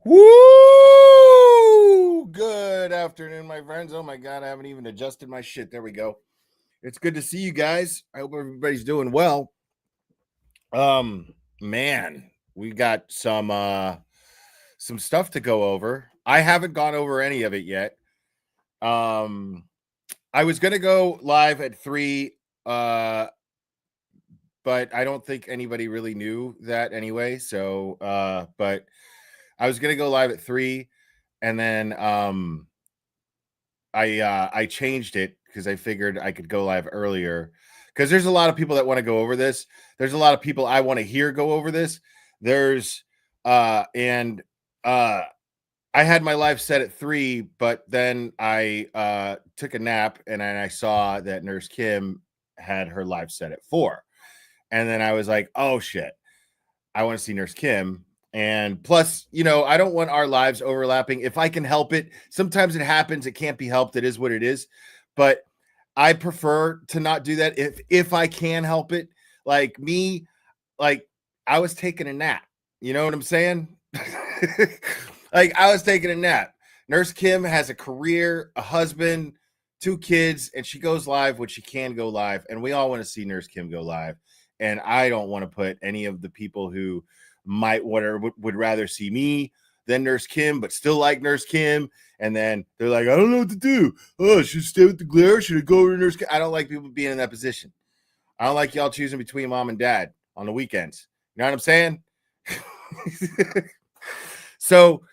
Woo! Good afternoon, my friends. Oh my God, I haven't even adjusted my shit. There we go. It's good to see you guys. I hope everybody's doing well. Man, we got some stuff to go over. I haven't gone over any of it yet. I was gonna go live at 3, but I don't think anybody really knew that anyway. So but I was gonna go live at 3, and then I changed it because I figured I could go live earlier, because there's a lot of people that want to go over this. There's a lot of people I want to hear go over this. There's and I had my live set at 3, but then I took a nap and then I saw that Nurse Kim had her live set at 4. And then I was like, oh shit, I want to see Nurse Kim. And plus, I don't want our lives overlapping if I can help it. Sometimes it happens. It can't be helped. It is what it is. But I prefer to not do that if I can help it. Like me, like I was taking a nap. You know what I'm saying? Like I was taking a nap. Nurse Kim has a career, a husband, 2 kids, and she goes live when she can go live. And we all want to see Nurse Kim go live. And I don't want to put any of the people who might would rather see me than Nurse Kim, but still like Nurse Kim. And then they're like, I don't know what to do. Oh, should I stay with the glare? Should I go over to Nurse Kim? I don't like people being in that position. I don't like y'all choosing between mom and dad on the weekends. You know what I'm saying? So,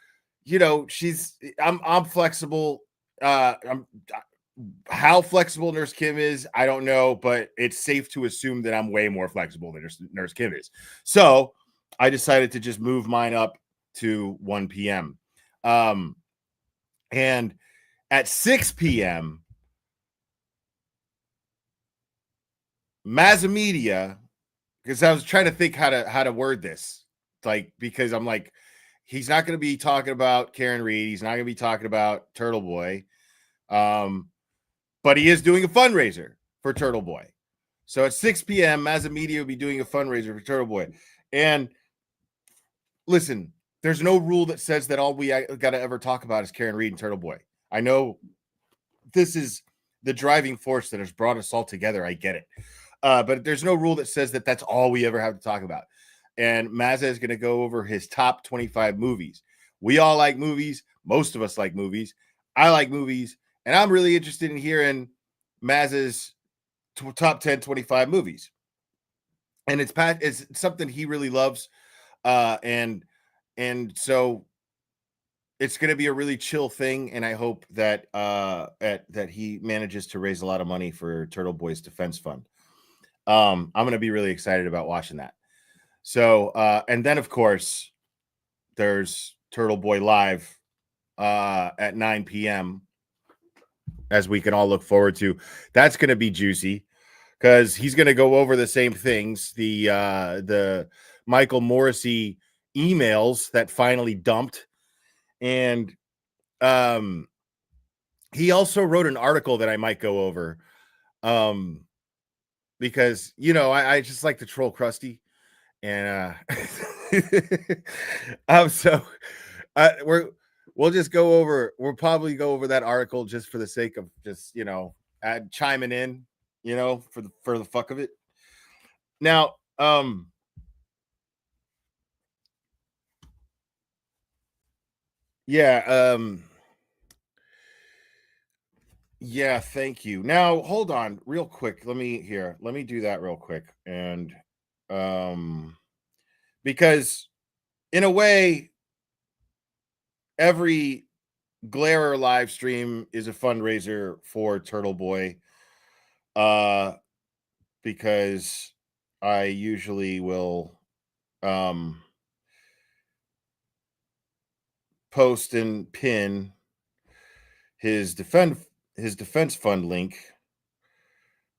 I'm flexible. How flexible Nurse Kim is, I don't know, but it's safe to assume that I'm way more flexible than Nurse Kim is. So I decided to just move mine up to 1 p.m. And at 6 p.m., Mazamedia, because I was trying to think how to word this, like, because I'm like, he's not going to be talking about Karen Reed. He's not going to be talking about Turtle Boy. But he is doing a fundraiser for Turtle Boy. So at 6 p.m., Mazamedia will be doing a fundraiser for Turtle Boy. And listen, there's no rule that says that all we got to ever talk about is Karen Reed and Turtle Boy. I know this is the driving force that has brought us all together. I get it. But there's no rule that says that that's all we ever have to talk about. And Mazza is going to go over his top 25 movies. We all like movies. Most of us like movies. I like movies. And I'm really interested in hearing Mazza's top 10, 25 movies. And it's something he really loves. And so it's going to be a really chill thing. And I hope that that he manages to raise a lot of money for Turtle Boy's Defense Fund. I'm going to be really excited about watching that. So, and then of course, there's Turtle Boy Live at 9 p.m. as we can all look forward to. That's going to be juicy because he's going to go over the same things. The Michael Morrissey emails that finally dumped. And he also wrote an article that I might go over because, I just like to troll Krusty. And so we'll just go over. We'll probably go over that article just for the sake of just chiming in, for the fuck of it. Now, yeah, yeah, thank you. Now, hold on, real quick. Let me do that real quick, and because in a way, every Glarer live stream is a fundraiser for Turtle Boy, because I usually will post and pin his defense fund link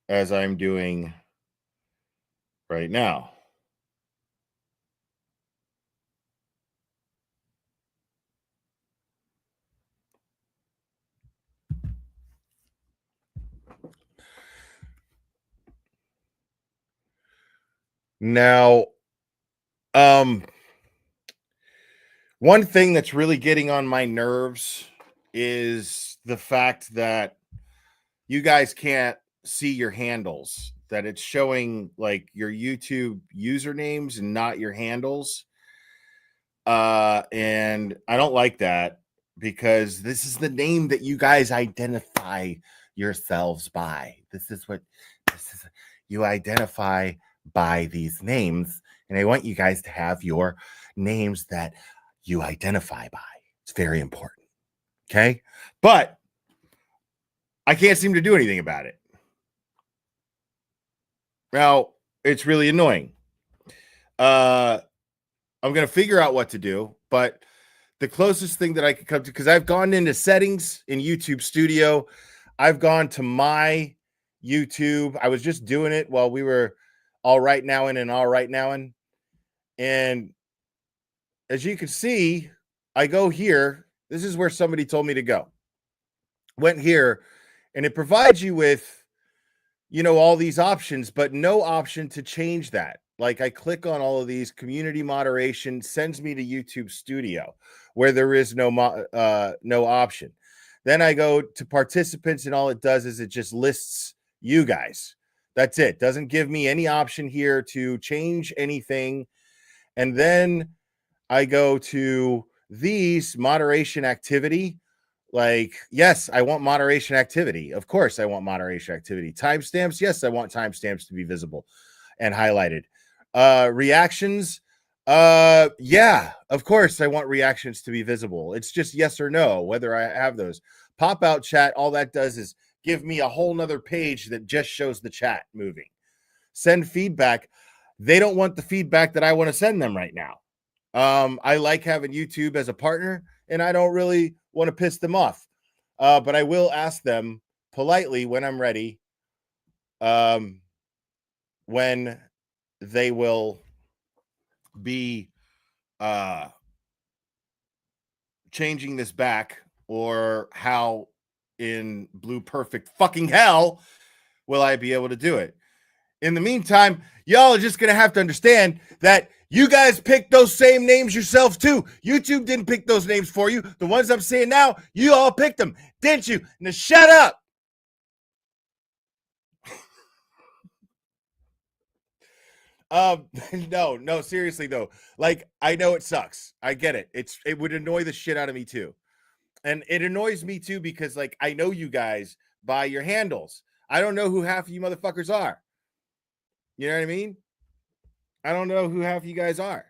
as I'm doing right now. Now, One thing that's really getting on my nerves is the fact that you guys can't see your handles, that it's showing like your YouTube usernames and not your handles. And I don't like that because this is the name that you guys identify yourselves by. This is you identify by these names, and I want you guys to have your names that you identify by. It's very important. Okay. But I can't seem to do anything about it. Now, it's really annoying. I'm going to figure out what to do, but the closest thing that I could come to, because I've gone into settings in YouTube Studio, I've gone to my YouTube. I was just doing it while we were all right now and all right now. And as you can see, I go here. This is where somebody told me to go. Went here, and it provides you with, all these options, but no option to change that. Like I click on all of these, community moderation sends me to YouTube Studio where there is no option. Then I go to participants, and all it does is it just lists you guys. That's it. Doesn't give me any option here to change anything. And then I go to these moderation activity. Like, yes, I want moderation activity. Of course, I want moderation activity. Timestamps. Yes, I want timestamps to be visible and highlighted. Reactions. Yeah, of course, I want reactions to be visible. It's just yes or no, whether I have those. Pop out chat. All that does is give me a whole nother page that just shows the chat moving. Send feedback. They don't want the feedback that I want to send them right now. I like having YouTube as a partner, and I don't really want to piss them off. But I will ask them politely when I'm ready, when they will be changing this back, or how in blue perfect fucking hell will I be able to do it. In the meantime, y'all are just going to have to understand that you guys picked those same names yourselves too. YouTube didn't pick those names for you. The ones I'm saying now, you all picked them, didn't you? Now shut up. No, seriously though. Like, I know it sucks. I get it. It would annoy the shit out of me too. And it annoys me too because like I know you guys by your handles. I don't know who half of you motherfuckers are. You know what I mean? I don't know who half of you guys are.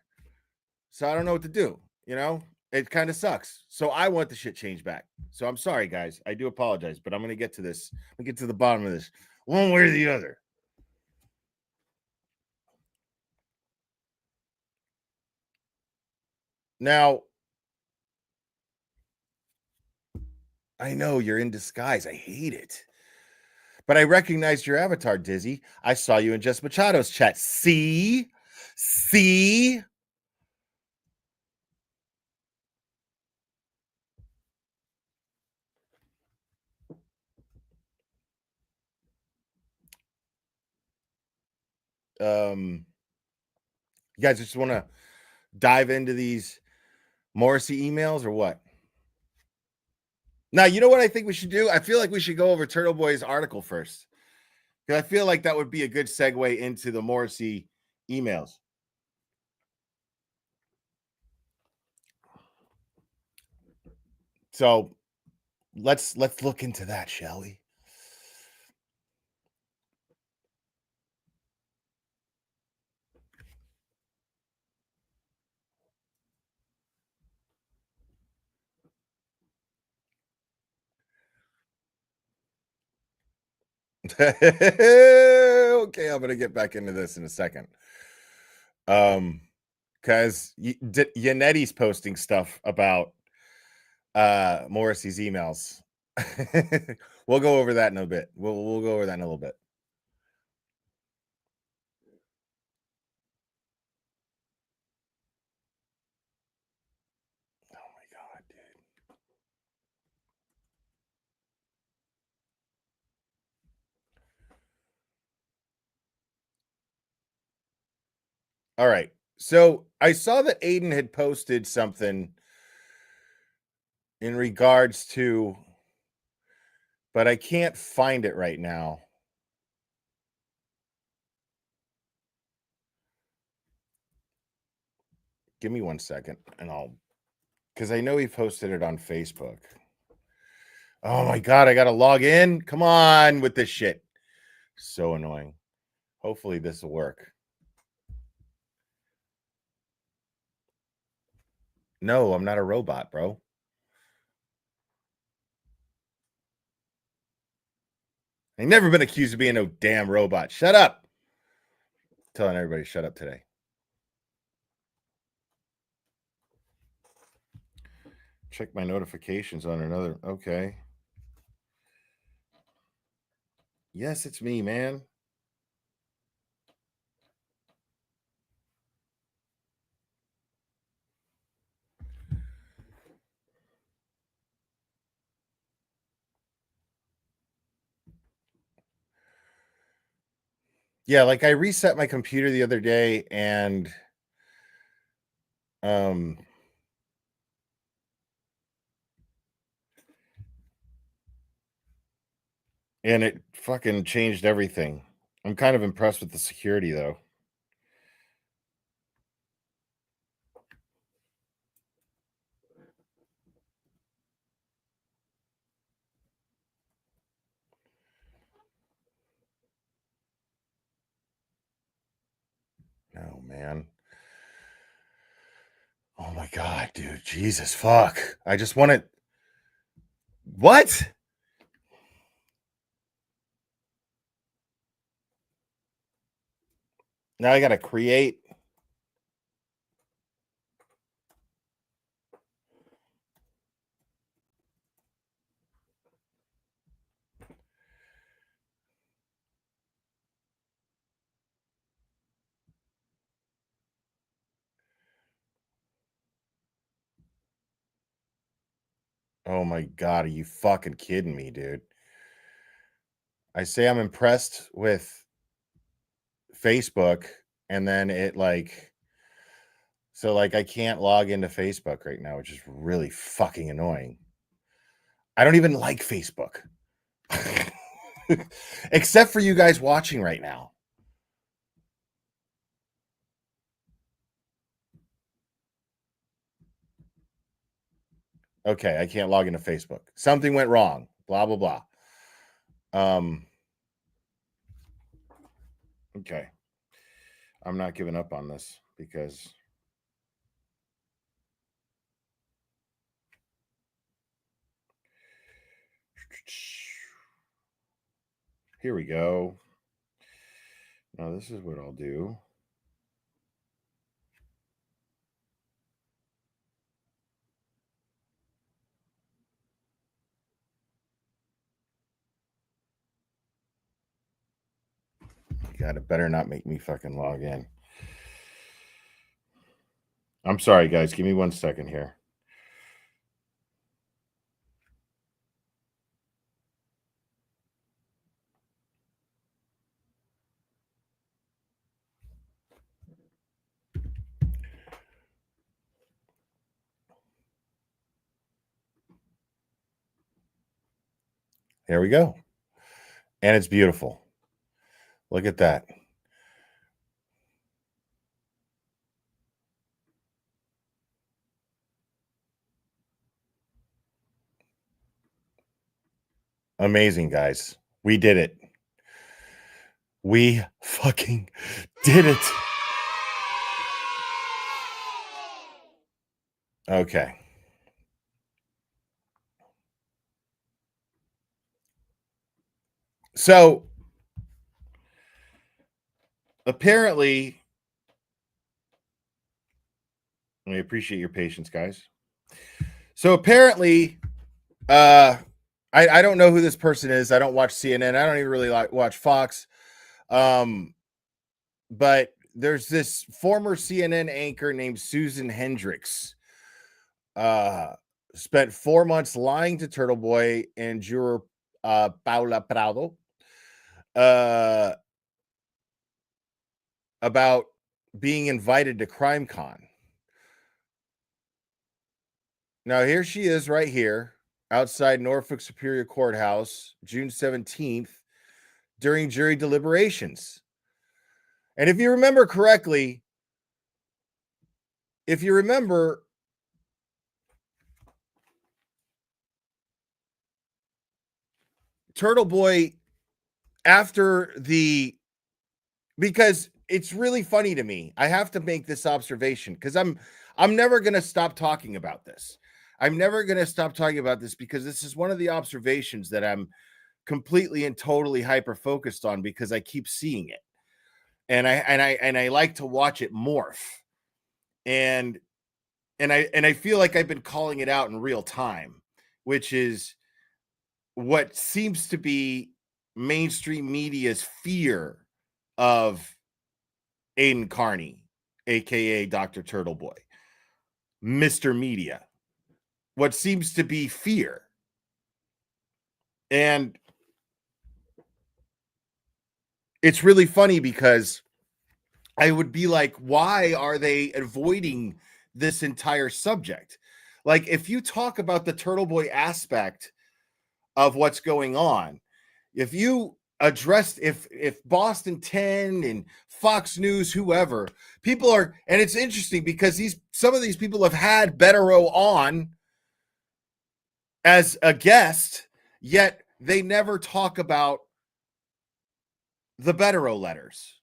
So I don't know what to do. It kind of sucks. So I want the shit changed back. So I'm sorry, guys. I do apologize, but I'm going to get to this. I'm going to get to the bottom of this one way or the other. Now, I know you're in disguise. I hate it. But I recognized your avatar, Dizzy. I saw you in Jess Machado's chat. See? You guys just want to dive into these Morrissey emails or what? Now, you know what I think we should do? I feel like we should go over Turtle Boy's article first, because I feel like that would be a good segue into the Morrissey emails. So let's look into that, shall we? Okay, I'm gonna get back into this in a second. Because Yanetti's posting stuff about Morrissey's emails. We'll go over that in a bit. We'll go over that in a little bit. Oh my god, dude. All right. So I saw that Aiden had posted something in regards to, but I can't find it right now. Give me 1 second and because I know he posted it on Facebook. Oh my God, I got to log in. Come on with this shit. So annoying. Hopefully this will work. No, I'm not a robot, bro. I've never been accused of being no damn robot. Shut up. Telling everybody shut up today. Check my notifications on another. Okay. Yes, it's me, man. Yeah, like I reset my computer the other day and and it fucking changed everything. I'm kind of impressed with the security though. Oh man. Oh my God, dude. Jesus fuck. I just want it. What? Now I gotta create. Oh my God, are you fucking kidding me, dude? I say I'm impressed with Facebook, and then it like I can't log into Facebook right now, which is really fucking annoying. I don't even like Facebook. Except for you guys watching right now. Okay, I can't log into Facebook. Something went wrong. Blah blah blah. Okay. I'm not giving up on this because here we go. Now this is what I'll do. God, it better not make me fucking log in. I'm sorry, guys. Give me 1 second here. There we go. And it's beautiful. Look at that. Amazing, guys. We did it. We fucking did it. Okay. So apparently, I appreciate your patience, guys. So apparently, I don't know who this person is. I don't watch CNN. I don't even really watch Fox. But there's this former CNN anchor named Susan Hendricks. Spent 4 months lying to Turtle Boy and juror Paula Prado about being invited to CrimeCon. Now, here she is right here outside Norfolk Superior Courthouse, June 17th, during jury deliberations. And if you remember correctly, Turtle Boy, because it's really funny to me. I have to make this observation because I'm never going to stop talking about this. I'm never going to stop talking about this because this is one of the observations that I'm completely and totally hyper focused on because I keep seeing it. And I like to watch it morph. And I feel like I've been calling it out in real time, which is what seems to be mainstream media's fear of Aiden Carney, aka Dr. Turtle Boy, Mr. Media. What seems to be fear. And it's really funny because I would be like, why are they avoiding this entire subject? Like, if you talk about the Turtle Boy aspect of what's going on, if you addressed if Boston 10 and Fox News, whoever, people are, and it's interesting because some of these people have had Bettero on as a guest, yet they never talk about the Bettero letters,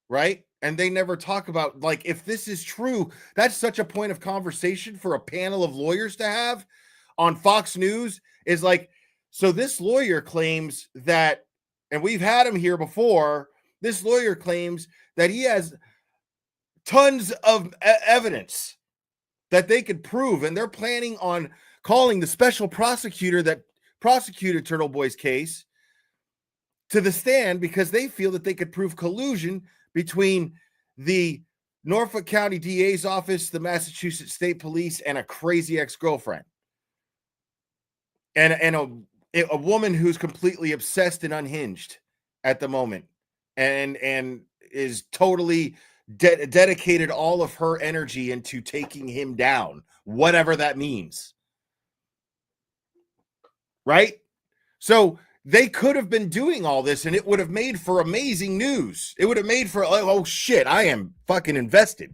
right? And they never talk about, like, if this is true, that's such a point of conversation for a panel of lawyers to have on Fox News, is like, so this lawyer claims that, and we've had him here before, this lawyer claims that he has tons of evidence that they could prove, and they're planning on calling the special prosecutor that prosecuted Turtle Boy's case to the stand because they feel that they could prove collusion between the Norfolk County DA's office, the Massachusetts State Police, and a crazy ex-girlfriend. And a woman who's completely obsessed and unhinged at the moment and is totally dedicated all of her energy into taking him down, whatever that means. Right? So they could have been doing all this and it would have made for amazing news. It would have made for, oh shit, I am fucking invested.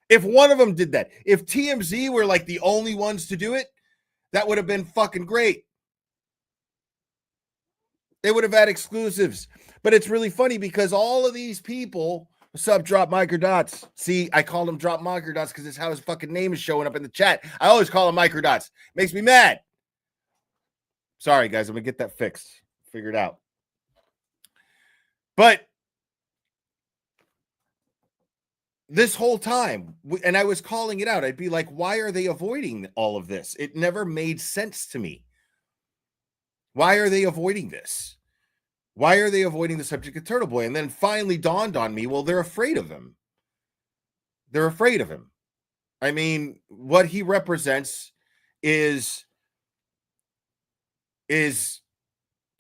If one of them did that, if TMZ were like the only ones to do it, that would have been fucking great. They would have had exclusives. But it's really funny because all of these people, what's up, Drop Microdots? See, I call him Drop Microdots because it's how his fucking name is showing up in the chat. I always call him Microdots. Makes me mad. Sorry, guys. I'm going to get that fixed. Figured out. But this whole time, and I was calling it out, I'd be like, why are they avoiding all of this? It never made sense to me. Why are they avoiding this? Why are they avoiding the subject of Turtle Boy? And then finally dawned on me, well, they're afraid of him. They're afraid of him. I mean, what he represents is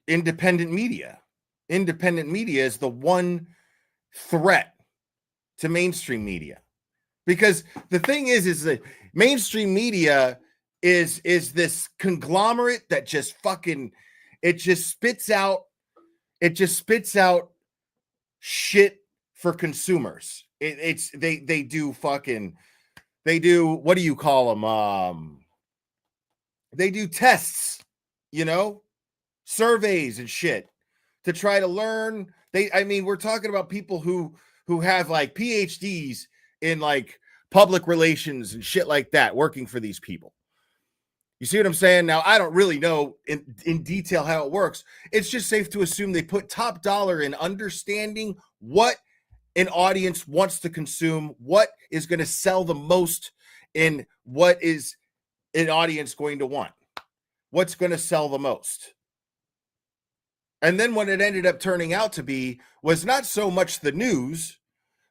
independent media. Independent media is the one threat to mainstream media. Because the thing is that mainstream media is this conglomerate that just fucking, it just spits out shit for consumers. They do, what do you call them? They do tests, surveys and shit to try to learn. We're talking about people who have like PhDs in like public relations and shit like that, working for these people. You see what I'm saying? Now, I don't really know in detail how it works. It's just safe to assume they put top dollar in understanding what an audience wants to consume, what is going to sell the most, and what is an audience going to want, what's going to sell the most. And then what it ended up turning out to be was not so much the news,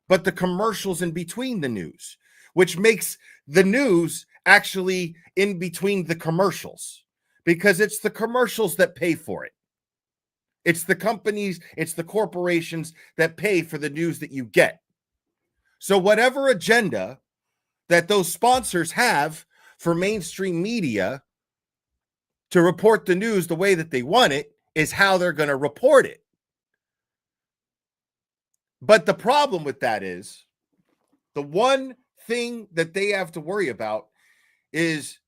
but the commercials in between the news, which makes the news actually in between the commercials, because it's the commercials that pay for it. It's the companies, it's the corporations that pay for the news that you get. So whatever agenda that those sponsors have for mainstream media to report the news the way that they want it is how they're going to report it. But the problem with that is the one thing that they have to worry about is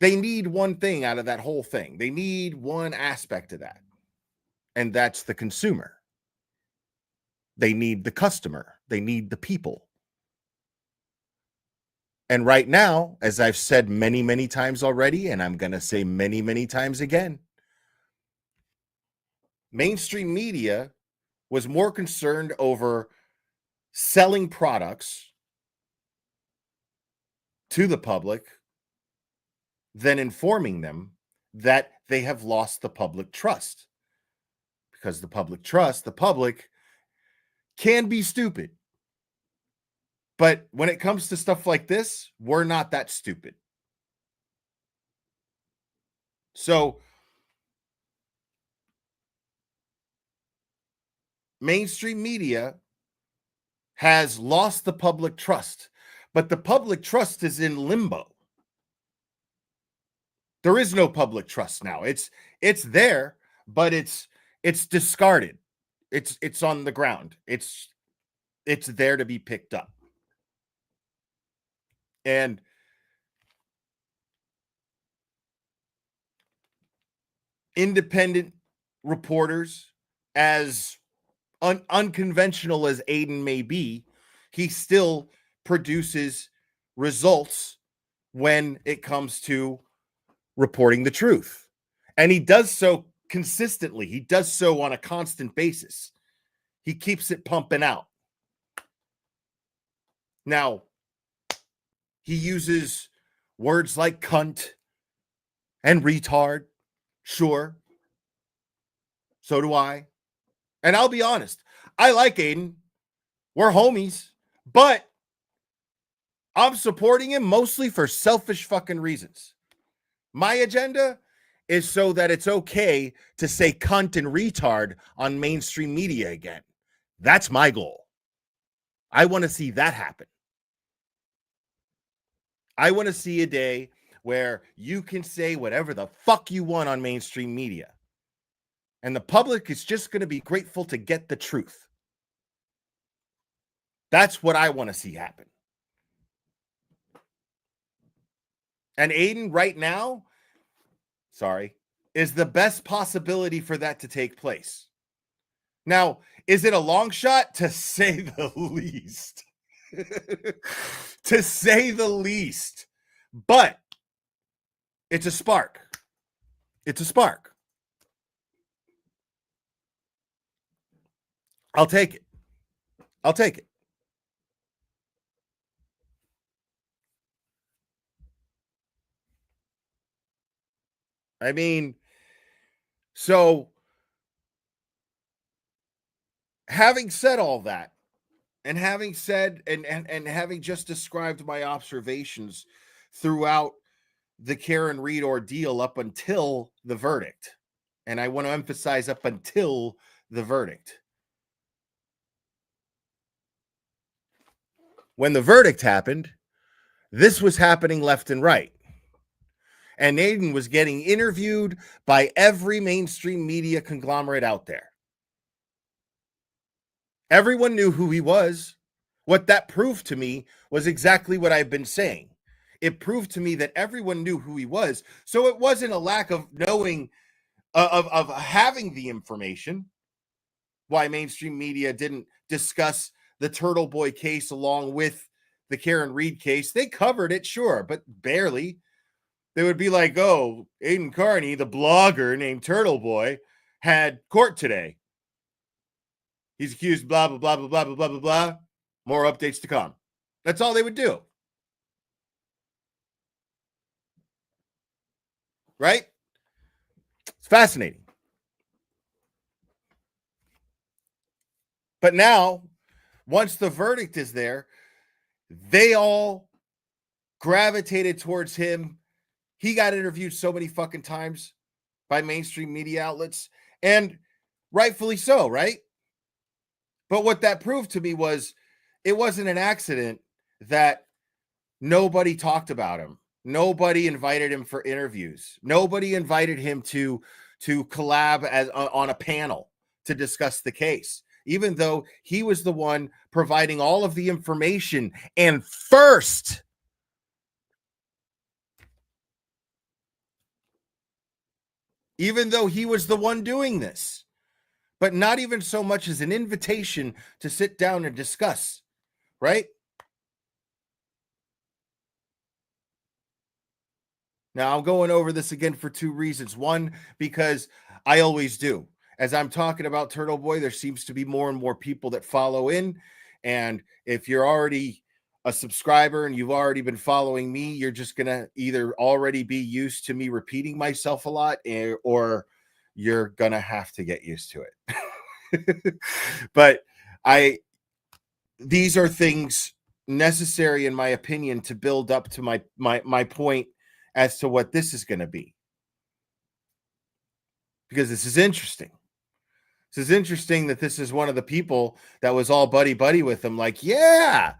they need one thing out of that whole thing. They need one aspect of that, and that's the consumer. They need the customer. They need the people. And right now, as I've said many, many times already, and I'm going to say many, many times again, mainstream media was more concerned over selling products to the public than informing them that they have lost the public trust. Because the public can be stupid. But when it comes to stuff like this, we're not that stupid. So mainstream media has lost the public trust, but the public trust is in limbo. There is no public trust now. It's there, but it's discarded. It's on the ground. It's there to be picked up. And independent reporters, as unconventional as Aiden may be, he still produces results when it comes to reporting the truth. And he does so consistently. He does so on a constant basis. He keeps it pumping out. Now, he uses words like cunt and retard. Sure. So do I. And I'll be honest, I like Aiden. We're homies. But I'm supporting him mostly for selfish fucking reasons. My agenda is so that it's okay to say cunt and retard on mainstream media again. That's my goal. I want to see that happen. I want to see a day where you can say whatever the fuck you want on mainstream media. And the public is just going to be grateful to get the truth. That's what I want to see happen. And Aiden right now, is the best possibility for that to take place. Now, is it a long shot? To say the least. To say the least. But it's a spark. It's a spark. I'll take it. I'll take it. I mean, so having said all that, and having said and having just described my observations throughout the Karen Reed ordeal up until the verdict, and I want to emphasize up until the verdict. When the verdict happened, this was happening left and right. And Aiden was getting interviewed by every mainstream media conglomerate out there. Everyone knew who he was. What that proved to me was exactly what I've been saying. It proved to me that everyone knew who he was. So it wasn't a lack of knowing, of having the information, why mainstream media didn't discuss the Turtle Boy case along with the Karen Reed case. They covered it, sure, but barely. They would be like, oh, Aiden Carney, the blogger named Turtle Boy, had court today. He's accused, blah, blah, blah, blah, blah, blah, blah, blah, blah. More updates to come. That's all they would do. Right? It's fascinating. But now, once the verdict is there, they all gravitated towards him. He got interviewed so many fucking times by mainstream media outlets, and rightfully so, right? But what that proved to me was it wasn't an accident that Nobody talked about him. Nobody invited him for interviews. Nobody invited him to collab as on a panel to discuss the case, even though he was the one providing all of the information and first. Even though he was the one doing this, but not even so much as an invitation to sit down and discuss, right? Now, I'm going over this again for two reasons. One, because I always do. As I'm talking about Turtle Boy, there seems to be more and more people that follow in. And if you're already a subscriber and you've already been following me, you're just going to either already be used to me repeating myself a lot, or you're going to have to get used to it. But these are things necessary, in my opinion, to build up to my point as to what this is going to be, because this is interesting. This is interesting that this is one of the people that was all buddy with him, like, yeah,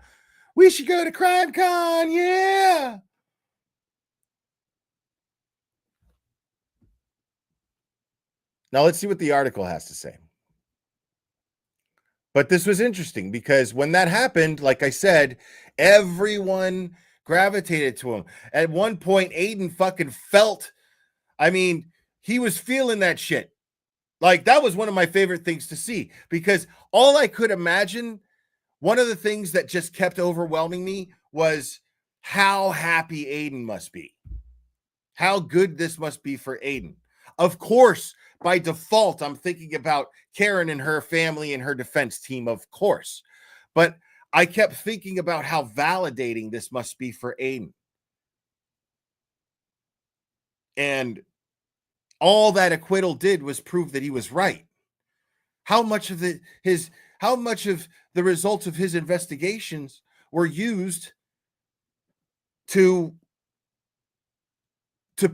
we should go to Crime Con, yeah. Now let's see what the article has to say. But this was interesting because when that happened, like I said, everyone gravitated to him. At one point, Aiden fucking felt, I mean, he was feeling that shit. Like, that was one of my favorite things to see, because all I could imagine, one of the things that just kept overwhelming me was how happy Aiden must be. How good this must be for Aiden. Of course, by default, I'm thinking about Karen and her family and her defense team, of course. But I kept thinking about how validating this must be for Aiden. And all that acquittal did was prove that he was right. How much of the results of his investigations were used to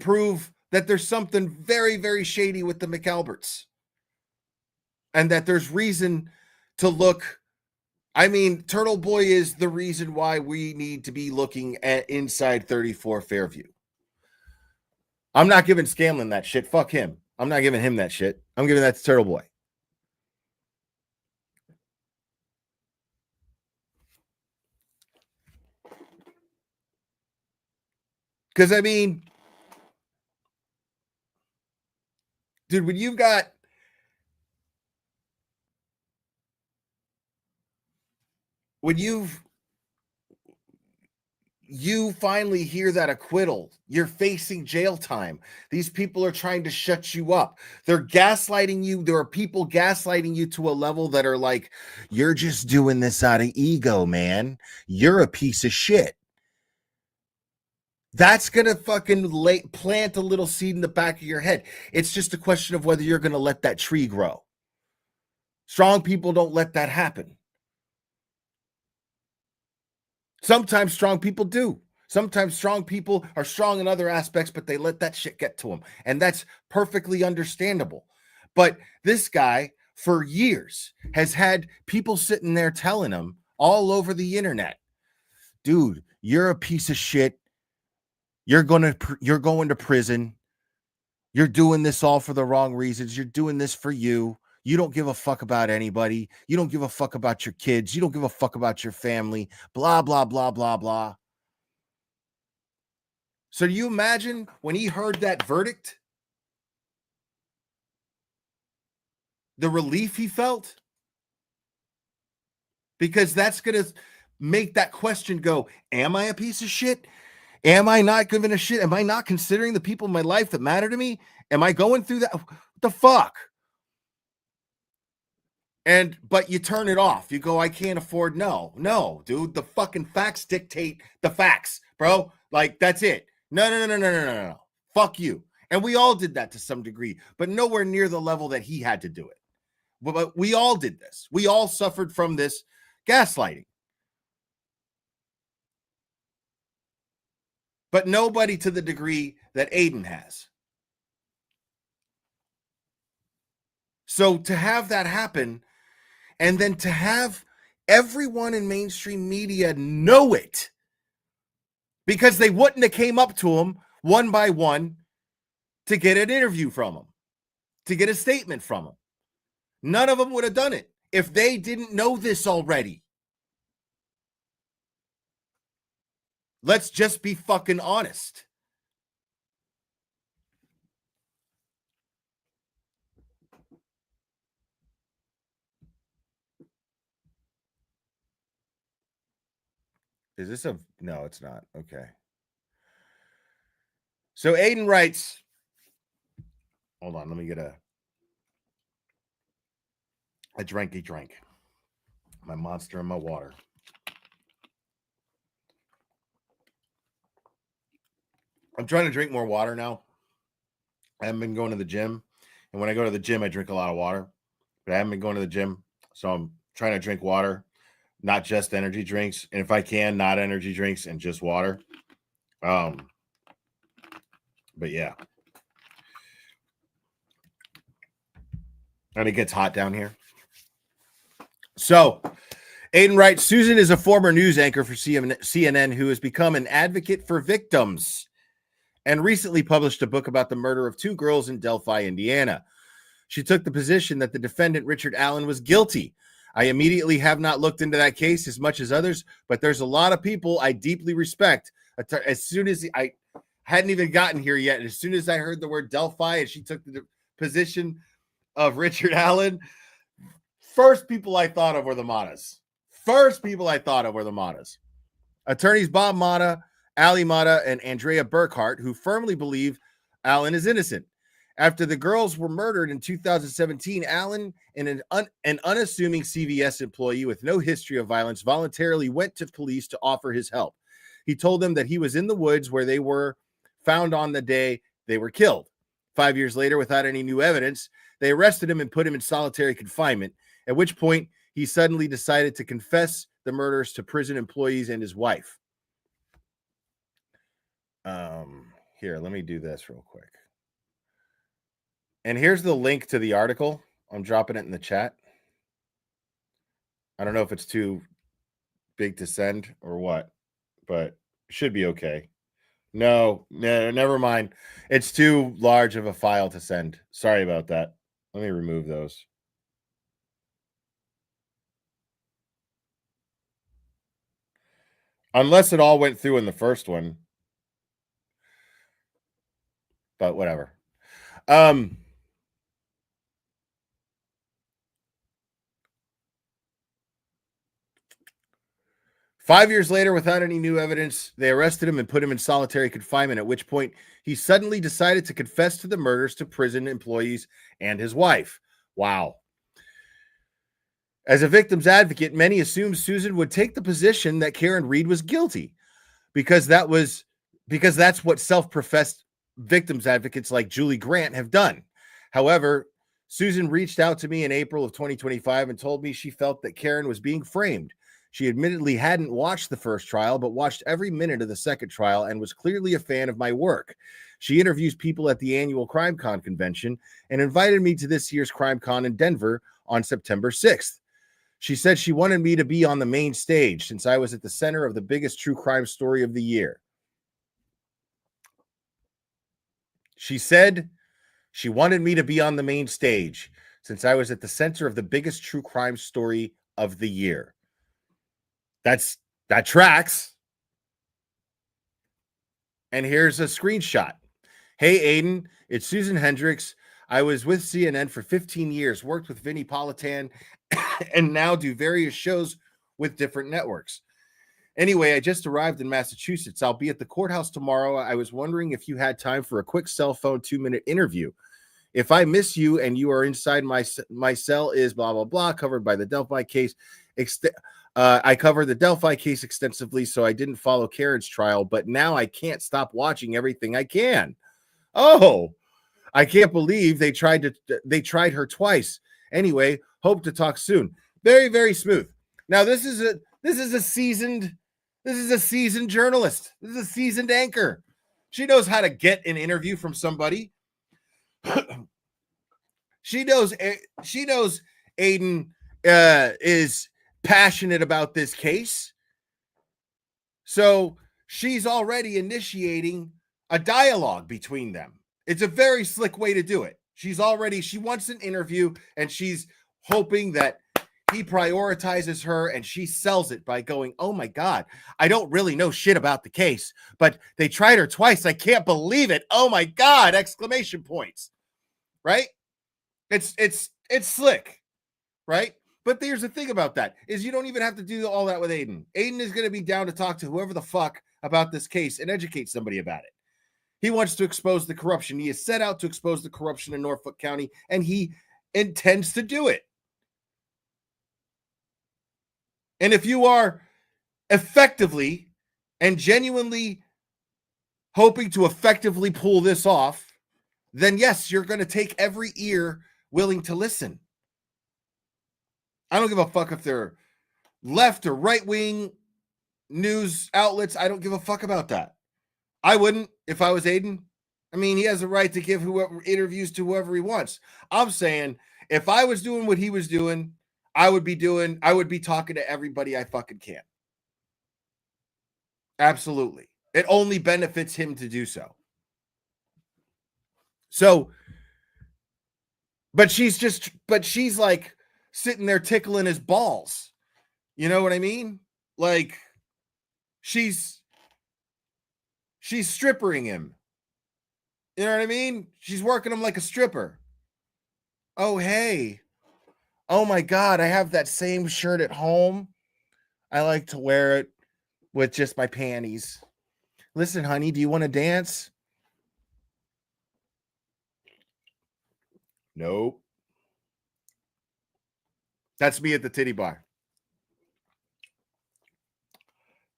prove that there's something very, very shady with the McAlberts, and that there's reason to look. I mean, Turtle Boy is the reason why we need to be looking at inside 34 Fairview. I'm not giving Scanlon that shit. Fuck him. I'm not giving him that shit. I'm giving that to Turtle Boy. Because, I mean, dude, when you finally hear that acquittal, you're facing jail time. These people are trying to shut you up. They're gaslighting you. There are people gaslighting you to a level that are like, you're just doing this out of ego, man. You're a piece of shit. That's going to fucking plant a little seed in the back of your head. It's just a question of whether you're going to let that tree grow. Strong people don't let that happen. Sometimes strong people do. Sometimes strong people are strong in other aspects, but they let that shit get to them. And that's perfectly understandable. But this guy, for years, has had people sitting there telling him all over the internet, dude, you're a piece of shit. You're going to prison. You're doing this all for the wrong reasons. You're doing this for you. You don't give a fuck about anybody. You don't give a fuck about your kids. You don't give a fuck about your family. Blah, blah, blah, blah, blah. So do you imagine when he heard that verdict, the relief he felt? Because that's going to make that question go, am I a piece of shit? Am I not giving a shit? Am I not considering the people in my life that matter to me? Am I going through that? What the fuck? But you turn it off. You go, I can't afford. No, dude. The fucking facts dictate the facts, bro. Like, that's it. No. Fuck you. And we all did that to some degree, but nowhere near the level that he had to do it. But we all did this. We all suffered from this gaslighting. But nobody to the degree that Aiden has. So to have that happen, and then to have everyone in mainstream media know it, because they wouldn't have came up to him one by one to get an interview from him, to get a statement from him. None of them would have done it if they didn't know this already. Let's just be fucking honest. Is this a... No, it's not. Okay. So Aiden writes... Hold on, let me get a drinky drink. My Monster and my water. I'm trying to drink more water now. I haven't been going to the gym. And when I go to the gym, I drink a lot of water. But I haven't been going to the gym. So I'm trying to drink water, not just energy drinks. And if I can, not energy drinks and just water. But yeah. And it gets hot down here. So Aiden writes, Susan is a former news anchor for CNN who has become an advocate for victims and recently published a book about the murder of 2 girls in Delphi, Indiana. She took the position that the defendant, Richard Allen, was guilty. I immediately have not looked into that case as much as others, but there's a lot of people I deeply respect. As soon as I hadn't even gotten here yet, as soon as I heard the word Delphi and she took the position of Richard Allen, first people I thought of were the Matas. Attorneys Bob Mata, Ali Mata, and Andrea Burkhart, who firmly believe Allen is innocent. After the girls were murdered in 2017, Allen, an unassuming CVS employee with no history of violence, voluntarily went to police to offer his help. He told them that he was in the woods where they were found on the day they were killed. 5 years later, without any new evidence, they arrested him and put him in solitary confinement, at which point he suddenly decided to confess the murders to prison employees and his wife. Here, let me do this real quick. And here's the link to the article. I'm dropping it in the chat. I don't know if it's too big to send or what, but it should be okay. No, never mind. It's too large of a file to send. Sorry about that. Let me remove those. Unless it all went through in the first one. But whatever. 5 years later, without any new evidence, they arrested him and put him in solitary confinement, at which point he suddenly decided to confess to the murders to prison employees and his wife. Wow. As a victim's advocate, many assumed Susan would take the position that Karen Reed was guilty because that's what self-professed victims advocates like Julie Grant have done. However, Susan reached out to me in April of 2025 and told me she felt that Karen was being framed. She admittedly hadn't watched the first trial, but watched every minute of the second trial and was clearly a fan of my work. She interviews people at the annual CrimeCon convention and invited me to this year's CrimeCon in Denver on September 6th. She said she wanted me to be on the main stage since I was at the center of the biggest true crime story of the year. She said she wanted me to be on the main stage since I was at the center of the biggest true crime story of the year. That tracks. And here's a screenshot. Hey, Aiden, it's Susan Hendricks. I was with CNN for 15 years, worked with Vinnie Politan, and now do various shows with different networks. Anyway, I just arrived in Massachusetts. I'll be at the courthouse tomorrow. I was wondering if you had time for a quick cell phone 2-minute interview. If I miss you and you are inside my cell is blah, blah, blah, covered by the Delphi case. I covered the Delphi case extensively, so I didn't follow Karen's trial, but now I can't stop watching everything I can. Oh, I can't believe they tried her twice. Anyway, hope to talk soon. Very, very smooth. Now, this is a seasoned journalist. This is a seasoned anchor. She knows how to get an interview from somebody. She knows Aiden is passionate about this case. So she's already initiating a dialogue between them. It's a very slick way to do it. She wants an interview, and she's hoping that he prioritizes her, and she sells it by going, "Oh my God, I don't really know shit about the case, but they tried her twice. I can't believe it. Oh my God!" Exclamation points. Right? It's slick, right? But there's the thing about that is you don't even have to do all that with Aiden. Aiden is going to be down to talk to whoever the fuck about this case and educate somebody about it. He wants to expose the corruption. He is set out to expose the corruption in Norfolk County, and he intends to do it. And if you are effectively and genuinely hoping to effectively pull this off, then yes, you're going to take every ear willing to listen. I don't give a fuck if they're left or right wing news outlets. I don't give a fuck about that. I wouldn't if I was Aiden. I mean, he has a right to give whoever interviews to whoever he wants. I'm saying if I was doing what he was doing, I would be talking to everybody I fucking can. Absolutely. It only benefits him to do so. So, but she's like sitting there tickling his balls. You know what I mean? Like she's strippering him. You know what I mean? She's working him like a stripper. Oh, hey. Oh my God, I have that same shirt at home. I like to wear it with just my panties. Listen, honey, do you want to dance? Nope. That's me at the titty bar.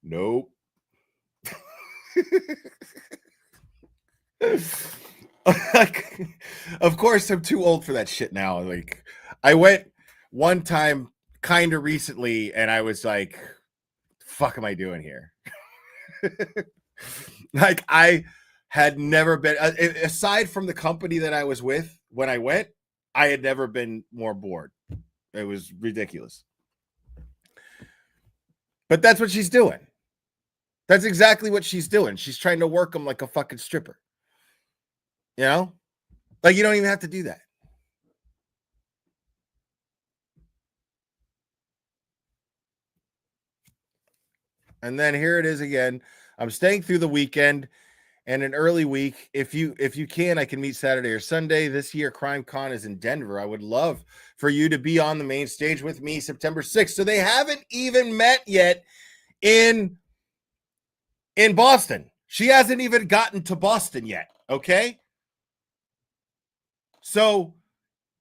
Nope. Of course, I'm too old for that shit now. Like, I went one time kind of recently, and I was like, fuck am I doing here? Like, I had never been, aside from the company that I was with when I went, I had never been more bored. It was ridiculous. But that's what she's doing. That's exactly what she's doing. She's trying to work him like a fucking stripper. You know? Like, you don't even have to do that. And then here it is again. I'm staying through the weekend and an early week. If you can, I can meet Saturday or Sunday. This year, CrimeCon is in Denver. I would love for you to be on the main stage with me September 6th. So they haven't even met yet in Boston. She hasn't even gotten to Boston yet. Okay. So,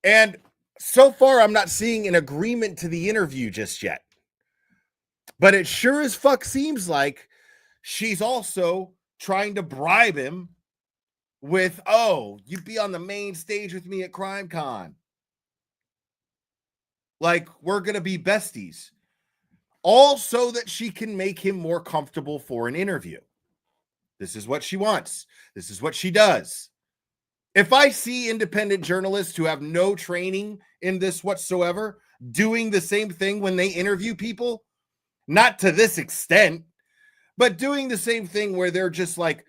and so far, I'm not seeing an agreement to the interview just yet. But it sure as fuck seems like she's also trying to bribe him with, oh, you'd be on the main stage with me at CrimeCon. Like, we're going to be besties. All so that she can make him more comfortable for an interview. This is what she wants. This is what she does. If I see independent journalists who have no training in this whatsoever doing the same thing when they interview people, not to this extent, but doing the same thing where they're just like,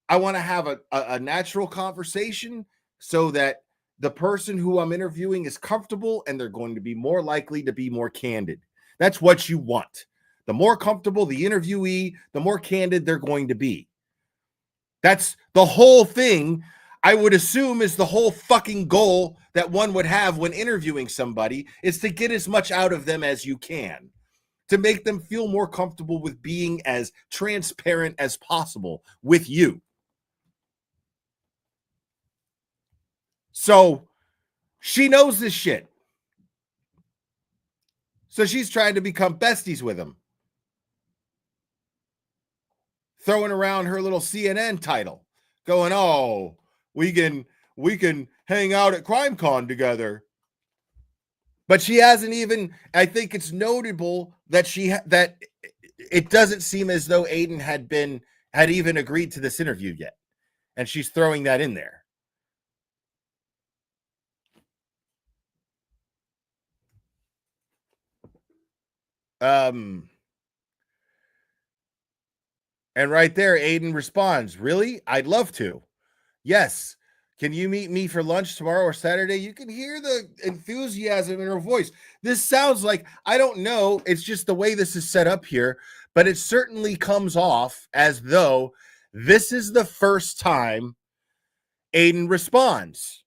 I want to have a natural conversation so that the person who I'm interviewing is comfortable and they're going to be more likely to be more candid. That's what you want. The more comfortable the interviewee, the more candid they're going to be. That's the whole thing, I would assume, is the whole fucking goal that one would have when interviewing somebody, is to get as much out of them as you can, to make them feel more comfortable with being as transparent as possible with you. So she knows this shit. So she's trying to become besties with him, throwing around her little CNN title, going, oh, we can hang out at CrimeCon together. But she hasn't even, I think it's notable that that it doesn't seem as though Aiden had even agreed to this interview yet. And she's throwing that in there. And right there, Aiden responds, "Really? I'd love to. Yes. Can you meet me for lunch tomorrow or Saturday?" You can hear the enthusiasm in her voice. This sounds like, I don't know, it's just the way this is set up here, but it certainly comes off as though this is the first time Aiden responds.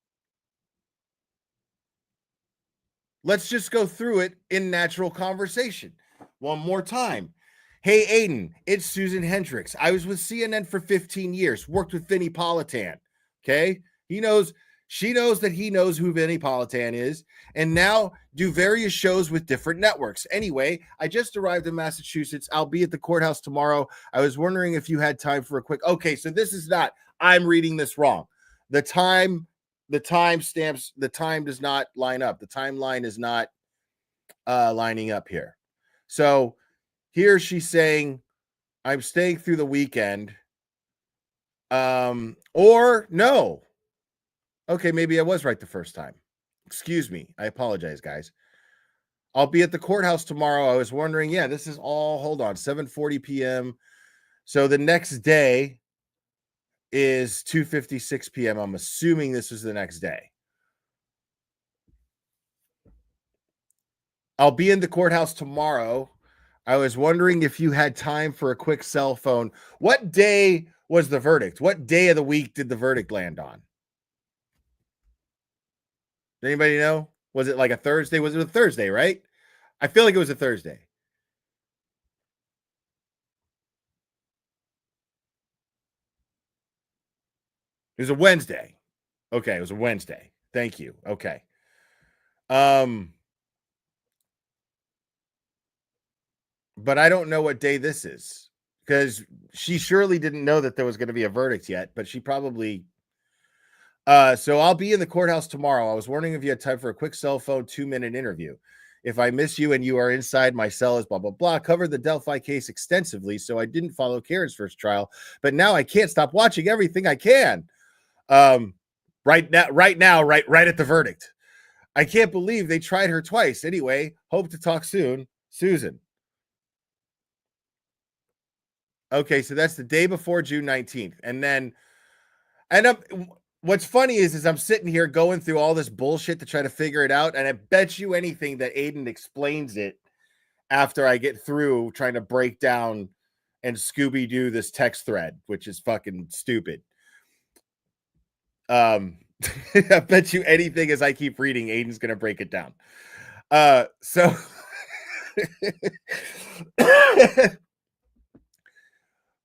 Let's just go through it in natural conversation one more time. "Hey, Aiden, it's Susan Hendricks. I was with CNN for 15 years, worked with Vinnie Politan." Okay. She knows that he knows who Vinnie Politan is, and now do various shows with different networks. "Anyway, I just arrived in Massachusetts. I'll be at the courthouse tomorrow. I was wondering if you had time for a quick." Okay, so this is not, I'm reading this wrong. The time stamps, the time does not line up. The timeline is not lining up here. So here she's saying, "I'm staying through the weekend." Or no. Okay, maybe I was right the first time. Excuse me. I apologize, guys. "I'll be at the courthouse tomorrow. I was wondering," yeah, this is all, hold on, 7:40 p.m. So the next day is 2:56 p.m. I'm assuming this was the next day. "I'll be in the courthouse tomorrow. I was wondering if you had time for a quick cell phone." What day was the verdict? What day of the week did the verdict land on? Does anybody know? Was it like a Thursday? Was it a Thursday, right? I feel like it was a Thursday. It was a Wednesday. Okay, it was a Wednesday. Thank you. Okay. But I don't know what day this is, because she surely didn't know that there was going to be a verdict yet, but she probably so "I'll be in the courthouse tomorrow. I was wondering if you had time for a quick cell phone 2-minute interview. If I miss you and you are inside, my cell is blah blah blah. Covered the Delphi case extensively, so I didn't follow Karen's first trial, but now I can't stop watching everything I can." Right now, right at the verdict. "I can't believe they tried her twice. Anyway, hope to talk soon, Susan." Okay, so that's the day before June 19th. And then, and what's funny is I'm sitting here going through all this bullshit to try to figure it out, and I bet you anything that Aiden explains it after I get through trying to break down and Scooby-Doo this text thread, which is fucking stupid. I bet you anything as I keep reading, Aiden's gonna break it down. So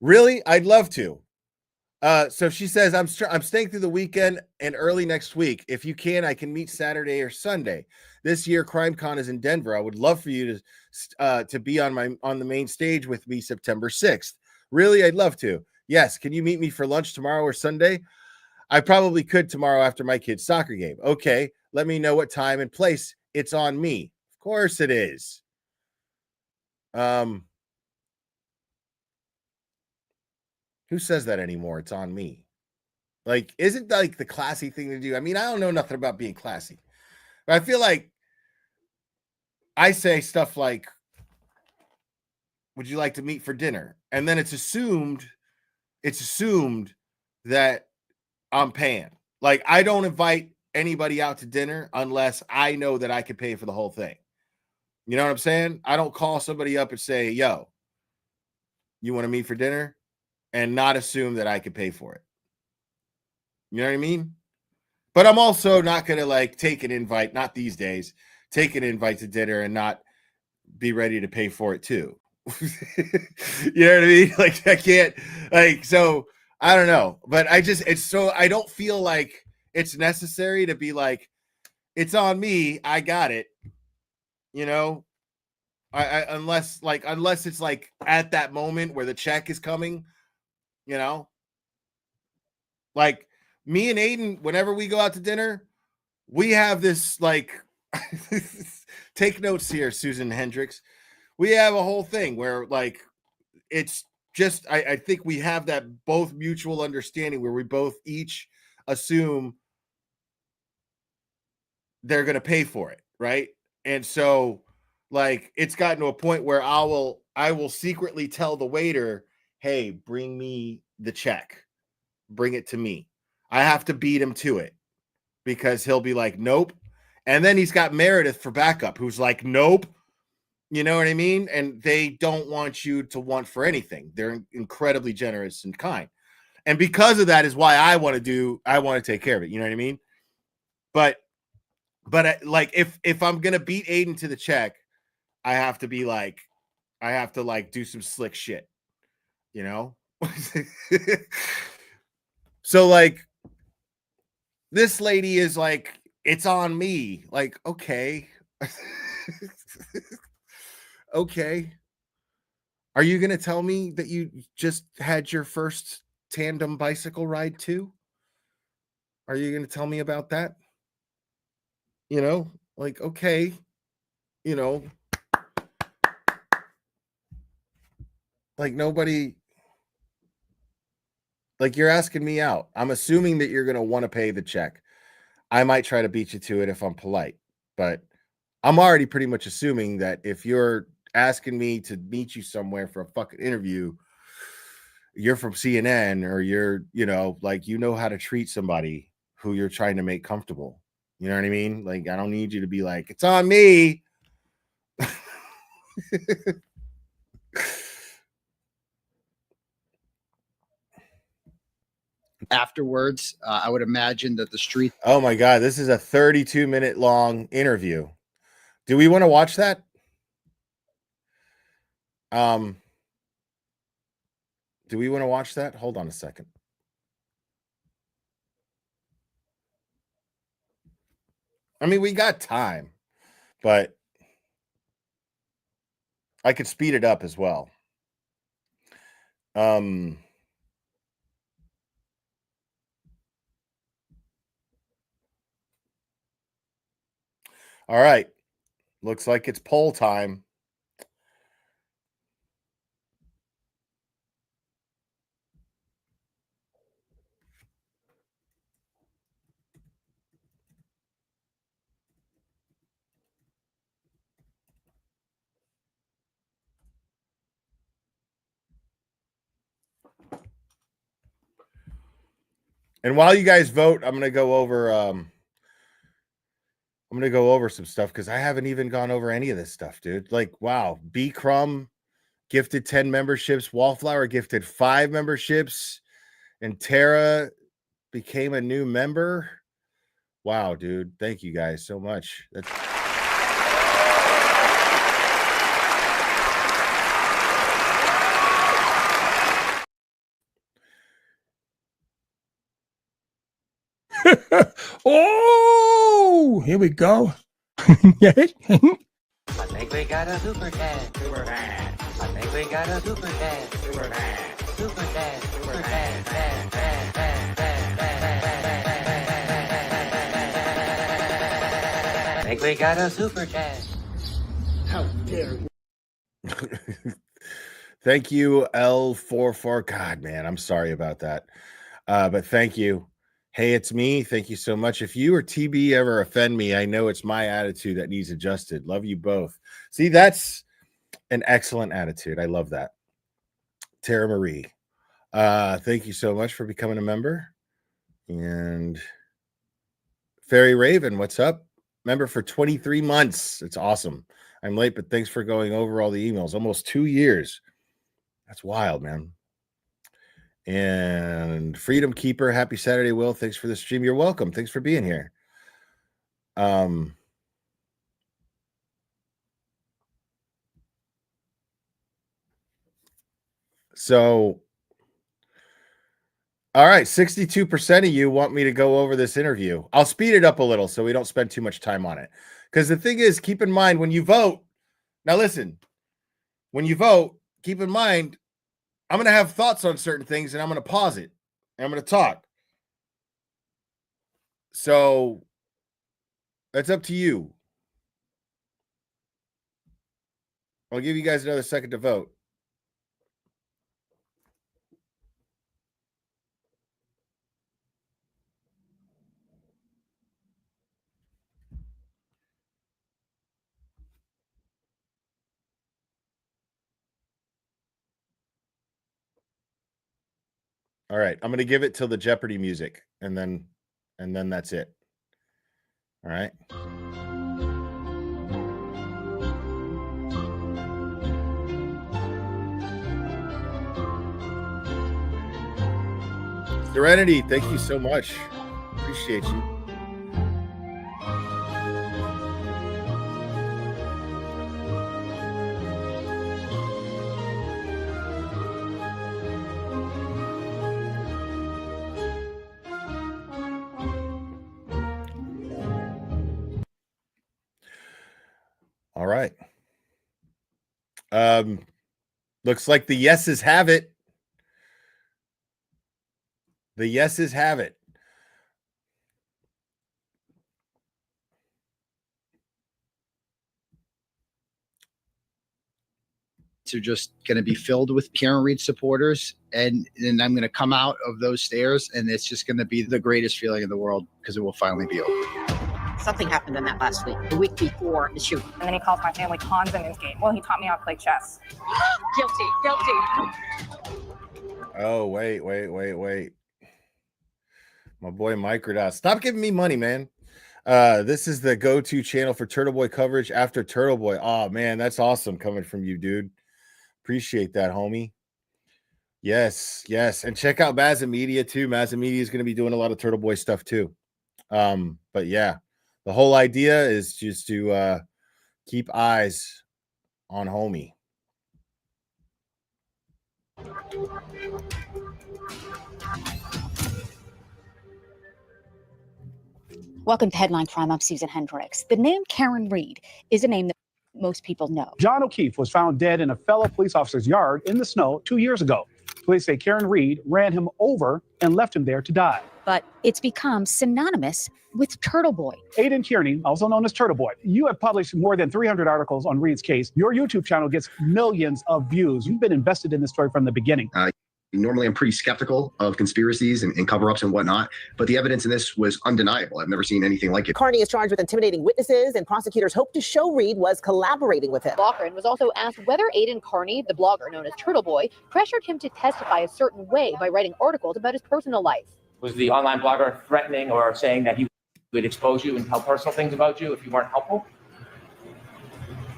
really, I'd love to. So she says, I'm staying through the weekend and early next week. If you can, I can meet Saturday or Sunday. This year, CrimeCon is in Denver. I would love for you to be on the main stage with me September 6th. Really, I'd love to. Yes. Can you meet me for lunch tomorrow or Sunday? I probably could tomorrow after my kid's soccer game. Okay. Let me know what time and place. It's on me. Of course it is. Who says that anymore? It's on me. Like, isn't like the classy thing to do? I mean, I don't know nothing about being classy, but I feel like I say stuff like, "Would you like to meet for dinner?" And then it's assumed that I'm paying. Like, I don't invite anybody out to dinner unless I know that I could pay for the whole thing. You know what I'm saying? I don't call somebody up and say, "Yo, you want to meet for dinner?" and not assume that I could pay for it. You know what I mean? But I'm also not going to like take an invite, not these days, take an invite to dinner and not be ready to pay for it too. You know what I mean? Like, I can't, like, so I don't know, but I don't feel like it's necessary to be like, "It's on me. I got it." You know, unless it's like at that moment where the check is coming, you know, like me and Aiden, whenever we go out to dinner, we have this like, take notes here, Susan Hendricks. We have a whole thing where like, it's just, I think we have that both mutual understanding where we both each assume they're going to pay for it. Right. And so like, it's gotten to a point where I will secretly tell the waiter, hey, bring me the check, bring it to me. I have to beat him to it because he'll be like, nope. And then he's got Meredith for backup, who's like, nope. You know what I mean? And they don't want you to want for anything. They're incredibly generous and kind. And because of that is why I want to take care of it. You know what I mean? But like if I'm gonna beat Aiden to the check, I have to be like, I have to like do some slick shit, you know? So like this lady is like, it's on me. Like, okay. Okay. Are you gonna tell me that you just had your first tandem bicycle ride too? Are you gonna tell me about that? You know, like, okay, you know, like nobody, like you're asking me out. I'm assuming that you're gonna want to pay the check. I might try to beat you to it if I'm polite, but I'm already pretty much assuming that if you're asking me to meet you somewhere for a fucking interview, you're from CNN or you're, you know, like you know how to treat somebody who you're trying to make comfortable. You know what I mean? Like, I don't need you to be like, it's on me. Afterwards, I would imagine that the street. Oh my God, this is a 32-minute long interview. Do we want to watch that? Do we want to watch that? Hold on a second. I mean, we got time, but I could speed it up as well. All right. Looks like it's poll time. And while you guys vote, I'm gonna go over some stuff because I haven't even gone over any of this stuff, dude. Like, wow, B Crumb gifted 10 memberships, Wallflower gifted 5 memberships, and Tara became a new member. Wow, dude. Thank you guys so much. That's Oh, here we go. I think we got a super cat. Super cat. I think we got a super cat. Super cat. Super cat. Super cat. I think we got a super cat. How dare you? Thank you, L44. God, man, I'm sorry about that. But thank you. Hey, it's me. Thank you so much. If you or TB ever offend me, I know it's my attitude that needs adjusted. Love you both. See, that's an excellent attitude. I love that. Tara Marie. Thank you so much for becoming a member. And Fairy Raven, what's up? Member for 23 months. It's awesome. I'm late, but thanks for going over all the emails. Almost 2 years. That's wild, man. And Freedom Keeper, happy Saturday, Will. Thanks for the stream. You're welcome. Thanks for being here. So all right, 62% of you want me to go over this interview. I'll speed it up a little so we don't spend too much time on it. Because the thing is, keep in mind when you vote, now listen, when you vote, keep in mind, I'm going to have thoughts on certain things and I'm going to pause it and I'm going to talk. So that's up to you. I'll give you guys another second to vote. All right, I'm gonna give it till the Jeopardy music, and then that's it. All right. Serenity, thank you so much. Appreciate you. All right. Looks like the yeses have it. The yeses have it. Are just going to be filled with Karen Reed supporters, and then I'm going to come out of those stairs, and it's just going to be the greatest feeling in the world because it will finally be over. Something happened in that last week, the week before the shooting. And then he calls my family pawns in his game. Well, he taught me how to play chess. Guilty. Oh, wait. My boy Microdot. Stop giving me money, man. This is the go-to channel for Turtle Boy coverage after Turtle Boy. Oh, man, that's awesome coming from you, dude. Appreciate that, homie. Yes. And check out Mazza Media, too. Mazza Media is going to be doing a lot of Turtle Boy stuff, too. But, yeah, the whole idea is just to keep eyes on homie. Welcome to Headline Crime. I'm Susan Hendricks. The name Karen Reed is a name that most people know. John O'Keefe was found dead in a fellow police officer's yard in the snow 2 years ago. Police say Karen Reed ran him over and left him there to die. But it's become synonymous with Turtle Boy. Aidan Kearney, also known as Turtle Boy, you have published more than 300 articles on Reed's case. Your YouTube channel gets millions of views. You've been invested in this story from the beginning. Normally, I'm pretty skeptical of conspiracies and cover-ups and whatnot, but the evidence in this was undeniable. I've never seen anything like it. Kearney is charged with intimidating witnesses, and prosecutors hope to show Reed was collaborating with him. Blocker was also asked whether Aidan Kearney, the blogger known as Turtle Boy, pressured him to testify a certain way by writing articles about his personal life. Was the online blogger threatening or saying that he would expose you and tell personal things about you if you weren't helpful?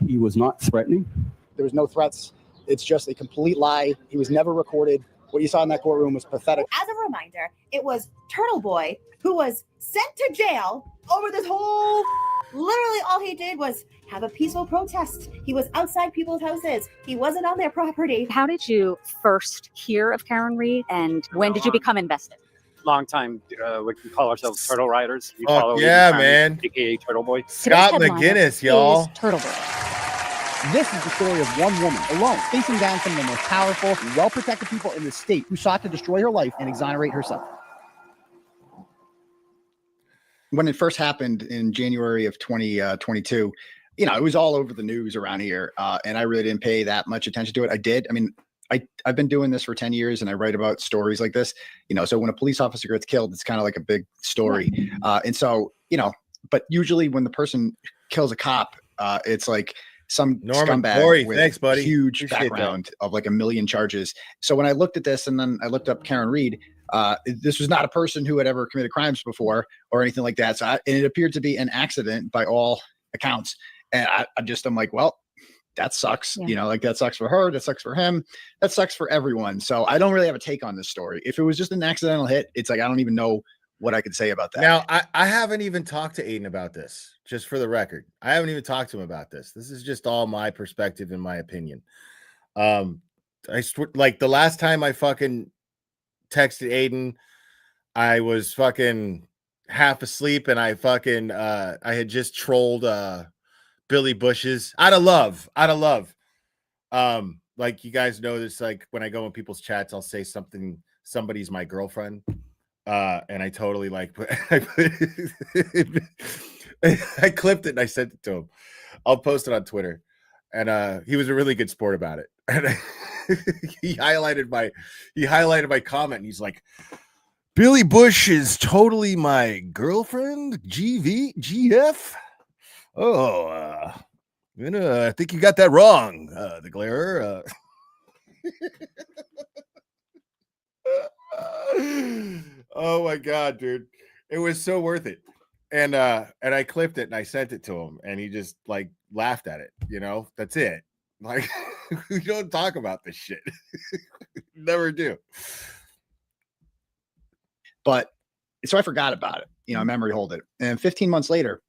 He was not threatening. There was no threats. It's just a complete lie. He was never recorded. What you saw in that courtroom was pathetic. As a reminder, it was Turtle Boy who was sent to jail over this whole, literally all he did was have a peaceful protest. He was outside people's houses. He wasn't on their property. How did you first hear of Karen Reed, and when did you become invested? Long time. We call ourselves Turtle Riders. We follow man. AKA Turtle Boy. Scott McGinnis, y'all. Turtle Boy. This is the story of one woman alone, facing down some of the most powerful and well-protected people in the state who sought to destroy her life and exonerate herself. When it first happened in January of 2022, it was all over the news around here, and I really didn't pay that much attention to it. I did. I mean, I've been doing this for 10 years, and I write about stories like this. So when a police officer gets killed, it's kind of like a big story. And so, but usually when the person kills a cop, it's like some scumbag with thanks, buddy. Huge background of like 1 million charges. So when I looked at this and then I looked up Karen Reed, this was not a person who had ever committed crimes before or anything like that. So and it appeared to be an accident by all accounts. And I'm like, well, that sucks. Yeah. That sucks for her. That sucks for him. That sucks for everyone. So I don't really have a take on this story. If it was just an accidental hit, it's like, I don't even know what I could say about that. Now, I haven't even talked to Aidan about this, just for the record. I haven't even talked to him about this. This is just all my perspective and my opinion. Like the last time I fucking texted Aidan, I was fucking half asleep and I had just trolled Billy Bush's out of love. Like you guys know this, like when I go in people's chats, I'll say somebody's my girlfriend. And I totally I clipped it and I sent it to him. I'll post it on Twitter. And he was a really good sport about it. And he highlighted my comment and he's like, Billy Bush is totally my girlfriend. GF. Oh, I think you got that wrong, the Glarer. Oh my God, dude. It was so worth it. And I clipped it and I sent it to him and he just like laughed at it, you know. That's it. Like we don't talk about this shit. Never do. But so I forgot about it, you know, memory hold it. And 15 months later,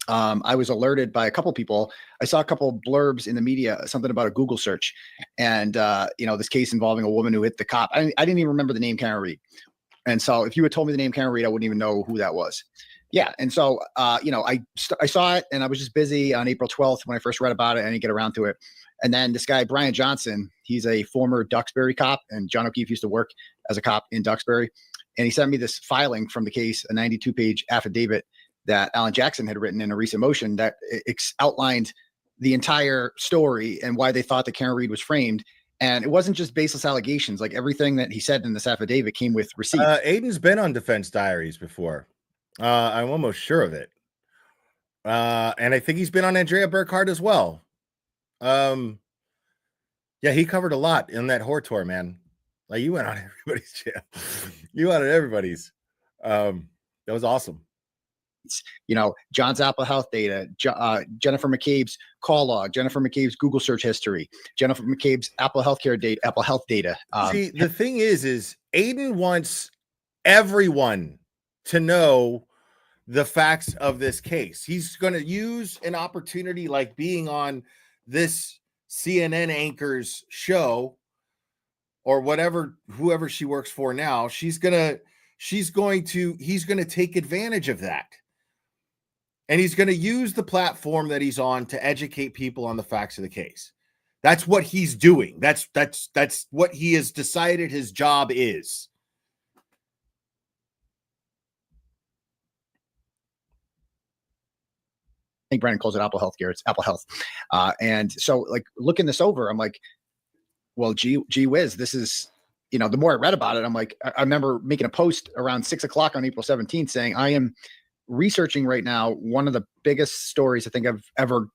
I was alerted by a couple people. I saw a couple blurbs in the media, something about a Google search, and you know, this case involving a woman who hit the cop. I didn't even remember the name Karen Reed, and so if you had told me the name Karen Reed, I wouldn't even know who that was. Yeah, and so you know, I saw it, and I was just busy on April 12th when I first read about it. I didn't get around to it, and then this guy Brian Johnson, he's a former Duxbury cop, and John O'Keefe used to work as a cop in Duxbury, and he sent me this filing from the case, a 92-page affidavit that Alan Jackson had written in a recent motion that outlined the entire story and why they thought that Karen Reed was framed. And it wasn't just baseless allegations. Like everything that he said in this affidavit came with receipts. Aiden's been on Defense Diaries before. I'm almost sure of it. And I think he's been on Andrea Burkhardt as well. Yeah, he covered a lot in that horror tour, man. Like you went on everybody's channel. You went on everybody's. That was awesome. You know, John's Apple Health data, Jennifer McCabe's call log, Jennifer McCabe's Google search history, Jennifer McCabe's Apple Healthcare data, Apple Health data. See, the thing is Aiden wants everyone to know the facts of this case. He's going to use an opportunity like being on this CNN anchor's show or whatever, whoever she works for now. He's going to take advantage of that. And he's going to use the platform that he's on to educate people on the facts of the case. That's what he's doing. That's what he has decided his job is. I think Brandon calls it Apple Healthcare. It's Apple Health. And so like looking this over, I'm like, well, gee whiz, this is, you know, the more I read about it, I'm like, I remember making a post around 6:00 on April 17th saying, I am researching right now one of the biggest stories I think I've ever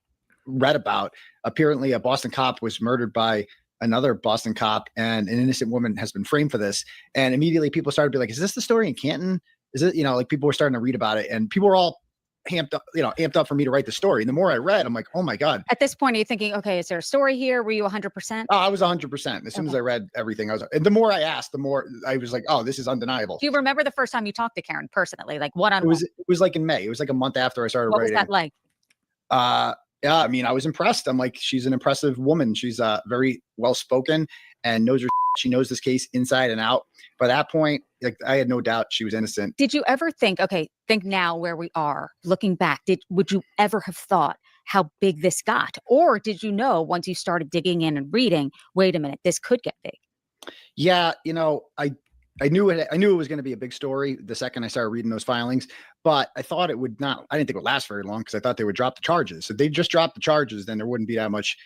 read about. Apparently a Boston cop was murdered by another Boston cop and an innocent woman has been framed for this. And immediately people started to be like, is this the story in Canton? Is it, you know, like people were starting to read about it and people were all amped up for me to write the story. And the more I read, I'm like, oh my God. At this point, are you thinking, okay, is there a story here? Were you 100%? Oh, I was 100%. As soon as I read everything, and the more I asked, the more I was like, oh, this is undeniable. Do you remember the first time you talked to Karen personally, like one-on-one? It was like in May. It was like a month after I started writing. What was that like? Yeah, I mean, I was impressed. I'm like, she's an impressive woman. She's very well-spoken and knows her. She knows this case inside and out. By that point, like I had no doubt she was innocent. Did you ever think now where we are, looking back, would you ever have thought how big this got? Or did you know once you started digging in and reading, wait a minute, this could get big? Yeah, you know, I knew it was going to be a big story the second I started reading those filings, but I thought it would not. I didn't think it would last very long because I thought they would drop the charges. So if they just dropped the charges, then there wouldn't be that much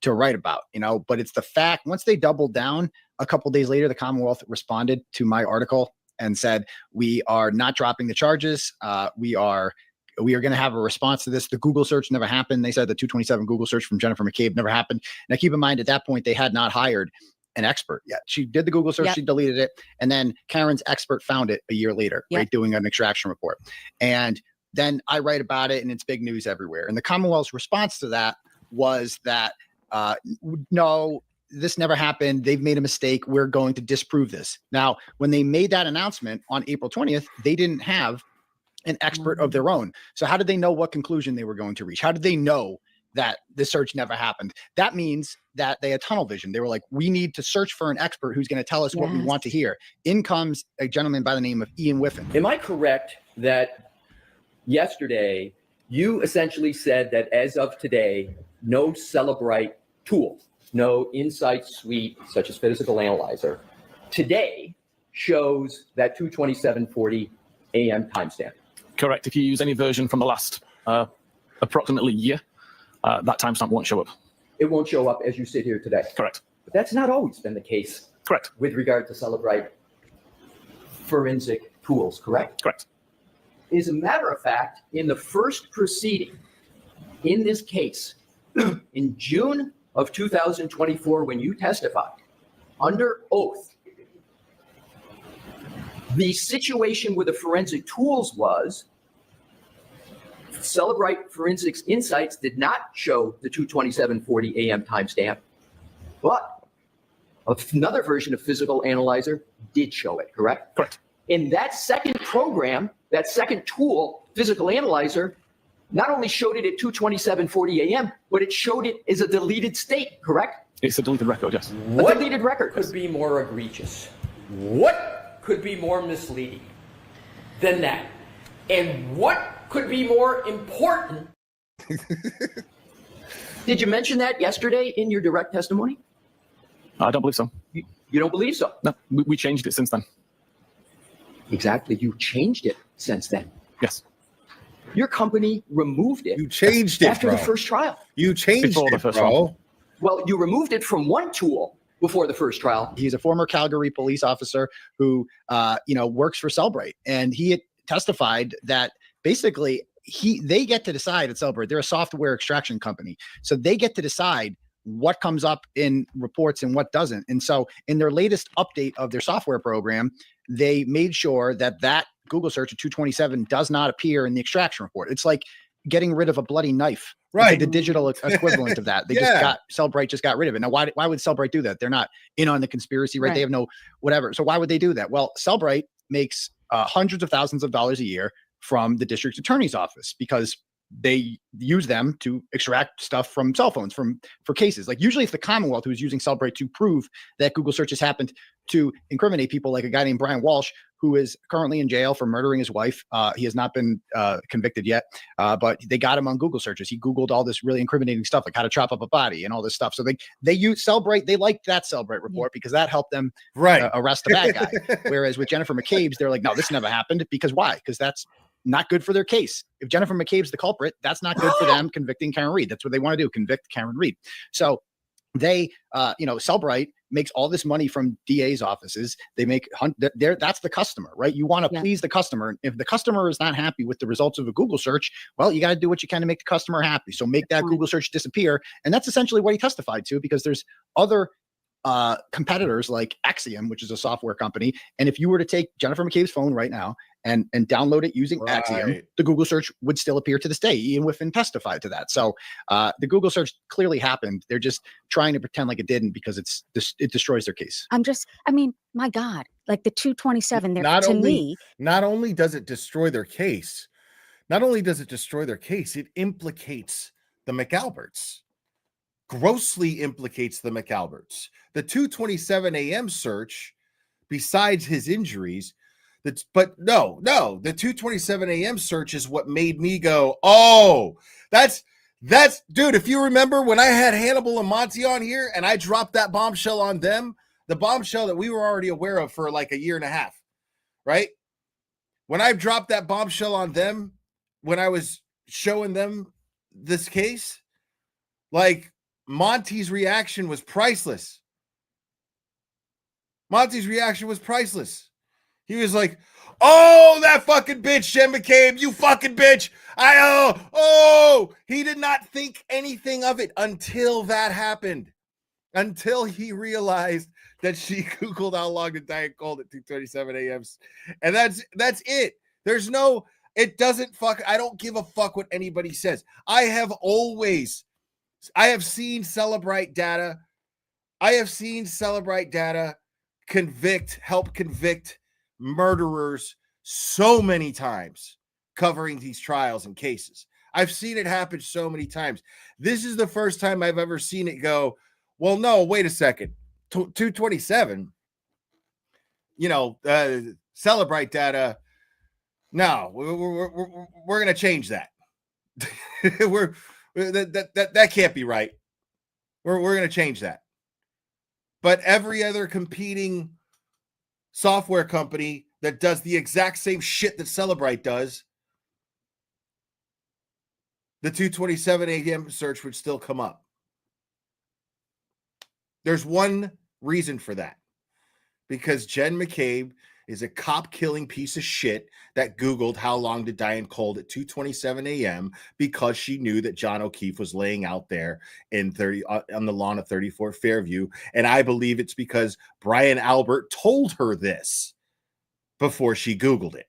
to write about, you know. But it's the fact, once they doubled down, a couple of days later, the Commonwealth responded to my article and said, we are not dropping the charges. We are going to have a response to this. The Google search never happened. They said the 227 Google search from Jennifer McCabe never happened. Now keep in mind, at that point, they had not hired an expert yet. She did the Google search, She deleted it. And then Karen's expert found it a year later, right? Doing an extraction report. And then I write about it and it's big news everywhere. And the Commonwealth's response to that was that, no, this never happened. They've made a mistake. We're going to disprove this. Now, when they made that announcement on April 20th, they didn't have an expert of their own. So how did they know what conclusion they were going to reach? How did they know that the search never happened? That means that they had tunnel vision. They were like, we need to search for an expert who's going to tell us what we want to hear. In comes a gentleman by the name of Ian Whiffen. Am I correct that yesterday you essentially said that as of today, no Celebrite tool, no Insight suite such as Physical Analyzer, today shows that 2:27:40 a.m. timestamp? Correct. If you use any version from the last approximately year, that timestamp won't show up. It won't show up as you sit here today. Correct. But that's not always been the case. Correct. With regard to Celebrite forensic tools, correct? Correct. As a matter of fact, in the first proceeding in this case, in June of 2024, when you testified under oath, The situation with the forensic tools was Celebrite Forensics Insights did not show the 2:27:40 a.m. timestamp, but another version of Physical Analyzer did show it, correct? Correct. In that second program, that second tool, Physical Analyzer, not only showed it at 2:27:40 a.m., but it showed it as a deleted state, correct? It's a deleted record, yes. A deleted record. Could be more egregious? What could be more misleading than that? And what could be more important? Did you mention that yesterday in your direct testimony? I don't believe so. You don't believe so? No, we changed it since then. Exactly. You changed it since then. Yes. Your company removed it. You changed it, after bro. the first trial. You changed Before the it, first bro. trial. Well, you removed it from one tool before the first trial. He's a former Calgary police officer who, works for Cellbrite, and he had testified that basically they get to decide at Cellbrite. They're a software extraction company, so they get to decide what comes up in reports and what doesn't. And so, in their latest update of their software program, they made sure that Google search of 227 does not appear in the extraction report. It's like getting rid of a bloody knife. Right. The digital equivalent of that. They Cellbrite just got rid of it. Now, why would Cellbrite do that? They're not in on the conspiracy, right? They have no whatever. So why would they do that? Well, Cellbrite makes hundreds of thousands of dollars a year from the district attorney's office because they use them to extract stuff from cell phones for cases. Like usually it's the Commonwealth who's using Cellbrite to prove that Google searches happened to incriminate people, like a guy named Brian Walsh, who is currently in jail for murdering his wife. He has not been convicted yet, but they got him on Google searches. He Googled all this really incriminating stuff, like how to chop up a body and all this stuff. So they use Cellbrite. They liked that Cellbrite report because that helped them arrest the bad guy. Whereas with Jennifer McCabe's, they're like, no, this never happened. Because why? Because that's not good for their case. If Jennifer McCabe's the culprit, that's not good for them convicting Karen Reed. That's what they want to do, convict Karen Reed. So they, Cellbrite makes all this money from DA's offices. They make that's the customer, right? You want to please the customer. If the customer is not happy with the results of a Google search, well, you got to do what you can to make the customer happy. So make that Google search disappear. And that's essentially what he testified to, because there's other competitors like Axiom, which is a software company. And if you were to take Jennifer McCabe's phone right now and download it using Axiom, the Google search would still appear to this day. Ian Whiffen testified to that. So the Google search clearly happened. They're just trying to pretend like it didn't because it destroys their case. My God, like the 227 there Not only does it destroy their case, it implicates the McAlberts. Grossly implicates the McAlberts. The 2:27 a.m. search, besides his injuries, the 2:27 a.m. search is what made me go, oh, that's dude. If you remember when I had Hannibal and Monty on here and I dropped that bombshell on them, the bombshell that we were already aware of for like a year and a half, right? When I dropped that bombshell on them, when I was showing them this case, like, Monty's reaction was priceless. He was like, oh, that fucking bitch, Jen McCabe, you fucking bitch. He did not think anything of it until that happened. Until he realized that she Googled how long to die cold at 2:27 a.m. And that's it. There's no, it doesn't fuck. I don't give a fuck what anybody says. I have seen Cellbrite data. Help convict murderers so many times covering these trials and cases. I've seen it happen so many times. This is the first time I've ever seen it go, well, no, wait a second. 227, Cellbrite data. No, we're going to change that. That can't be right. We're going to change that. But every other competing software company that does the exact same shit that Cellbrite does, the 2:27 a.m. search would still come up. There's one reason for that. Because Jen McCabe is a cop-killing piece of shit that Googled how long to die in cold at 2:27 a.m. because she knew that John O'Keefe was laying out there on the lawn of 34 Fairview. And I believe it's because Brian Albert told her this. before she Googled it,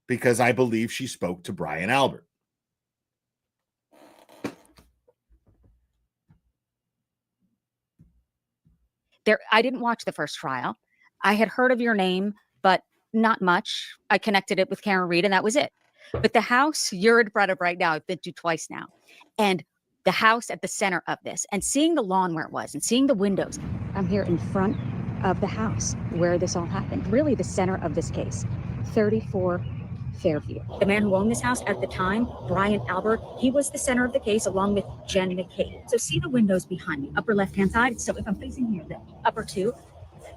because I believe she spoke to Brian Albert. I didn't watch the first trial. I had heard of your name, but not much. I connected it with Karen Reed, and that was it. But the house you're in front of right now, I've been to twice now, and the house at the center of this, and seeing the lawn where it was, and seeing the windows. I'm here in front of the house where this all happened. Really, the center of this case, 34 Fairview. The man who owned this house at the time, Brian Albert, he was the center of the case along with Jen McCabe. So see the windows behind me, upper left-hand side. So if I'm facing here, the upper two,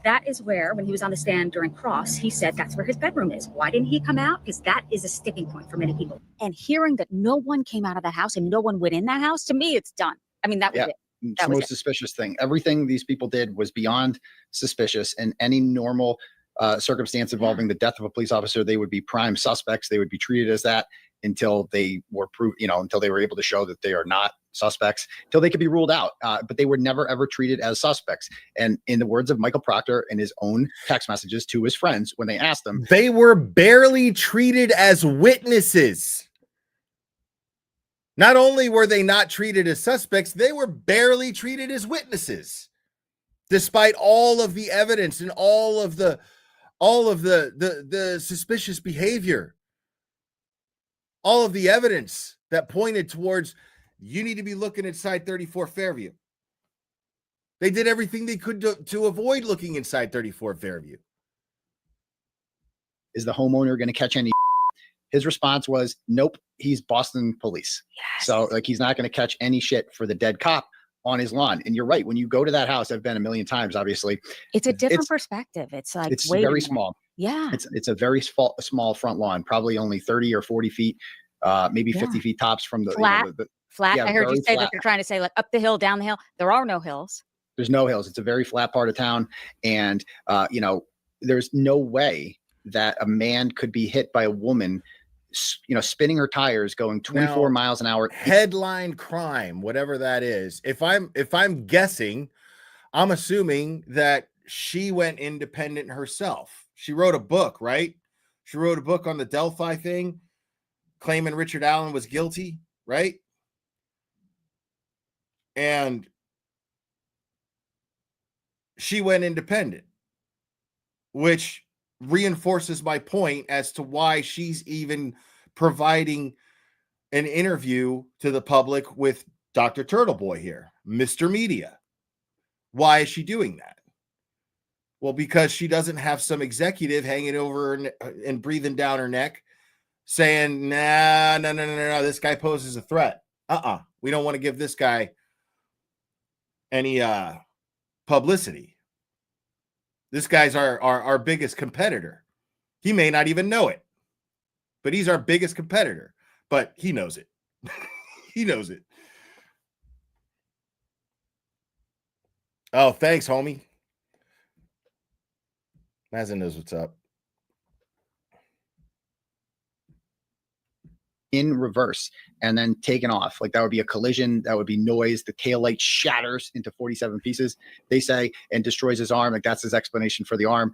that is where, when he was on the stand during cross, he said that's where his bedroom is. Why didn't he come out? Because that is a sticking point for many people. And hearing that no one came out of that house and no one went in that house, to me, it's done. I mean, that was it. It's the most suspicious thing. Everything these people did was beyond suspicious. In any normal circumstance involving the death of a police officer, they would be prime suspects. They would be treated as that until they were proved, until they were able to show that they are not suspects, until they could be ruled out. But they were never, ever treated as suspects. And in the words of Michael Proctor in his own text messages to his friends, when they asked them, they were barely treated as witnesses. Not only were they not treated as suspects, they were barely treated as witnesses, despite all of the evidence and all of the suspicious behavior, all of the evidence that pointed towards you need to be looking inside 34 Fairview. They did everything they could to avoid looking inside 34 Fairview. Is the homeowner going to catch any? His response was, nope, he's Boston police. Yes. So he's not going to catch any shit for the dead cop on his lawn. And you're right. When you go to that house, I've been a million times, obviously. It's a different perspective. It's like, it's very small. Yeah. It's a very small front lawn, probably only 30 or 40 feet, maybe 50 feet tops from the flat. Flat. Yeah, I heard you say flat. that you're trying to say like up the hill, down the hill. There are no hills. There's no hills. It's a very flat part of town. And, there's no way that a man could be hit by a woman, spinning her tires going 24 miles an hour. Headline crime, whatever that is. If I'm guessing, I'm assuming that she went independent herself. She wrote a book, right? She wrote a book on the Delphi thing, claiming Richard Allen was guilty, right? And she went independent, which reinforces my point as to why she's even providing an interview to the public with Dr. Turtleboy here, Mr. Media. Why is she doing that? Well, because she doesn't have some executive hanging over and breathing down her neck saying, no, this guy poses a threat. We don't want to give this guy any publicity. This guy's our biggest competitor. He may not even know it, but he's our biggest competitor. But he knows it. He knows it. Oh, thanks, homie. Mazin knows what's up. In reverse and then taken off. Like that would be a collision. That would be noise. The taillight shatters into 47 pieces, they say, and destroys his arm. Like that's his explanation for the arm.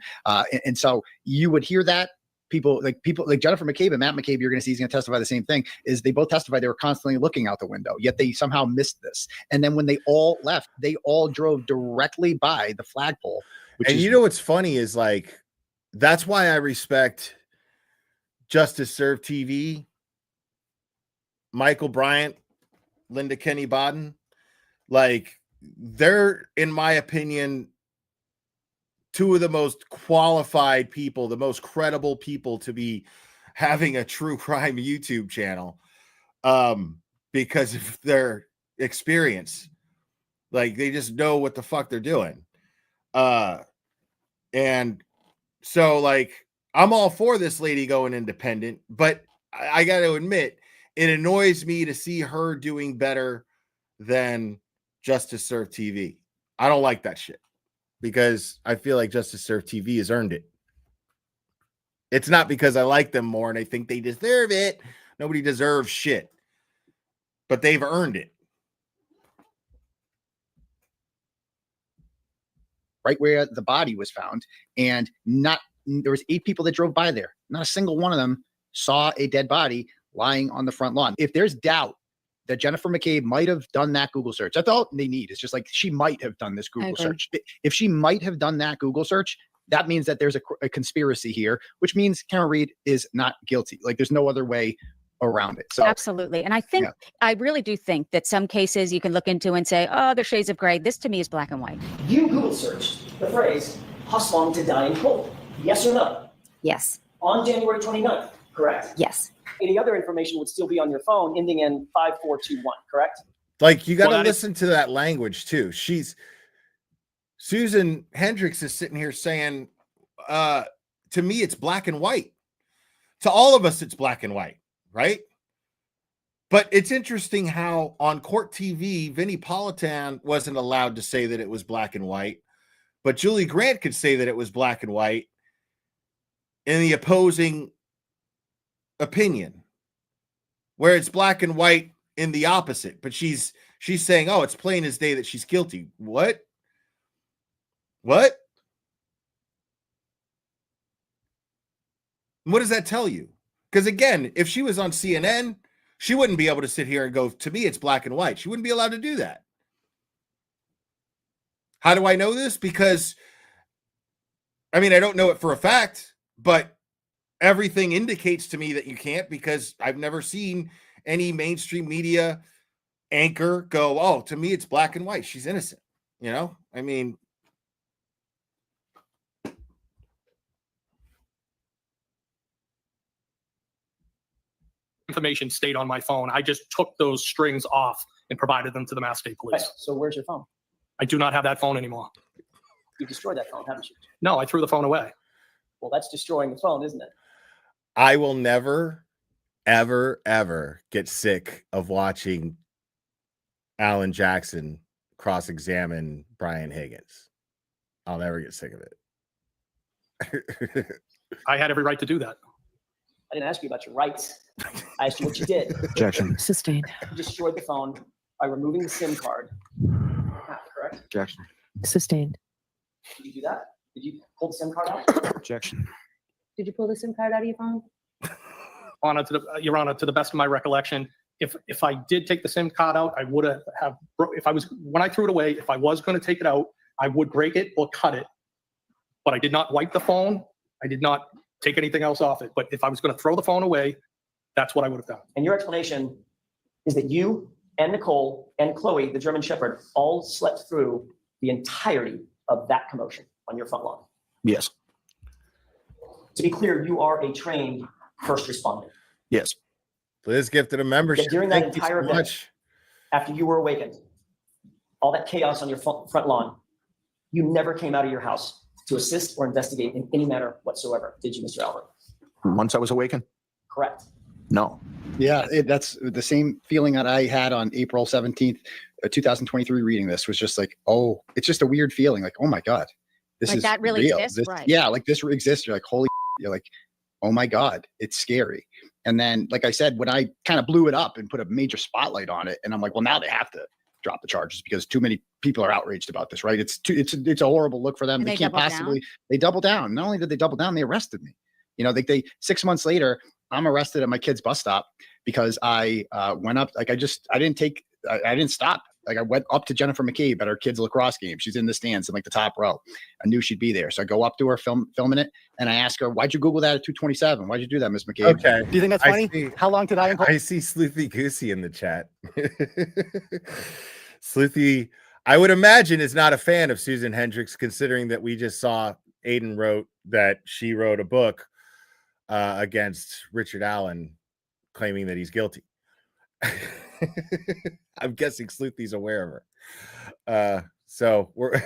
And so you would hear that. People like Jennifer McCabe and Matt McCabe, you're going to see he's going to testify the same thing, is they both testified they were constantly looking out the window, yet they somehow missed this. And then when they all left, they all drove directly by the flagpole. And you know what's funny is like, that's why I respect Justice Serve TV, Michael Bryant, Linda Kenny Bodden. Like, they're, in my opinion, two of the most qualified people, the most credible people to be having a true crime YouTube channel, because of their experience. Like, they just know what the fuck they're doing. And so, like, I'm all for this lady going independent, but I got to admit, it annoys me to see her doing better than Justice Serve TV. I don't like that shit, because I feel like Justice Serve TV has earned it. It's not because I like them more and I think they deserve it. Nobody deserves shit, but they've earned it. Right where the body was found, and not there was 8 people that drove by there. Not a single one of them saw a dead body lying on the front lawn. If there's doubt that Jennifer McCabe might have done that Google search, that's all they need. It's just like, she might have done this Google search. If she might have done that Google search, that means that there's a conspiracy here, which means Karen Read is not guilty. Like, there's no other way around it. So absolutely. And I think, I really do think that some cases you can look into and say, oh, they're shades of gray. This to me is black and white. You Google searched the phrase "hustling to die in cold." Yes or no? Yes. On January 29th, correct? Yes. Any other information would still be on your phone ending in 5421, correct? Like, you got to listen to that language too. Susan Hendricks is sitting here saying, to me, it's black and white. To all of us, it's black and white, right? But it's interesting how on court TV, Vinnie Politan wasn't allowed to say that it was black and white, but Julie Grant could say that it was black and white in the opposing opinion, where it's black and white in the opposite. But she's saying, oh, it's plain as day that she's guilty. What? What does that tell you? Because again, if she was on CNN, she wouldn't be able to sit here and go, to me, it's black and white. She wouldn't be allowed to do that. How do I know this? Because, I mean, I don't know it for a fact, but everything indicates to me that you can't, because I've never seen any mainstream media anchor go, oh, to me, it's black and white. She's innocent. You know, I mean, information stayed on my phone. I just took those strings off and provided them to the Mass State Police. Right. So where's your phone? I do not have that phone anymore. You destroyed that phone, haven't you? No, I threw the phone away. Well, that's destroying the phone, isn't it? I will never, ever, ever get sick of watching Alan Jackson cross-examine Brian Higgins. I'll never get sick of it. I had every right to do that. I didn't ask you about your rights. I asked you what you did. Objection. Sustained. You destroyed the phone by removing the SIM card. Correct? Objection. Sustained. Did you do that? Did you pull the SIM card out? Objection. Did you pull the SIM card out of your phone? Your Honor, to the best of my recollection, if I did take the SIM card out, I would have when I threw it away, if I was going to take it out, I would break it or cut it. But I did not wipe the phone. I did not take anything else off it. But if I was going to throw the phone away, that's what I would have done. And your explanation is that you and Nicole and Chloe, the German Shepherd, all slept through the entirety of that commotion on your front lawn. Yes. To be clear, you are a trained first responder. Yes. Liz gifted a membership. Yet during that Thank you entire so event, much. after you were awakened, all that chaos on your front lawn, you never came out of your house to assist or investigate in any manner whatsoever, did you, Mr. Albert? Once I was awakened? Correct. No. Yeah, that's the same feeling that I had on April 17th, 2023, reading this. Was just like, oh, it's just a weird feeling. Like, oh my God, this Like is that really real. exists? This- Right. Yeah, like this exists. You're like, holy, you're like, oh my God, it's scary. And then, like I said, when I kind of blew it up and put a major spotlight on it, and I'm like, well, now they have to drop the charges because too many people are outraged about this, right? It's a horrible look for them. And They they can't double possibly, down? they double down. Not only did they double down, they arrested me. You know, they 6 months later, I'm arrested at my kid's bus stop because I went up, like I didn't stop. Like I went up to Jennifer McCabe at her kid's lacrosse game. She's in the stands in like the top row. I knew she'd be there. So I go up to her filming it. And I ask her, why'd you Google that at 2:27? Why'd you do that, Miss McCabe? Okay. Do you think that's funny? How long did I? I see Sleuthy Goosey in the chat. Sleuthy, I would imagine, is not a fan of Susan Hendricks, considering that we just saw Aiden wrote that she wrote a book against Richard Allen claiming that he's guilty. I'm guessing Sleuthy's aware of her. So we're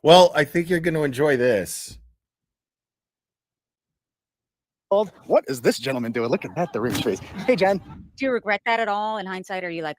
well, I think you're going to enjoy this. What is this gentleman doing? Look at that, the rim's face. Hey, Jen. Do you regret that at all in hindsight? Or are you like,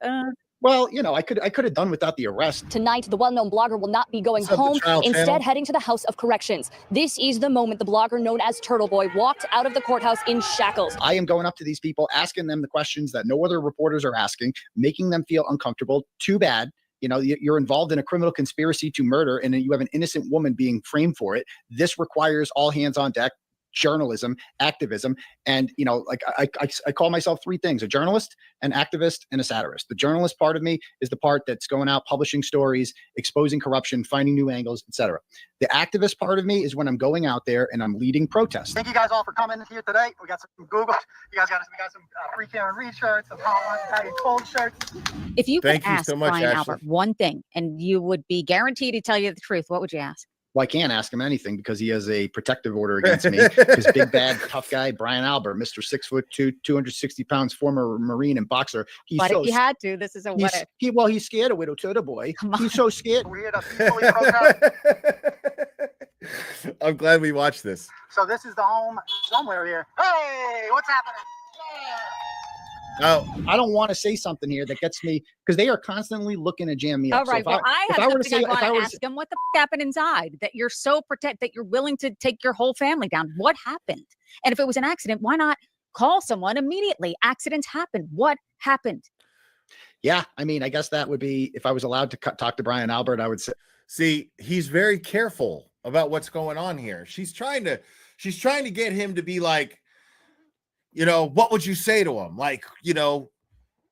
Well, you know, I could have done without the arrest. Tonight, the well-known blogger will not be going What's up, the home, trial instead channel? heading to the House of Corrections. This is the moment the blogger known as Turtle Boy walked out of the courthouse in shackles. I am going up to these people, asking them the questions that no other reporters are asking, making them feel uncomfortable. Too bad you're involved in a criminal conspiracy to murder, and then you have an innocent woman being framed for it. This requires all hands on deck journalism, activism. And, like I call myself three things: a journalist, an activist, and a satirist. The journalist part of me is the part that's going out, publishing stories, exposing corruption, finding new angles, etc. The activist part of me is when I'm going out there and I'm leading protests. Thank you guys all for coming here today. We got some Google. We got some free Karen Reed shirts, some Patty Cold shirts. If you could Thank you ask so much, Brian Ashley. Albert one thing and you would be guaranteed to tell you the truth, what would you ask? Well, I can't ask him anything because he has a protective order against me. Because big bad tough guy Brian Albert, Mr. 6'2", 260 pounds, former Marine and boxer. But if you had to, this is a what if. He's scared of Widow Turtle Boy. He's so scared. We're here to peacefully protest. I'm glad we watched this. So this is the home somewhere here. Hey, what's happening? Oh, I don't want to say something here that gets me, because they are constantly looking to jam me up. All right. So well, I have something I want to to ask him. What the happened inside that you're so that you're willing to take your whole family down? What happened? And if it was an accident, why not call someone immediately? Accidents happen. What happened? Yeah, I mean, I guess that would be, if I was allowed to talk to Brian Albert, I would say. See, he's very careful about what's going on here. She's trying to get him to be like, what would you say to him? Like,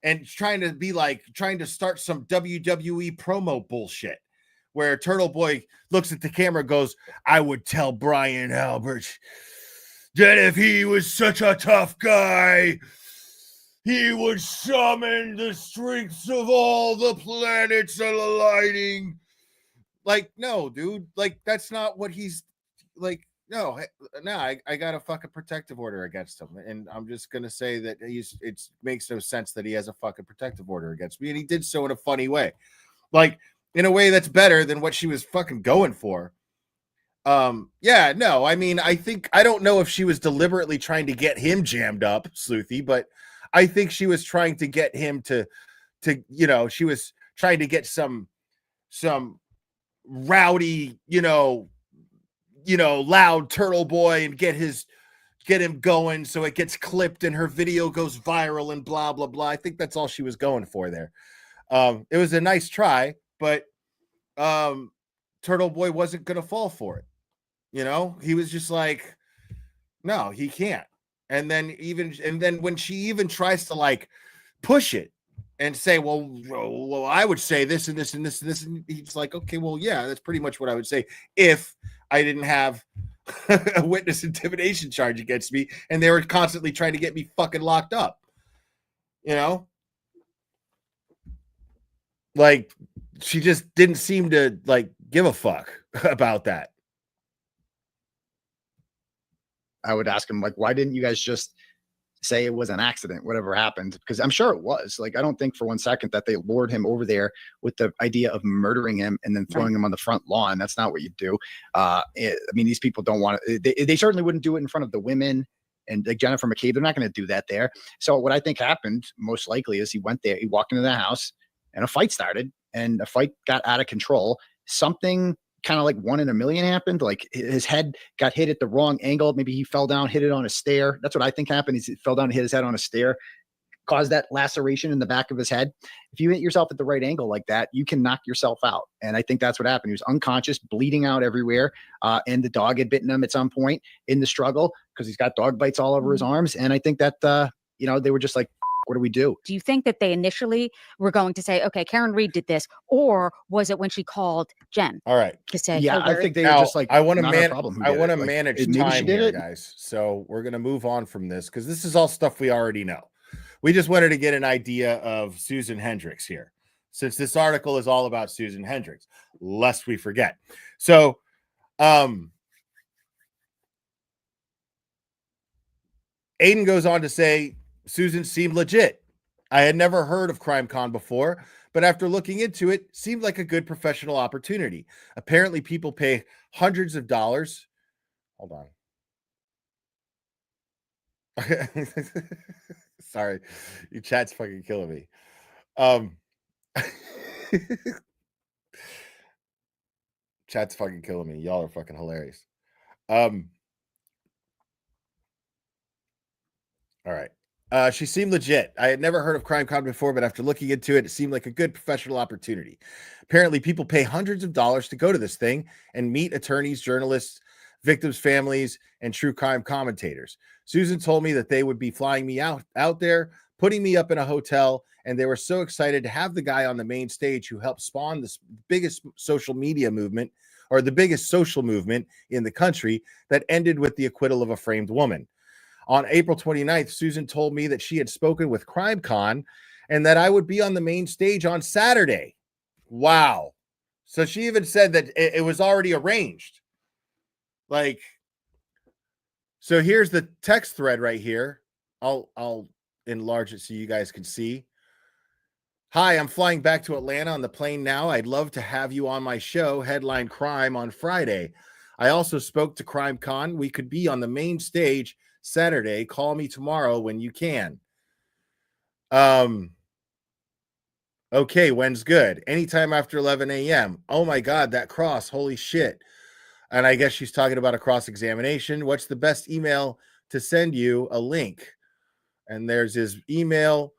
and trying to start some WWE promo bullshit where Turtle Boy looks at the camera and goes, I would tell Brian Albert that if he was such a tough guy, he would summon the strengths of all the planets aligning. Like, no, dude, like, that's not what he's like. No, I got a fucking protective order against him, and I'm just gonna say that it makes no sense that he has a fucking protective order against me, and he did so in a funny way, like in a way that's better than what she was fucking going for. Yeah, no, I mean, I don't know if she was deliberately trying to get him jammed up, Sleuthy, but I think she was trying to get him to she was trying to get some rowdy, loud Turtle Boy and get him going so it gets clipped and her video goes viral and blah, blah, blah. I think that's all she was going for there. It was a nice try, but Turtle Boy wasn't going to fall for it. He was just like, no, he can't. And then when she even tries to like push it and say, well, I would say this and this and this and this. And he's like, okay, well, yeah, that's pretty much what I would say if I didn't have a witness intimidation charge against me and they were constantly trying to get me fucking locked up. Like, she just didn't seem to like give a fuck about that. I would ask him, like, why didn't you guys just say it was an accident, whatever happened? Because I'm sure it was. Like, I don't think for one second that they lured him over there with the idea of murdering him and then throwing him on the front lawn. That's not what you do. I mean, these people don't want to, they certainly wouldn't do it in front of the women and like Jennifer McCabe. They're not going to do that there. So what I think happened most likely is he went there, he walked into the house and a fight started, and a fight got out of control. Something kind of like 1 in a million happened. Like, his head got hit at the wrong angle. Maybe he fell down, hit it on a stair. That's what I think happened. He fell down and hit his head on a stair, caused that laceration in the back of his head. If you hit yourself at the right angle like that, you can knock yourself out. And I think that's what happened. He was unconscious, bleeding out everywhere. And the dog had bitten him at some point in the struggle because he's got dog bites all over his arms. And I think that, they were just like, what do we do? Do you think that they initially were going to say, okay, Karen Reed did this, or was it when she called Jen? All right. To say, yeah, hey, I think they now, were just like, I want to like, manage maybe time she did here, it. guys. So we're going to move on from this because this is all stuff we already know. We just wanted to get an idea of Susan Hendricks here, since this article is all about Susan Hendricks, lest we forget. So, Aiden goes on to say, Susan seemed legit. I had never heard of CrimeCon before, but after looking into it, seemed like a good professional opportunity. Apparently, people pay hundreds of dollars. Hold on. Sorry, your chat's fucking killing me. Chat's fucking killing me. Y'all are fucking hilarious. All right. She seemed legit. I had never heard of CrimeCon before, but after looking into it, it seemed like a good professional opportunity. Apparently, people pay hundreds of dollars to go to this thing and meet attorneys, journalists, victims' families, and true crime commentators. Susan told me that they would be flying me out there, putting me up in a hotel, and they were so excited to have the guy on the main stage who helped spawn this biggest social media movement, or the biggest social movement in the country, that ended with the acquittal of a framed woman. On April 29th, Susan told me that she had spoken with CrimeCon and that I would be on the main stage on Saturday. Wow. So she even said that it was already arranged. Like, so here's the text thread right here. I'll enlarge it so you guys can see. Hi, I'm flying back to Atlanta on the plane now. I'd love to have you on my show, Headline Crime, on Friday. I also spoke to CrimeCon. We could be on the main stage Saturday. Call me tomorrow when you can. Okay, when's good? Anytime after 11 a.m. Oh my God, that cross. Holy shit. And I guess she's talking about a cross-examination. What's the best email to send you a link? And there's his email.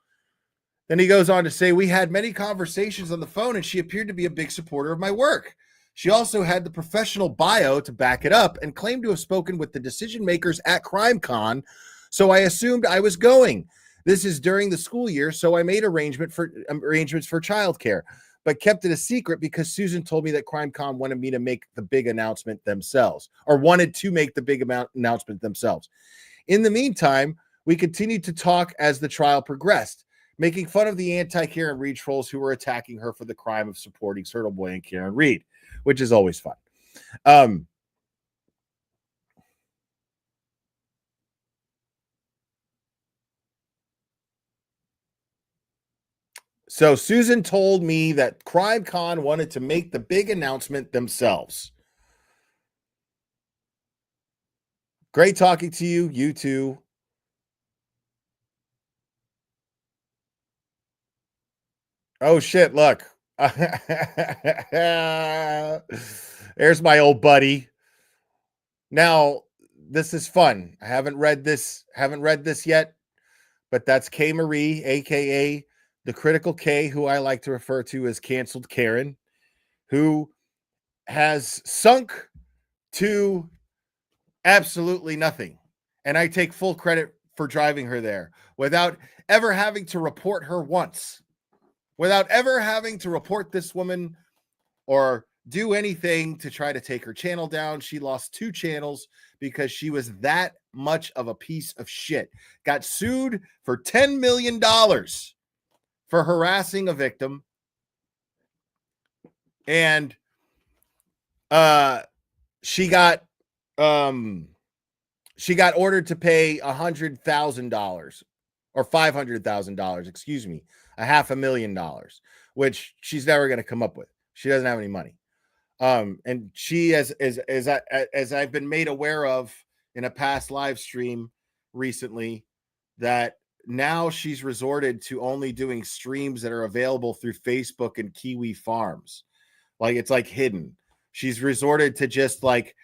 Then he goes on to say, we had many conversations on the phone and she appeared to be a big supporter of my work. She also had the professional bio to back it up and claimed to have spoken with the decision makers at CrimeCon, so I assumed I was going. This is during the school year, so I made arrangements for childcare, but kept it a secret because Susan told me that CrimeCon wanted me to make the big announcement themselves, or wanted to make the big announcement themselves. In the meantime, we continued to talk as the trial progressed, making fun of the anti-Karen Reed trolls who were attacking her for the crime of supporting Turtle Boy and Karen Reed, which is always fun. So Susan told me that CrimeCon wanted to make the big announcement themselves. Great talking to you. You too. Oh, shit. Look. There's my old buddy. Now, this is fun. I haven't read this yet, but that's K. Marie, a.k.a. the Critical K, who I like to refer to as Canceled Karen, who has sunk to absolutely nothing. And I take full credit for driving her there without ever having to report her once. Without ever having to report this woman or do anything to try to take her channel down. She lost 2 channels because she was that much of a piece of shit. Got sued for $10 million for harassing a victim. And she got ordered to pay $100,000 or $500,000, excuse me, $500,000, which she's never going to come up with. She doesn't have any money. And she, as I've been made aware of in a past live stream recently, that now she's resorted to only doing streams that are available through Facebook and Kiwi Farms. Like, it's like hidden. She's resorted to just like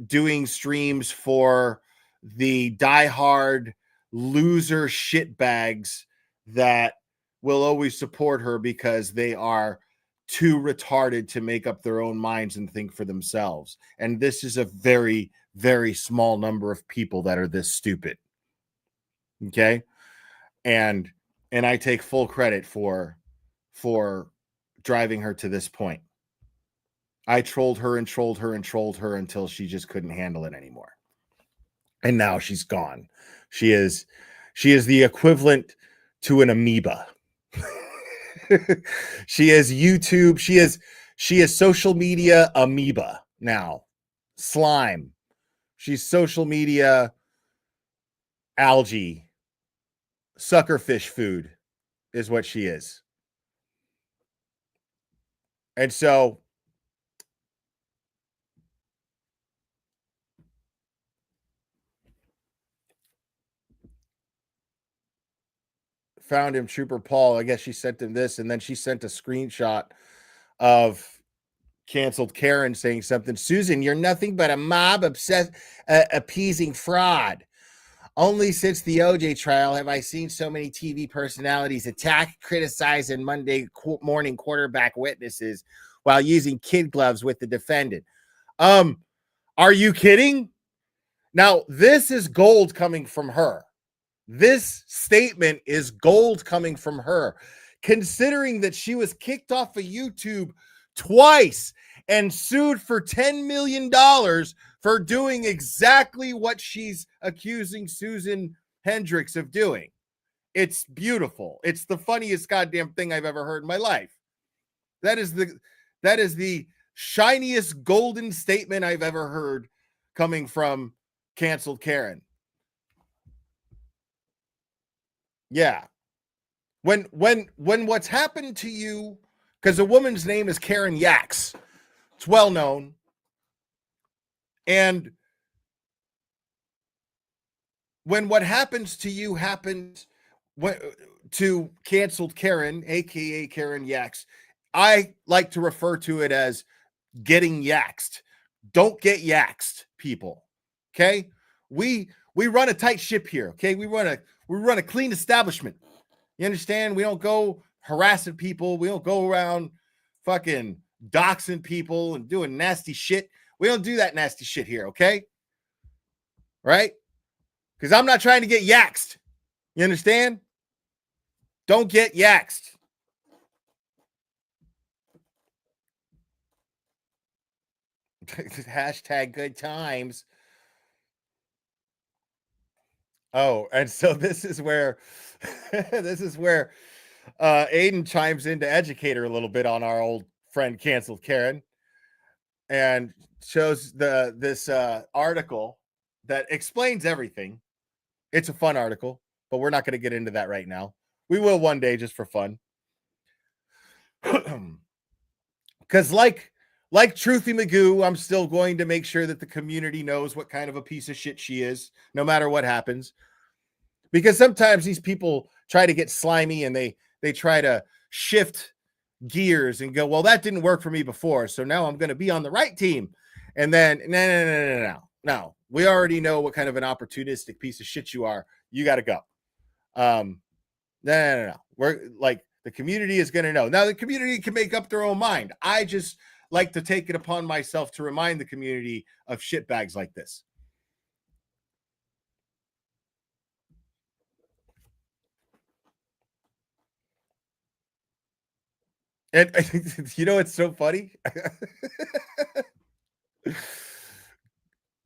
doing streams for the diehard loser shitbags that will always support her because they are too retarded to make up their own minds and think for themselves. And this is a very, very small number of people that are this stupid. Okay. And I take full credit for driving her to this point. I trolled her and trolled her and trolled her until she just couldn't handle it anymore. And now she's gone. She is the equivalent to an amoeba. She is YouTube. She is social media amoeba now. Slime. She's social media algae. Suckerfish food is what she is. And so found him, Trooper Paul. I guess she sent him this, and then she sent a screenshot of Canceled Karen saying something. Susan, you're nothing but a mob obsessed, appeasing fraud. Only since the OJ trial have I seen so many TV personalities attack, criticize, and Monday morning quarterback witnesses while using kid gloves with the defendant. Are you kidding? Now, this is gold coming from her. This statement is gold coming from her, considering that she was kicked off of YouTube twice and sued for $10 million for doing exactly what she's accusing Susan Hendricks of doing. It's beautiful. It's the funniest goddamn thing I've ever heard in my life. That is the shiniest golden statement I've ever heard coming from canceled Karen. Yeah. When what's happened to you, because a woman's name is Karen Yaks. It's well known. And when what happens to you happens to canceled Karen, aka Karen Yaks, I like to refer to it as getting yaxed. Don't get yaxed, people. Okay? We run a tight ship here. Okay? We run a clean establishment. You understand? We don't go harassing people. We don't go around fucking doxing people and doing nasty shit. We don't do that nasty shit here, okay? Right? Because I'm not trying to get yaxed. You understand? Don't get yaxed. Hashtag good times. Oh, and so this is where Aiden chimes in to educate her a little bit on our old friend canceled Karen, and shows this article that explains everything. It's a fun article, but we're not going to get into that right now. We will one day just for fun. Because like Truthy Magoo, I'm still going to make sure that the community knows what kind of a piece of shit she is, no matter what happens. Because sometimes these people try to get slimy and they try to shift gears and go, well, that didn't work for me before, so now I'm going to be on the right team. And then, no. We already know what kind of an opportunistic piece of shit you are. You got to go. No. We're like, the community is going to know. Now, the community can make up their own mind. I just like to take it upon myself to remind the community of shitbags like this. And you know, it's so funny.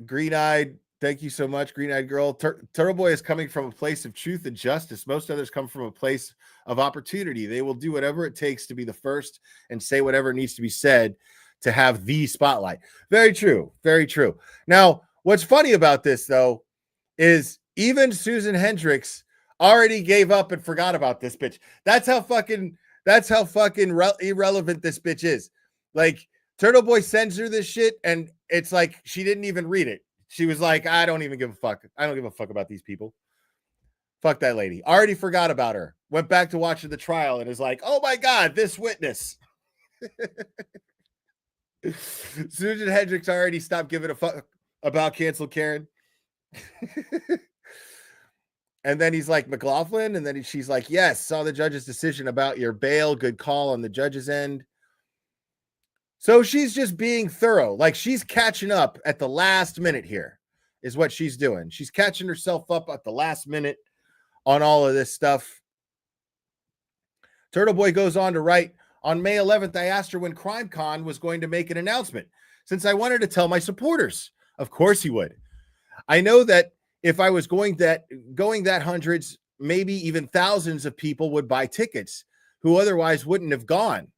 Green-eyed, thank you so much, Green-eyed girl. Turtle Boy is coming from a place of truth and justice. Most others come from a place of opportunity. They will do whatever it takes to be the first and say whatever needs to be said to have the spotlight. Very true. Very true. Now, what's funny about this, though, is even Susan Hendricks already gave up and forgot about this bitch. That's how fucking irrelevant this bitch is. Like, Turtle Boy sends her this shit, and it's like she didn't even read it. She was like, I don't even give a fuck. I don't give a fuck about these people. Fuck that lady. Already forgot about her. Went back to watching the trial and is like, oh my God, this witness. Susan Hendricks already stopped giving a fuck about canceled Karen. And then he's like, McLaughlin. And then she's like, yes, saw the judge's decision about your bail. Good call on the judge's end. So she's just being thorough. Like, she's catching up at the last minute here is what she's doing. She's catching herself up at the last minute on all of this stuff. Turtle Boy goes on to write, on May 11th, I asked her when CrimeCon was going to make an announcement, since I wanted to tell my supporters. Of course he would. I know that if I was going that hundreds, maybe even thousands of people would buy tickets who otherwise wouldn't have gone.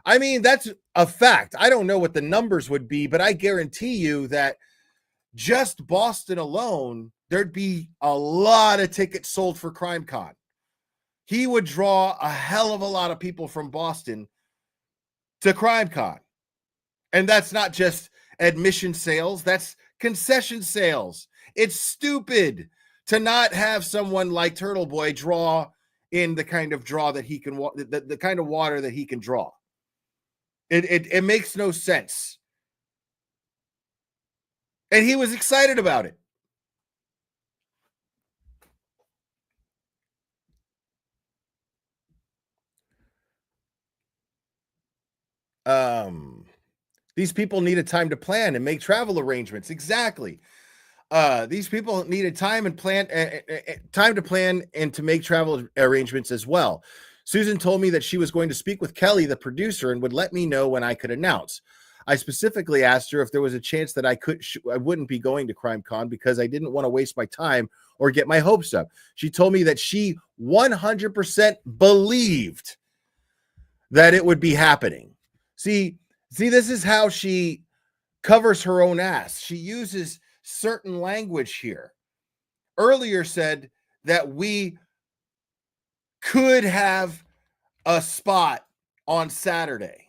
I mean, that's a fact. I don't know what the numbers would be, but I guarantee you that just Boston alone, there'd be a lot of tickets sold for CrimeCon. He would draw a hell of a lot of people from Boston to CrimeCon. And that's not just admission sales, that's concession sales. It's stupid to not have someone like Turtle Boy draw in the kind of draw that he can, the kind of water that he can draw. It makes no sense. And he was excited about it. These people needed time to plan and make travel arrangements. Exactly. These people needed time to plan and to make travel arrangements as well. Susan told me that she was going to speak with Kelly, the producer, and would let me know when I could announce. I specifically asked her if there was a chance that I wouldn't be going to CrimeCon because I didn't want to waste my time or get my hopes up. She told me that she 100% believed that it would be happening. See, this is how she covers her own ass. She uses certain language here. Earlier said that we could have a spot on Saturday,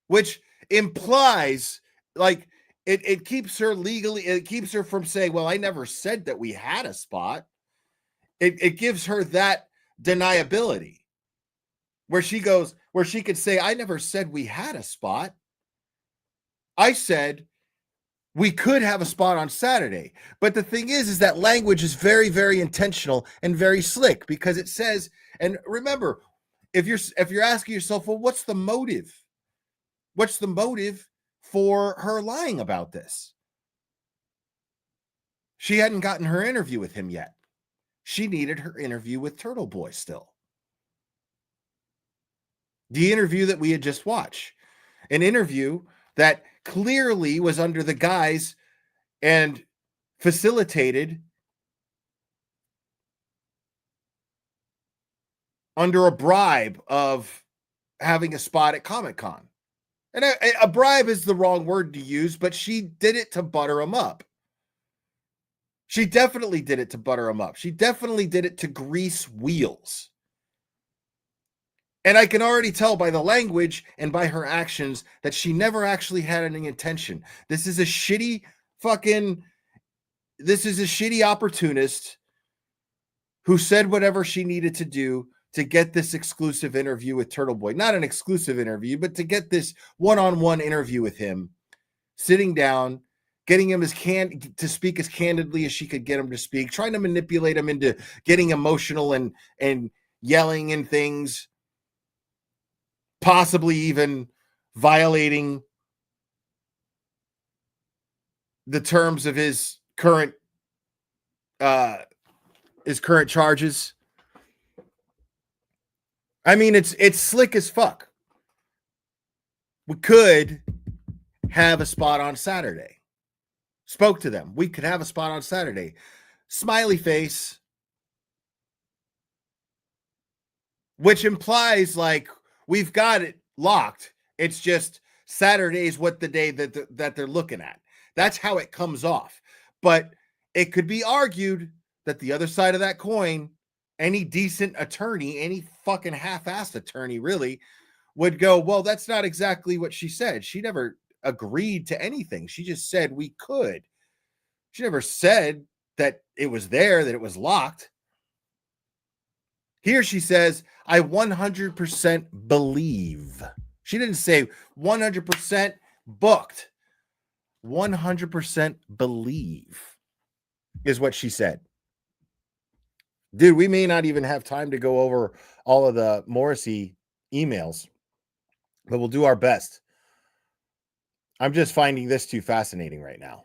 which implies like it keeps her legally, it keeps her from saying, well, I never said that we had a spot. It gives her that deniability where she could say, I never said we had a spot. I said we could have a spot on Saturday. But the thing is that language is very, very intentional and very slick because it says, and remember, if you're asking yourself, well, what's the motive? What's the motive for her lying about this? She hadn't gotten her interview with him yet. She needed her interview with Turtle Boy still. The interview that we had just watched. An interview that clearly was under the guise and facilitated under a bribe of having a spot at Comic-Con. And a bribe is the wrong word to use, but she did it to butter him up. She definitely did it to butter him up. She definitely did it to grease wheels. And I can already tell by the language and by her actions that she never actually had any intention. This is a shitty opportunist who said whatever she needed to do to get this exclusive interview with Turtle Boy. Not an exclusive interview, but to get this one-on-one interview with him, sitting down, getting him to speak as candidly as she could get him to speak, trying to manipulate him into getting emotional and yelling and things, possibly even violating the terms of his current charges. I mean, it's slick as fuck. We could have a spot on Saturday. Spoke to them. We could have a spot on Saturday. Smiley face. Which implies like we've got it locked. It's just Saturday's what the day that they're looking at. That's how it comes off. But it could be argued that the other side of that coin, any decent attorney, any fucking half-assed attorney really, would go, well, that's not exactly what she said. She never agreed to anything. She just said we could. She never said that it was there, that it was locked. Here she says, I 100% believe. She didn't say 100% booked. 100% believe is what she said. Dude, we may not even have time to go over all of the Morrissey emails, but we'll do our best. I'm just finding this too fascinating right now.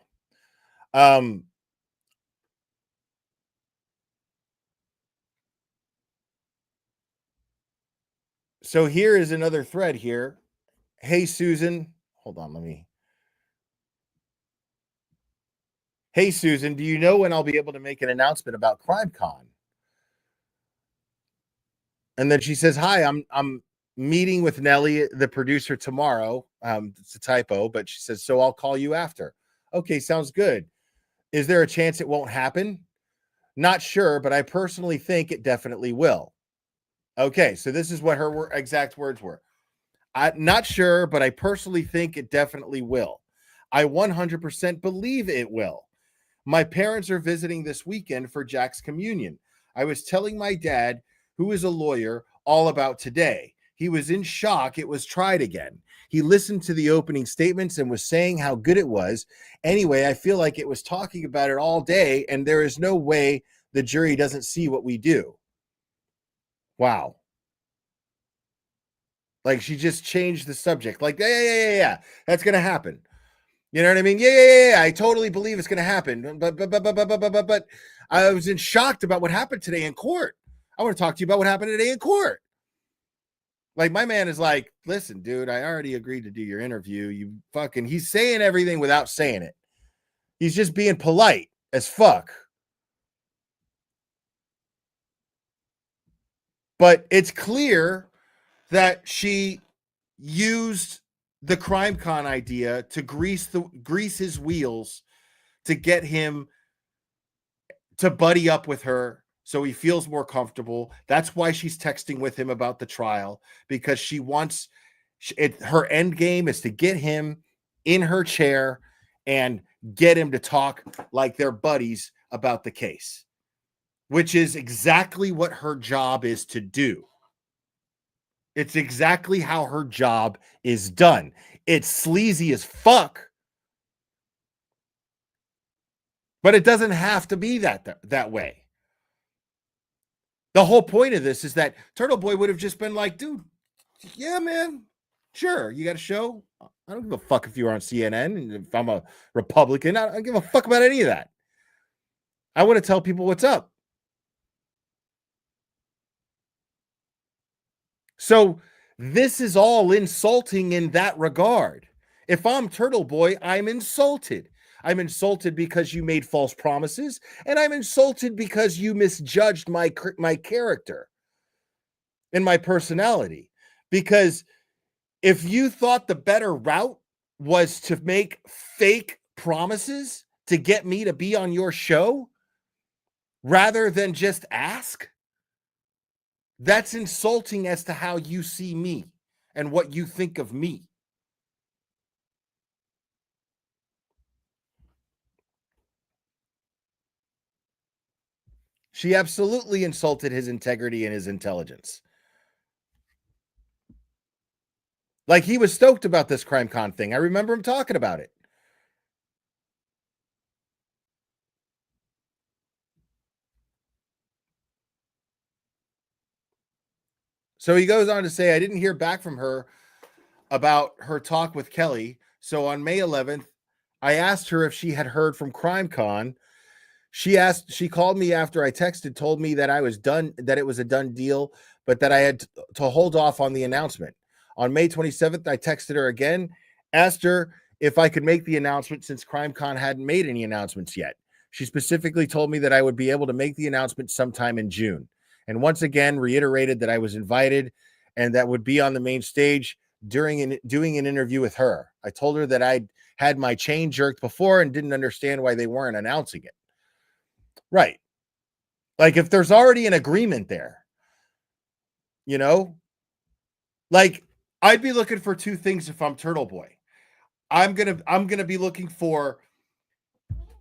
So here is another thread here. Hey, Susan. Hold on, Hey, Susan, do you know when I'll be able to make an announcement about CrimeCon? And then she says, hi, I'm meeting with Nellie, the producer, tomorrow. It's a typo, but she says, so I'll call you after. Okay, sounds good. Is there a chance it won't happen? Not sure, but I personally think it definitely will. Okay, so this is what her exact words were. I'm not sure, but I personally think it definitely will. I 100% believe it will. My parents are visiting this weekend for Jack's communion. I was telling my dad, who is a lawyer, all about today. He was in shock it was tried again. He listened to the opening statements and was saying how good it was. Anyway, I feel like it was talking about it all day, and there is no way the jury doesn't see what we do. Wow. Like she just changed the subject. Like, yeah. That's gonna happen. You know what I mean? Yeah. I totally believe it's gonna happen. But I was shocked about what happened today in court. I want to talk to you about what happened today in court. Like my man is like, listen, dude, I already agreed to do your interview. He's saying everything without saying it. He's just being polite as fuck. But it's clear that she used the CrimeCon idea to grease his wheels to get him to buddy up with her so he feels more comfortable. That's why she's texting with him about the trial, because she wants her end game is to get him in her chair and get him to talk like they're buddies about the case, which is exactly what her job is to do. It's exactly how her job is done. It's sleazy as fuck, but it doesn't have to be that way. The whole point of this is that Turtle Boy would have just been like, dude, yeah, man, sure, you got a show. I don't give a fuck if you're on CNN and if I'm a Republican. I don't give a fuck about any of that. I want to tell people what's up. So this is all insulting in that regard. If I'm Turtle Boy, I'm insulted. I'm insulted because you made false promises, and I'm insulted because you misjudged my character and my personality. Because if you thought the better route was to make fake promises to get me to be on your show rather than just ask, that's insulting as to how you see me and what you think of me. She absolutely insulted his integrity and his intelligence. Like he was stoked about this CrimeCon thing. I remember him talking about it. So he goes on to say, I didn't hear back from her about her talk with Kelly. So on May 11th, I asked her if she had heard from CrimeCon. She called me after I texted, told me that I was done, that it was a done deal, but that I had to hold off on the announcement. On May 27th, I texted her again, asked her if I could make the announcement since CrimeCon hadn't made any announcements yet. She specifically told me that I would be able to make the announcement sometime in June. And once again, reiterated that I was invited and that would be on the main stage doing an interview with her. I told her that I'd had my chain jerked before and didn't understand why they weren't announcing it. Right. Like if there's already an agreement there, you know, like I'd be looking for two things if I'm Turtle Boy. I'm going to be looking for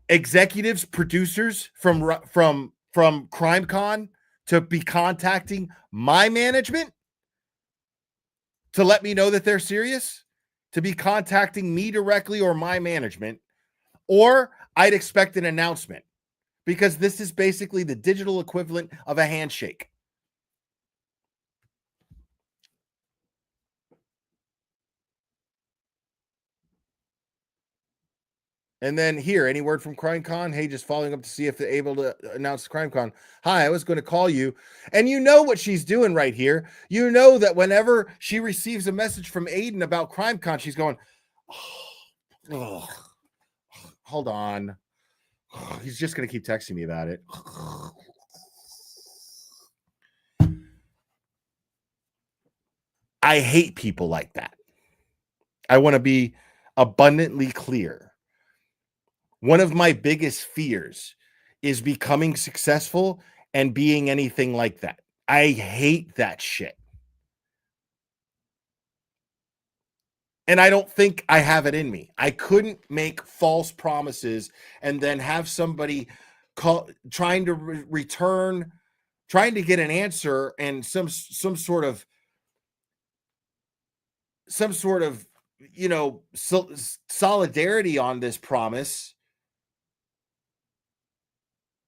executives, producers from CrimeCon to be contacting my management to let me know that they're serious, to be contacting me directly or my management, or I'd expect an announcement because this is basically the digital equivalent of a handshake. And then here, any word from CrimeCon? Hey, just following up to see if they're able to announce CrimeCon. Hi, I was going to call you. And you know what she's doing right here. You know that whenever she receives a message from Aiden about CrimeCon, she's going, oh, hold on. He's just going to keep texting me about it. I hate people like that. I want to be abundantly clear. One of my biggest fears is becoming successful and being anything like that. I hate that shit. And I don't think I have it in me. I couldn't make false promises and then have somebody trying to return, trying to get an answer and some sort of, you know, solidarity on this promise,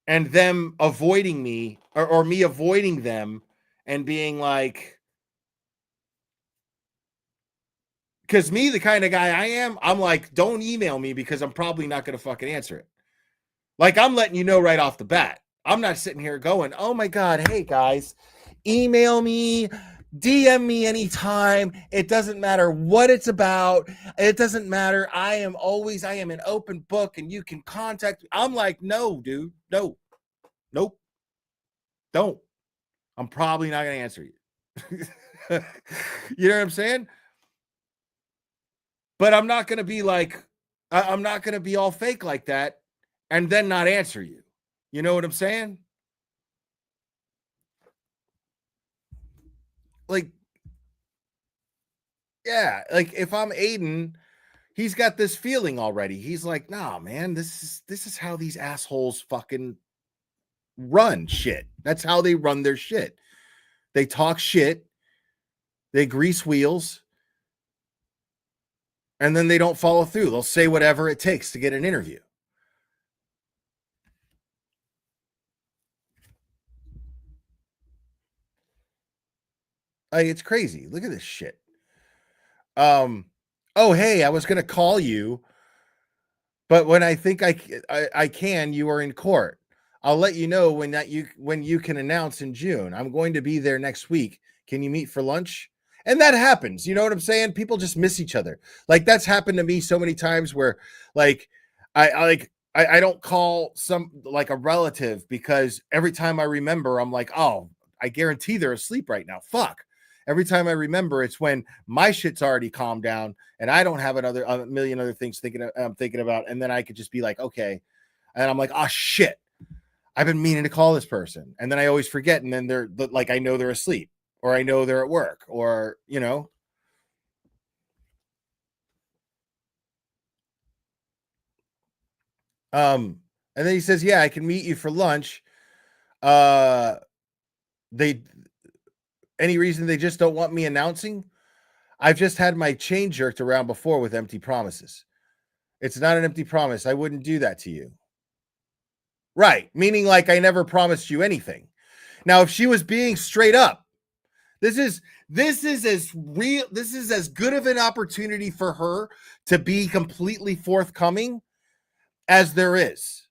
and them avoiding me or me avoiding them and being like, Because me, the kind of guy I am, I'm like, don't email me because I'm probably not going to fucking answer it. Like, I'm letting you know right off the bat. I'm not sitting here going, oh my God, hey guys, email me, DM me anytime. It doesn't matter what it's about. It doesn't matter. I am an open book and you can contact me. I'm like, no, dude, no, nope, don't. I'm probably not going to answer you. You know what I'm saying? But I'm not going to be like, I'm not going to be all fake like that and then not answer you. You know what I'm saying? Like, yeah, like if I'm Aiden, he's got this feeling already. He's like, nah, man, this is how these assholes fucking run shit. That's how they run their shit. They talk shit, they grease wheels, and then they don't follow through. They'll say whatever it takes to get an interview. Like, it's crazy. Look at this shit. Oh, hey, I was going to call you, but when I think I can, you are in court. I'll let you know when you can announce in June. I'm going to be there next week. Can you meet for lunch? And that happens. You know what I'm saying? People just miss each other. Like, that's happened to me so many times where like I don't call some like a relative because every time I remember, I'm like, oh, I guarantee they're asleep right now. Fuck. Every time I remember, it's when my shit's already calmed down and I don't have a million other things I'm thinking about, and then I could just be like, okay, and I'm like, oh shit, I've been meaning to call this person, and then I always forget, and then they're like, I know they're asleep, or I know they're at work, or you know. And then he says, yeah, I can meet you for lunch. Any reason they just don't want me announcing? I've just had my chain jerked around before with empty promises. It's not an empty promise. I wouldn't do that to you. Right. Meaning like I never promised you anything. Now, if she was being straight up, this is as good of an opportunity for her to be completely forthcoming as there is.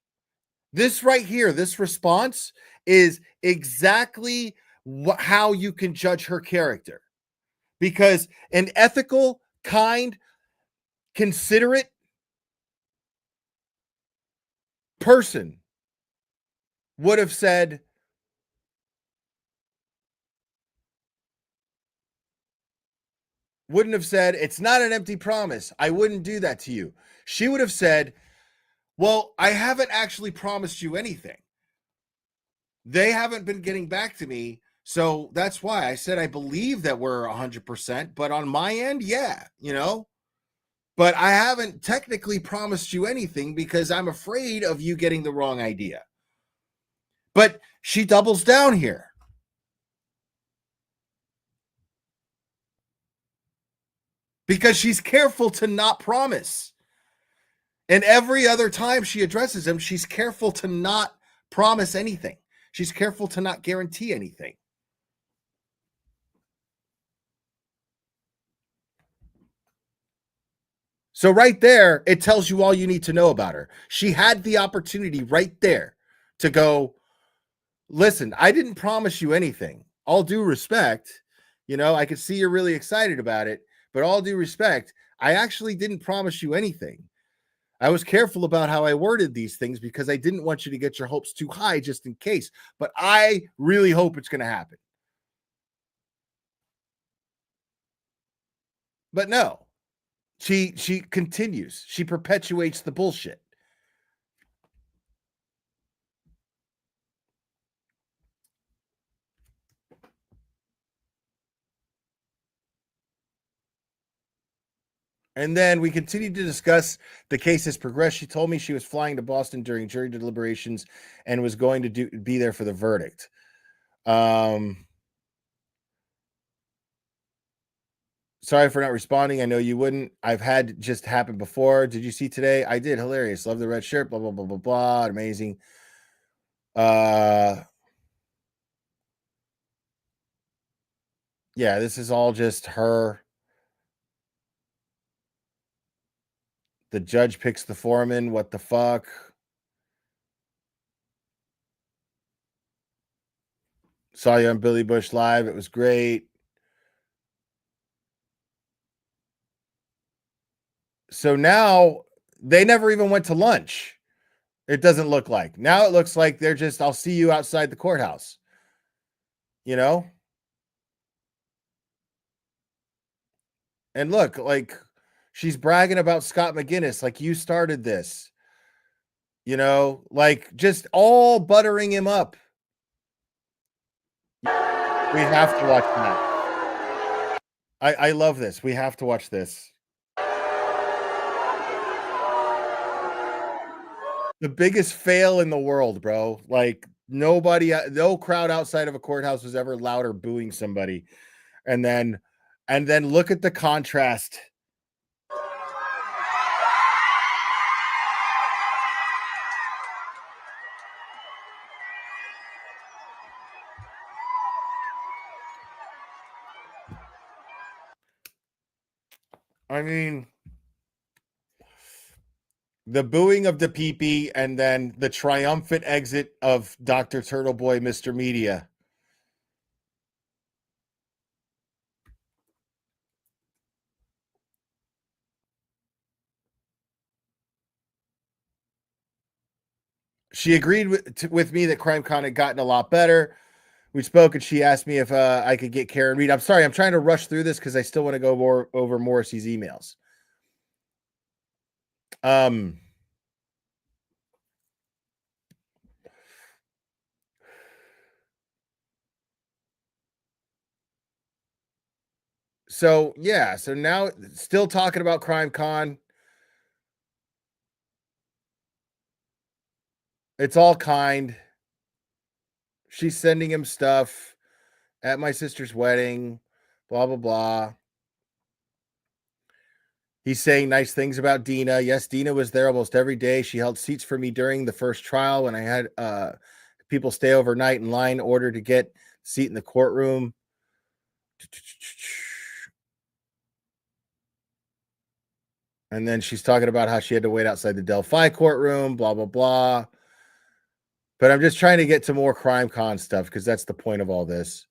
This right here, this response is exactly how you can judge her character. Because an ethical, kind, considerate person would have said, it's not an empty promise. I wouldn't do that to you. She would have said, well, I haven't actually promised you anything. They haven't been getting back to me. So that's why I said I believe that we're 100%, but on my end, yeah, you know, but I haven't technically promised you anything because I'm afraid of you getting the wrong idea. But she doubles down here. Because she's careful to not promise. And every other time she addresses him, she's careful to not promise anything. She's careful to not guarantee anything. So right there, it tells you all you need to know about her. She had the opportunity right there to go, listen, I didn't promise you anything. All due respect, you know, I could see you're really excited about it, but all due respect, I actually didn't promise you anything. I was careful about how I worded these things because I didn't want you to get your hopes too high just in case, but I really hope it's going to happen. But no, she continues. She perpetuates the bullshit. And then we continued to discuss the case as progressed. She told me she was flying to Boston during jury deliberations and was going to be there for the verdict. Sorry for not responding. I know you wouldn't. I've had just happen before. Did you see today? I did. Hilarious. Love the red shirt. Blah, blah, blah, blah, blah. Amazing. Yeah, this is all just her The judge picks the foreman. What the fuck? Saw you on Billy Bush Live. It was great. So now they never even went to lunch. It doesn't look like. Now it looks like they're just, I'll see you outside the courthouse. You know? And look, like she's bragging about Scott McGinnis, like you started this. You know, like just all buttering him up. We have to watch that. I love this. We have to watch this. The biggest fail in the world, bro. Like nobody, no crowd outside of a courthouse was ever louder booing somebody. And then look at the contrast. I mean, the booing of the peepee and then the triumphant exit of Dr. Turtleboy, Mr. Media. She agreed with me that CrimeCon had gotten a lot better. We spoke and she asked me if I could get Karen Reed. I'm sorry, I'm trying to rush through this because I still want to go more over Morrissey's emails. So yeah, so now still talking about CrimeCon. It's all kind. She's sending him stuff at my sister's wedding, blah, blah, blah. He's saying nice things about Dina. Yes, Dina was there almost every day. She held seats for me during the first trial when I had people stay overnight in line order to get a seat in the courtroom. And then she's talking about how she had to wait outside the Delphi courtroom, blah, blah, blah. But I'm just trying to get to more CrimeCon stuff because that's the point of all this.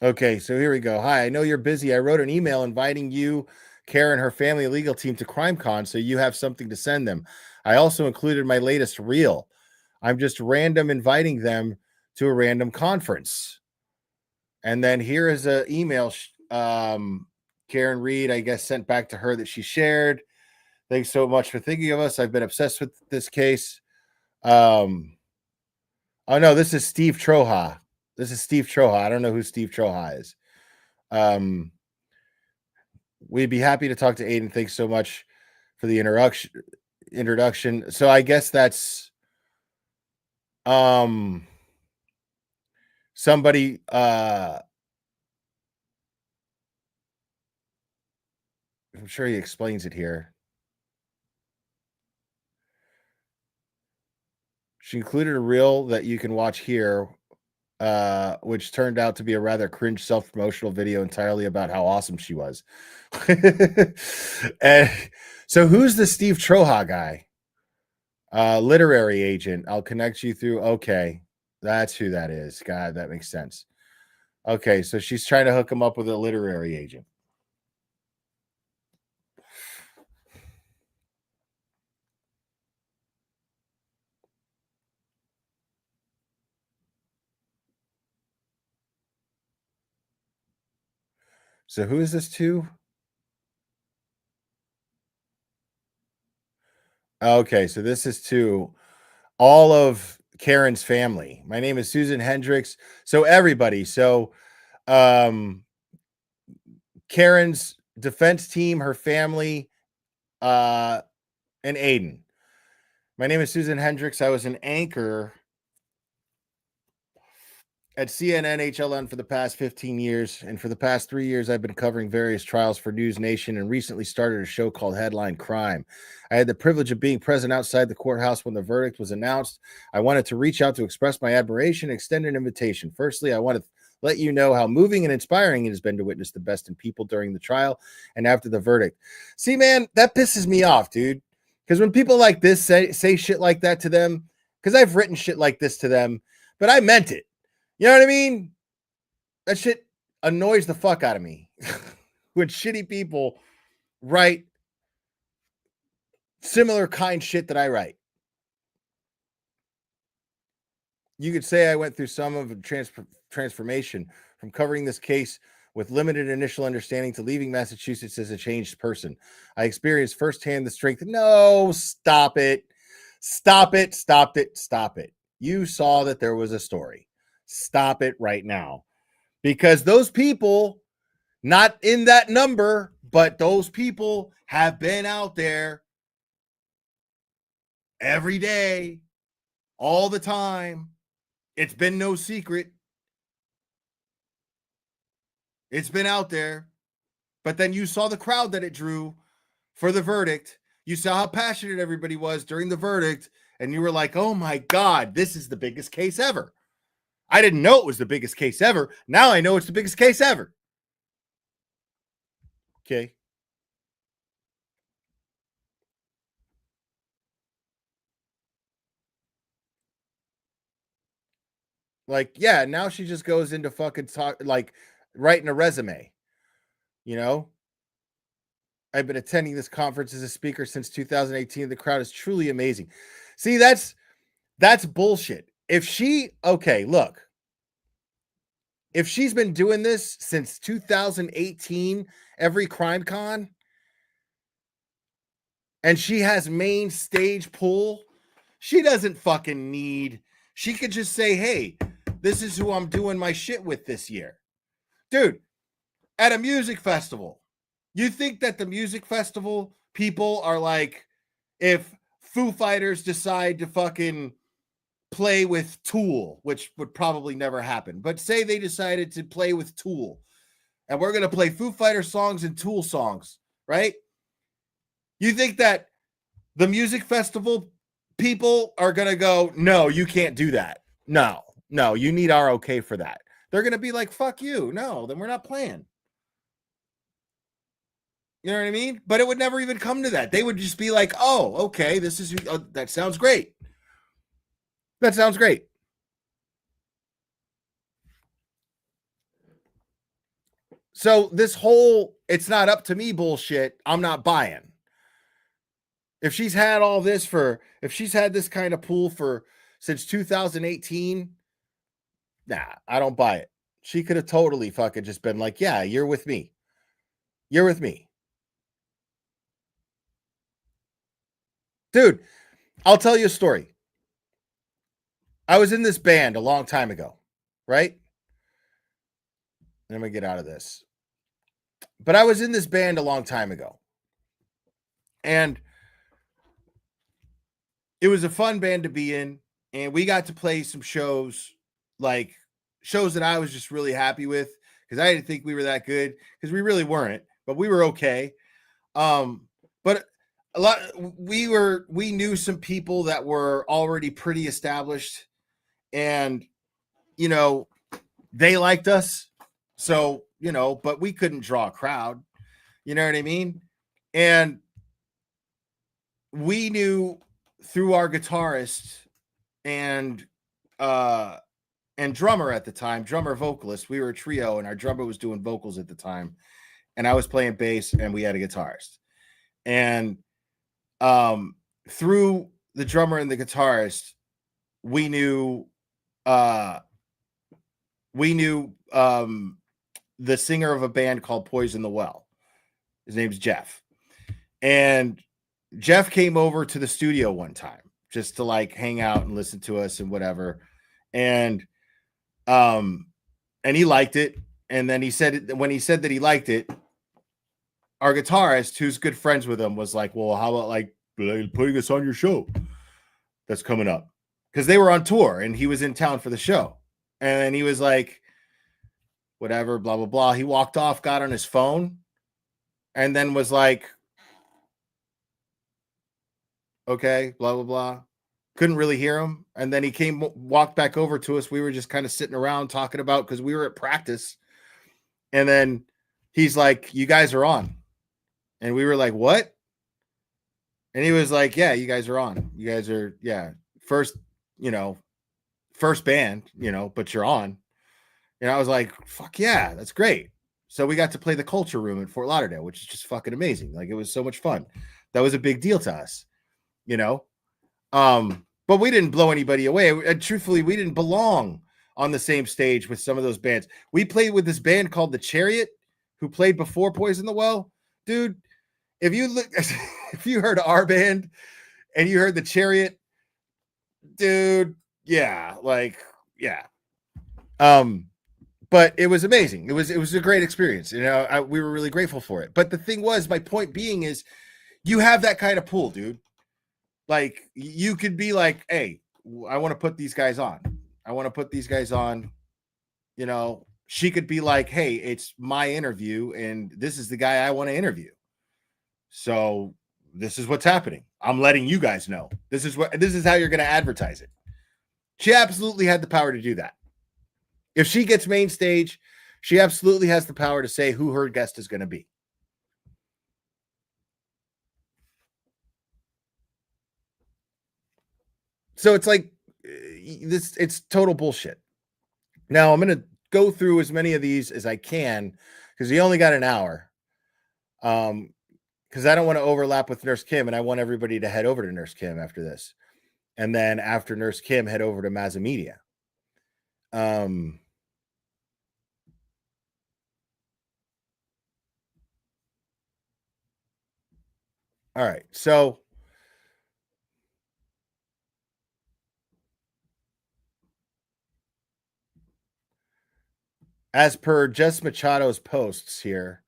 Okay, so here we go. Hi, I know you're busy. I wrote an email inviting you, Karen, her family legal team to CrimeCon so you have something to send them. I also included my latest reel. I'm just random inviting them to a random conference. And then here is an email Karen Reed, I guess, sent back to her that she shared. Thanks so much for thinking of us. I've been obsessed with this case. Oh, no, this is Steve Troja. This is Steve Troja. I don't know who Steve Troja is. We'd be happy to talk to Aiden. Thanks so much for the introduction. So I guess that's somebody I'm sure he explains it here. She included a reel that you can watch here, which turned out to be a rather cringe self-promotional video entirely about how awesome she was. And so who's the Steve Troja guy? Literary agent. I'll connect you through. Okay. That's who that is. God, that makes sense. Okay, so she's trying to hook him up with a literary agent. So who is this to? Okay, so this is to all of Karen's family. My name is Susan Hendricks. So everybody, so Karen's defense team, her family, and Aiden. My name is Susan Hendricks. I was an anchor at CNN HLN for the past 15 years, and for the past 3 years, I've been covering various trials for News Nation and recently started a show called Headline Crime. I had the privilege of being present outside the courthouse when the verdict was announced. I wanted to reach out to express my admiration and extend an invitation. Firstly, I want to let you know how moving and inspiring it has been to witness the best in people during the trial and after the verdict. See, man, that pisses me off, dude. Because when people like this say shit like that to them, because I've written shit like this to them, but I meant it. You know what I mean? That shit annoys the fuck out of me when shitty people write similar kind shit that I write. You could say I went through some of a transformation from covering this case with limited initial understanding to leaving Massachusetts as a changed person. I experienced firsthand the strength. No, stop it. Stop it. Stop it. Stop it. You saw that there was a story. Stop it right now. Because those people, not in that number, but those people have been out there every day, all the time. It's been no secret. It's been out there. But then you saw the crowd that it drew for the verdict. You saw how passionate everybody was during the verdict. And you were like, oh my God, this is the biggest case ever. I didn't know it was the biggest case ever. Now I know it's the biggest case ever. Okay. Like, yeah, now she just goes into fucking talk, like writing a resume. You know, I've been attending this conference as a speaker since 2018. The crowd is truly amazing. See, that's bullshit. If she's been doing this since 2018, every crime con, and she has main stage pull, she doesn't fucking need, she could just say, hey, this is who I'm doing my shit with this year. Dude, at a music festival, you think that the music festival people are like, if Foo Fighters decide to fucking play with Tool, which would probably never happen, but say they decided to play with Tool and we're going to play Foo Fighter songs and Tool songs, right? You think that the music festival people are going to go, no, you can't do that. No, you need our okay for that. They're going to be like, fuck you. No, then we're not playing. You know what I mean? But it would never even come to that. They would just be like, oh, okay, this is, that sounds great. That sounds great. So this whole, it's not up to me bullshit, I'm not buying. If she's had all this if she's had this kind of pool since 2018, nah, I don't buy it. She could have totally fucking just been like, yeah, you're with me. You're with me. Dude, I'll tell you a story. I was in this band a long time ago, right? Let me get out of this. But I was in this band a long time ago. And it was a fun band to be in. And we got to play some shows, like shows that I was just really happy with, because I didn't think we were that good, because we really weren't, but we were okay. But we knew some people that were already pretty established, and you know, they liked us. So, you know, but we couldn't draw a crowd. You know what I mean? And we knew through our guitarist and drummer at the time, drummer vocalist, we were a trio, and our drummer was doing vocals at the time, and I was playing bass, and we had a guitarist. And through the drummer and the guitarist, we knew the singer of a band called Poison the Well. His name's Jeff. And Jeff came over to the studio one time just to like hang out and listen to us and whatever. And he liked it. And then when he said that he liked it, our guitarist, who's good friends with him, was like, well, how about like putting us on your show that's coming up? Because they were on tour and he was in town for the show. And he was like, whatever, blah, blah, blah. He walked off, got on his phone, and then was like, okay, blah, blah, blah. Couldn't really hear him. And then he walked back over to us. We were just kind of sitting around talking about, because we were at practice. And then he's like, you guys are on. And we were like, what? And he was like, yeah, you guys are on. You guys are, first band, but you're on. And I was like, fuck yeah, that's great. So we got to play the Culture Room in Fort Lauderdale, which is just fucking amazing. Like, it was so much fun. That was a big deal to us, but we didn't blow anybody away. And truthfully, we didn't belong on the same stage with some of those bands. We played with this band called The Chariot, who played before Poison the Well. Dude, if you heard our band and you heard The Chariot, dude, yeah. But it was amazing. It was a great experience. We were really grateful for it. But the thing was, my point being is, you have that kind of pool, dude. Like, you could be like, hey, I want to put these guys on. She could be like, hey, it's my interview, and this is the guy I want to interview. So this is what's happening. I'm letting you guys know. This is how you're going to advertise it. She absolutely had the power to do that. If she gets main stage, she absolutely has the power to say who her guest is going to be. So it's like it's total bullshit. Now I'm going to go through as many of these as I can, because we only got an hour. Because I don't want to overlap with Nurse Kim, and I want everybody to head over to Nurse Kim after this. And then after Nurse Kim, head over to Mazza Media. All right. So as per Jess Machado's posts here,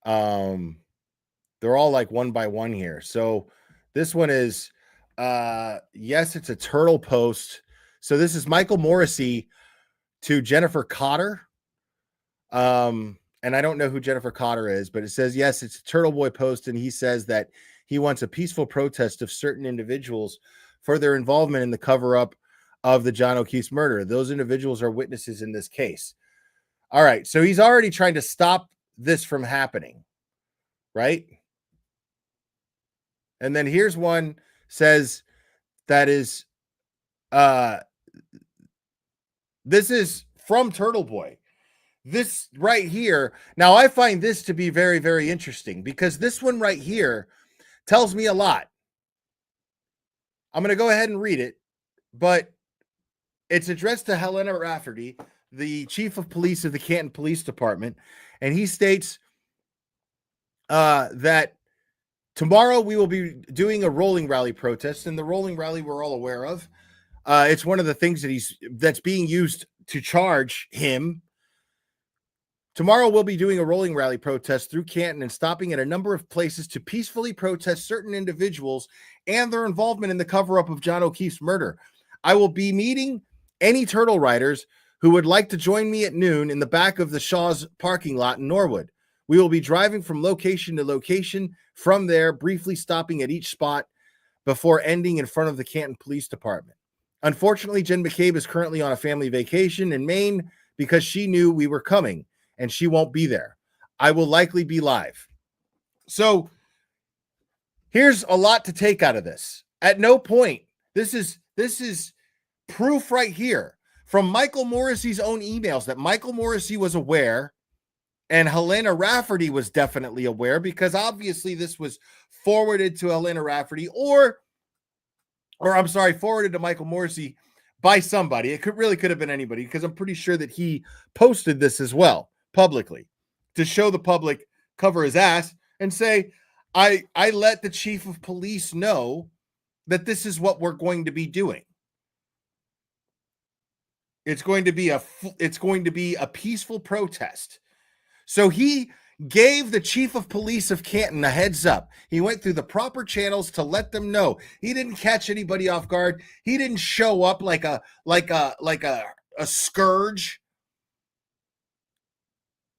they're all like one by one here. So this one is, yes, it's a turtle post. So this is Michael Morrissey to Jennifer Cotter. And I don't know who Jennifer Cotter is, but it says, yes, it's a Turtle Boy post. And he says that he wants a peaceful protest of certain individuals for their involvement in the cover-up of the John O'Keefe's murder. Those individuals are witnesses in this case. All right. So he's already trying to stop this from happening. Right. And then here's one says that is, this is from Turtle Boy. This right here. Now, I find this to be very, very interesting, because this one right here tells me a lot. I'm going to go ahead and read it, but it's addressed to Helena Rafferty, the chief of police of the Canton Police Department. And he states that tomorrow we will be doing a rolling rally protest, and the rolling rally we're all aware of. It's one of the things that's being used to charge him. Tomorrow we'll be doing a rolling rally protest through Canton and stopping at a number of places to peacefully protest certain individuals and their involvement in the cover-up of John O'Keefe's murder. I will be meeting any turtle riders who would like to join me at noon in the back of the Shaw's parking lot in Norwood. We will be driving from location to location, from there briefly stopping at each spot before ending in front of the Canton Police Department. Unfortunately, Jen McCabe is currently on a family vacation in Maine because she knew we were coming, and she won't be there. I will likely be live. So here's a lot to take out of this. At no point, this is proof right here from Michael Morrissey's own emails that Michael Morrissey was aware, and Helena Rafferty was definitely aware, because obviously this was forwarded to Helena Rafferty or forwarded to Michael Morrissey by somebody. It could have been anybody, because I'm pretty sure that he posted this as well publicly to show the public, cover his ass, and say, I let the chief of police know that this is what we're going to be doing. It's going to be a peaceful protest. So he gave the chief of police of Canton a heads up. He went through the proper channels to let them know. He didn't catch anybody off guard. He didn't show up like a a scourge.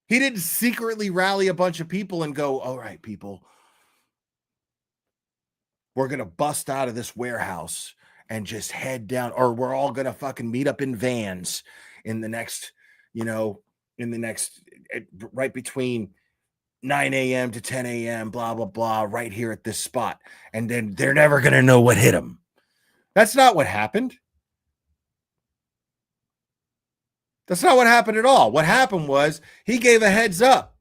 He didn't secretly rally a bunch of people and go, all right, people, we're going to bust out of this warehouse and just head down, or we're all going to fucking meet up in vans in the next, right between 9 a.m. to 10 a.m., blah, blah, blah, right here at this spot. And then they're never going to know what hit them. That's not what happened. That's not what happened at all. What happened was he gave a heads up.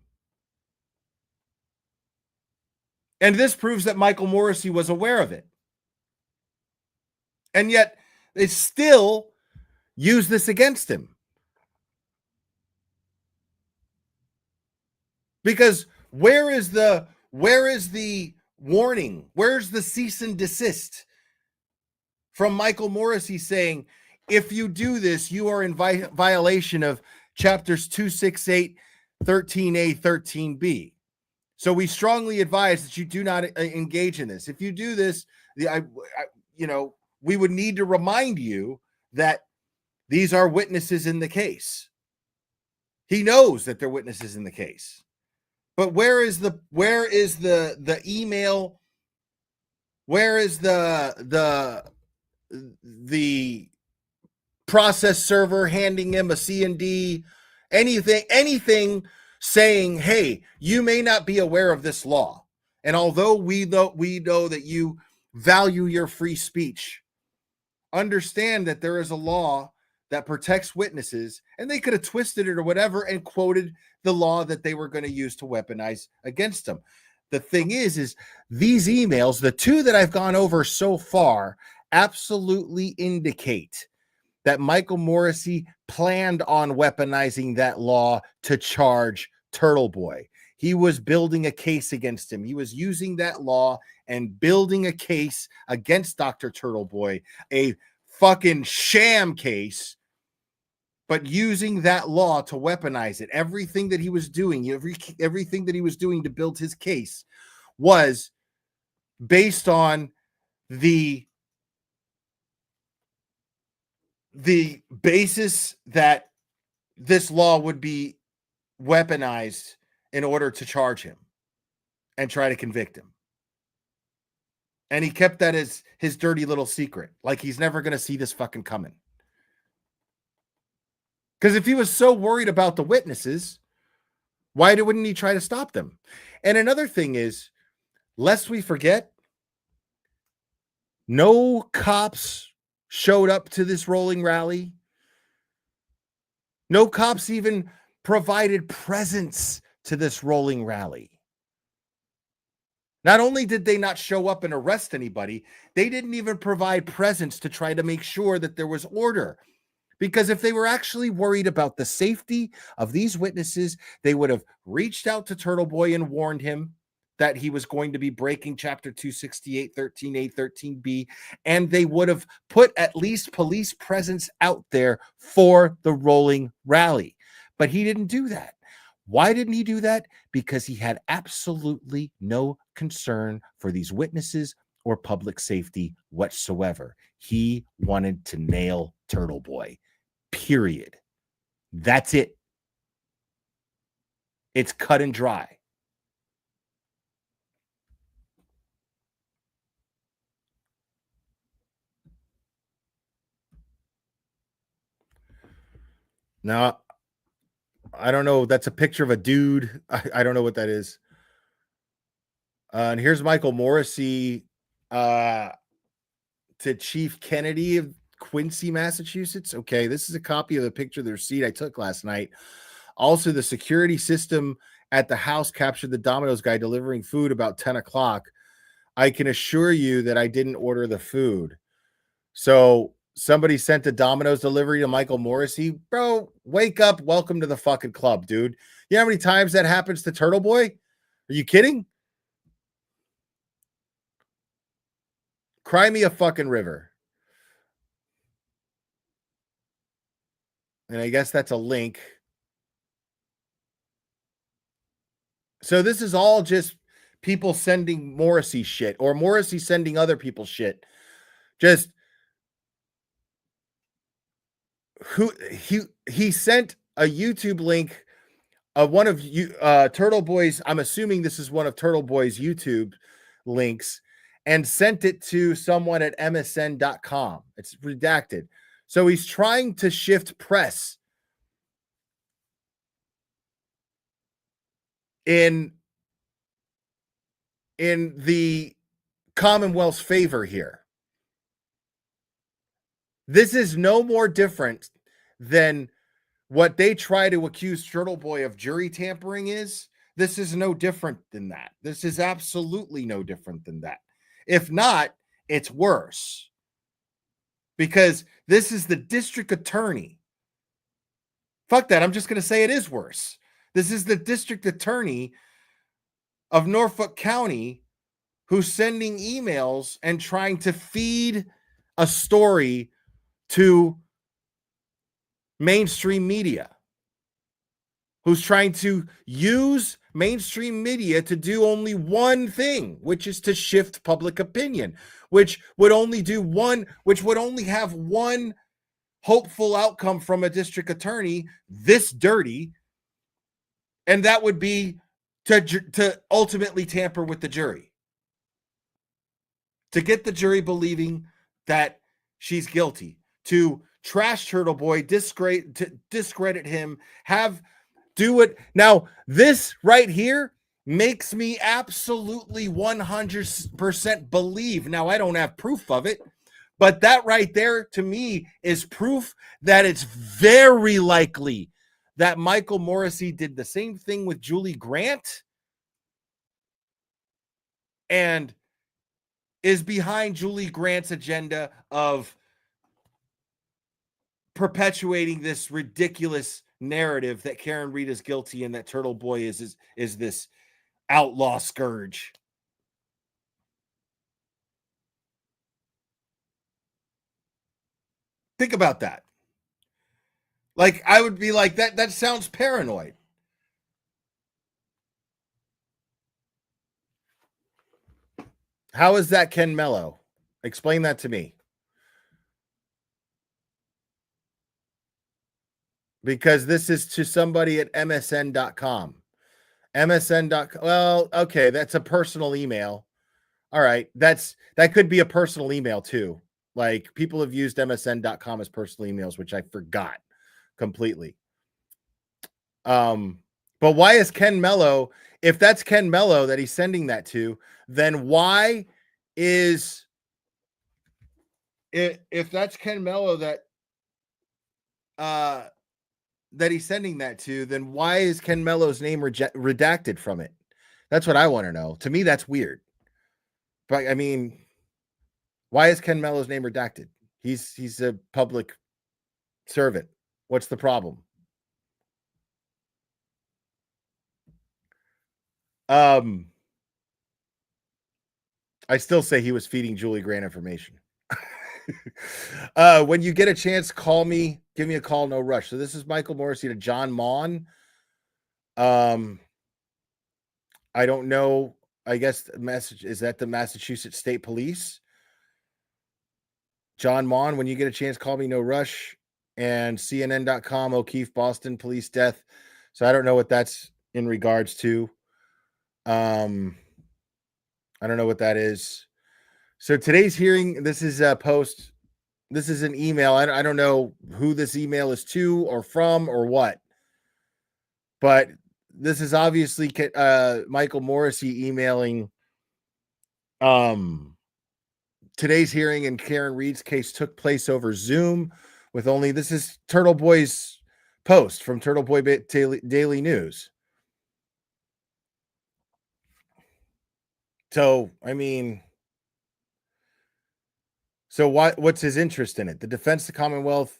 And this proves that Michael Morrissey was aware of it. And yet they still use this against him. Because where is the warning? Where's the cease and desist from Michael Morrissey saying, if you do this, you are in violation of chapters 268, 13A, 13B. So we strongly advise that you do not engage in this. If you do this, we would need to remind you that these are witnesses in the case. He knows that they're witnesses in the case. But where is the email? Where is the process server handing him a C&D, anything saying, hey, you may not be aware of this law. And although we know that you value your free speech, understand that there is a law that protects witnesses, and they could have twisted it or whatever and quoted the law that they were going to use to weaponize against them. The thing is these emails, the two that I've gone over so far, absolutely indicate that Michael Morrissey planned on weaponizing that law to charge Turtle Boy. He was building a case against him. He was using that law and building a case against Dr. Turtle Boy, a fucking sham case, but using that law to weaponize it. Everything that he was doing, everything that he was doing to build his case was based on the basis that this law would be weaponized in order to charge him and try to convict him. And he kept that as his dirty little secret. Like he's never going to see this fucking coming. Because if he was so worried about the witnesses, why wouldn't he try to stop them? And another thing is, lest we forget, no cops showed up to this rolling rally. No cops even provided presence to this rolling rally. Not only did they not show up and arrest anybody, they didn't even provide presence to try to make sure that there was order. Because if they were actually worried about the safety of these witnesses, they would have reached out to Turtle Boy and warned him that he was going to be breaking chapter 268, 13A, 13B, and they would have put at least police presence out there for the rolling rally. But he didn't do that. Why didn't he do that? Because he had absolutely no concern for these witnesses or public safety whatsoever. He wanted to nail Turtle Boy. Period. That's it. It's cut and dry. Now, I don't know. That's a picture of a dude. I don't know what that is. And here's Michael Morrissey to Chief Kennedy of Quincy, Massachusetts. Okay, this is a copy of the picture of the receipt I took last night. Also, the security system at the house captured the Domino's guy delivering food about 10 o'clock. I can assure you that I didn't order the food. So somebody sent a Domino's delivery to Michael Morrissey. Bro, wake up. Welcome to the fucking club, dude. You know how many times that happens to Turtle Boy? Are you kidding? Cry me a fucking river. And I guess that's a link. So this is all just people sending Morrissey shit or Morrissey sending other people shit. Just he sent a YouTube link of one of Turtle Boy's. I'm assuming this is one of Turtle Boy's YouTube links, and sent it to someone at msn.com. It's redacted. So he's trying to shift press in the Commonwealth's favor here. This is no more different than what they try to accuse Turtle Boy of jury tampering is. This is no different than that. This is absolutely no different than that. If not, it's worse. Because this is the district attorney. Fuck that. I'm just going to say it is worse. This is the district attorney of Norfolk County who's sending emails and trying to feed a story to mainstream media, who's trying to use mainstream media to do only one thing, which is to shift public opinion, which would only have one hopeful outcome from a district attorney this dirty, and that would be to ultimately tamper with the jury, to get the jury believing that she's guilty, to trash Turtle Boy, discredit him, do it. Now, this right here makes me absolutely 100% believe. Now, I don't have proof of it, but that right there to me is proof that it's very likely that Michael Morrissey did the same thing with Julie Grant and is behind Julie Grant's agenda of perpetuating this ridiculous narrative that Karen Reed is guilty and that Turtle Boy is this outlaw scourge. Think about that. Like, I would be like, that sounds paranoid. How is that Ken Mello? Explain that to me. Because this is to somebody at msn.com. msn.com. Well, okay, that's a personal email. All right, that could be a personal email too. Like, people have used msn.com as personal emails, which I forgot completely. But why is Ken Mello, if that's Ken Mello that he's sending that to, then why is if that's Ken Mello that he's sending that to, then why is Ken Mello's name redacted from it? That's what I want to know. To me, that's weird. But I mean, why is Ken Mello's name redacted? He's a public servant. What's the problem? I still say he was feeding Julie Grant information. When you get a chance, call me. Give me a call. No rush. So this is Michael Morrissey to John Maughan. I don't know. I guess the message is that the Massachusetts State Police. John Maughan, when you get a chance, call me. No rush. And CNN.com, O'Keefe, Boston police death. So I don't know what that's in regards to. I don't know what that is. So today's hearing, this is a post. This is an email. I don't know who this email is to or from or what. But this is obviously Michael Morrissey emailing. Today's hearing in Karen Reed's case took place over Zoom with only, this is Turtle Boy's post from Turtle Boy Daily News. So, I mean, so what's his interest in it? The defense, the Commonwealth,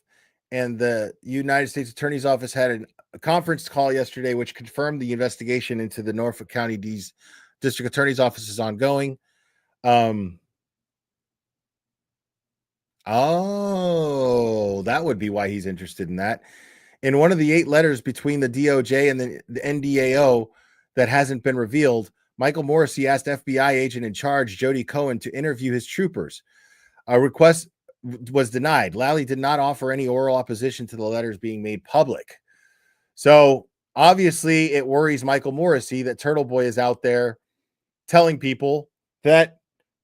and the United States Attorney's Office had a conference call yesterday, which confirmed the investigation into the Norfolk County District Attorney's Office is ongoing. Oh, that would be why he's interested in that. In one of the 8 letters between the DOJ and the NDAO that hasn't been revealed, Michael Morrissey asked FBI agent in charge Jody Cohen to interview his troopers. A request was denied. Lally did not offer any oral opposition to the letters being made public. So obviously it worries Michael Morrissey that Turtle Boy is out there telling people that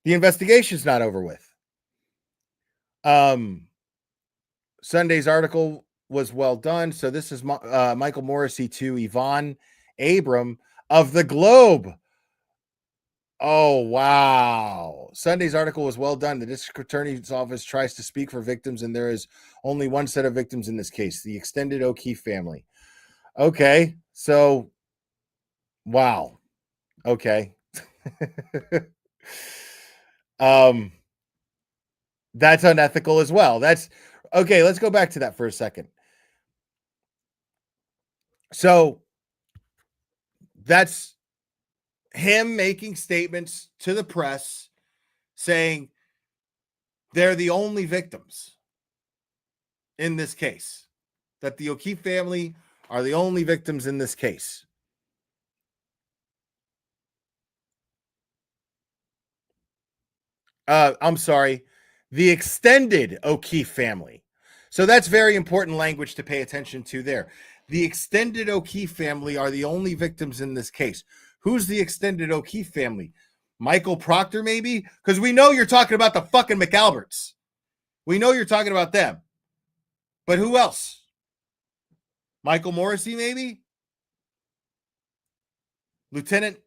the investigation's not over with. Sunday's article was well done. So this is Michael Morrissey to Yvonne Abram of the Globe. Oh, wow. Sunday's article was well done. The district attorney's office tries to speak for victims, and there is only one set of victims in this case, the extended O'Keefe family. Okay, so, wow. Okay. That's unethical as well. That's okay. Let's go back to that for a second. So that's him making statements to the press saying they're the only victims in this case, that the O'Keefe family are the only victims in this case. I'm sorry, the extended O'Keefe family. So that's very important language to pay attention to there. The extended O'Keefe family are the only victims in this case. Who's the extended O'Keefe family? Michael Proctor, maybe? Because we know you're talking about the fucking McAlberts. We know you're talking about them. But who else? Michael Morrissey, maybe? Lieutenant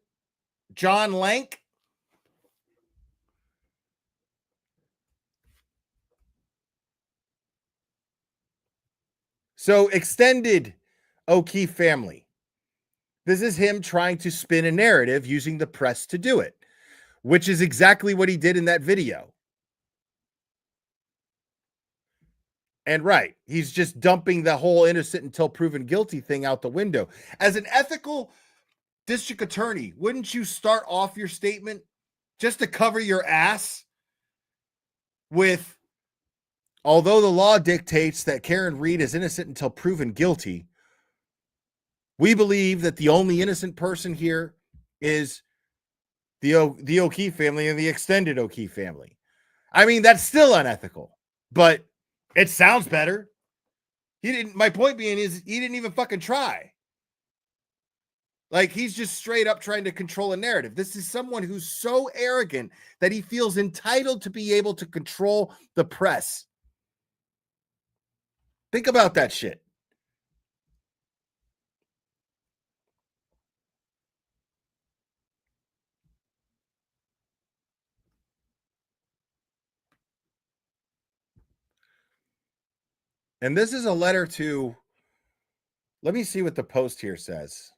John Lank? So extended O'Keefe family. This is him trying to spin a narrative using the press to do it, which is exactly what he did in that video. And right, he's just dumping the whole innocent until proven guilty thing out the window. As an ethical district attorney, wouldn't you start off your statement just to cover your ass with, although the law dictates that Karen Reed is innocent until proven guilty, we believe that the only innocent person here is the O'Keefe family and the extended O'Keefe family. I mean, that's still unethical, but it sounds better. My point being is he didn't even fucking try. Like, he's just straight up trying to control a narrative. This is someone who's so arrogant that he feels entitled to be able to control the press. Think about that shit. And this is a letter to, let me see what the post here says.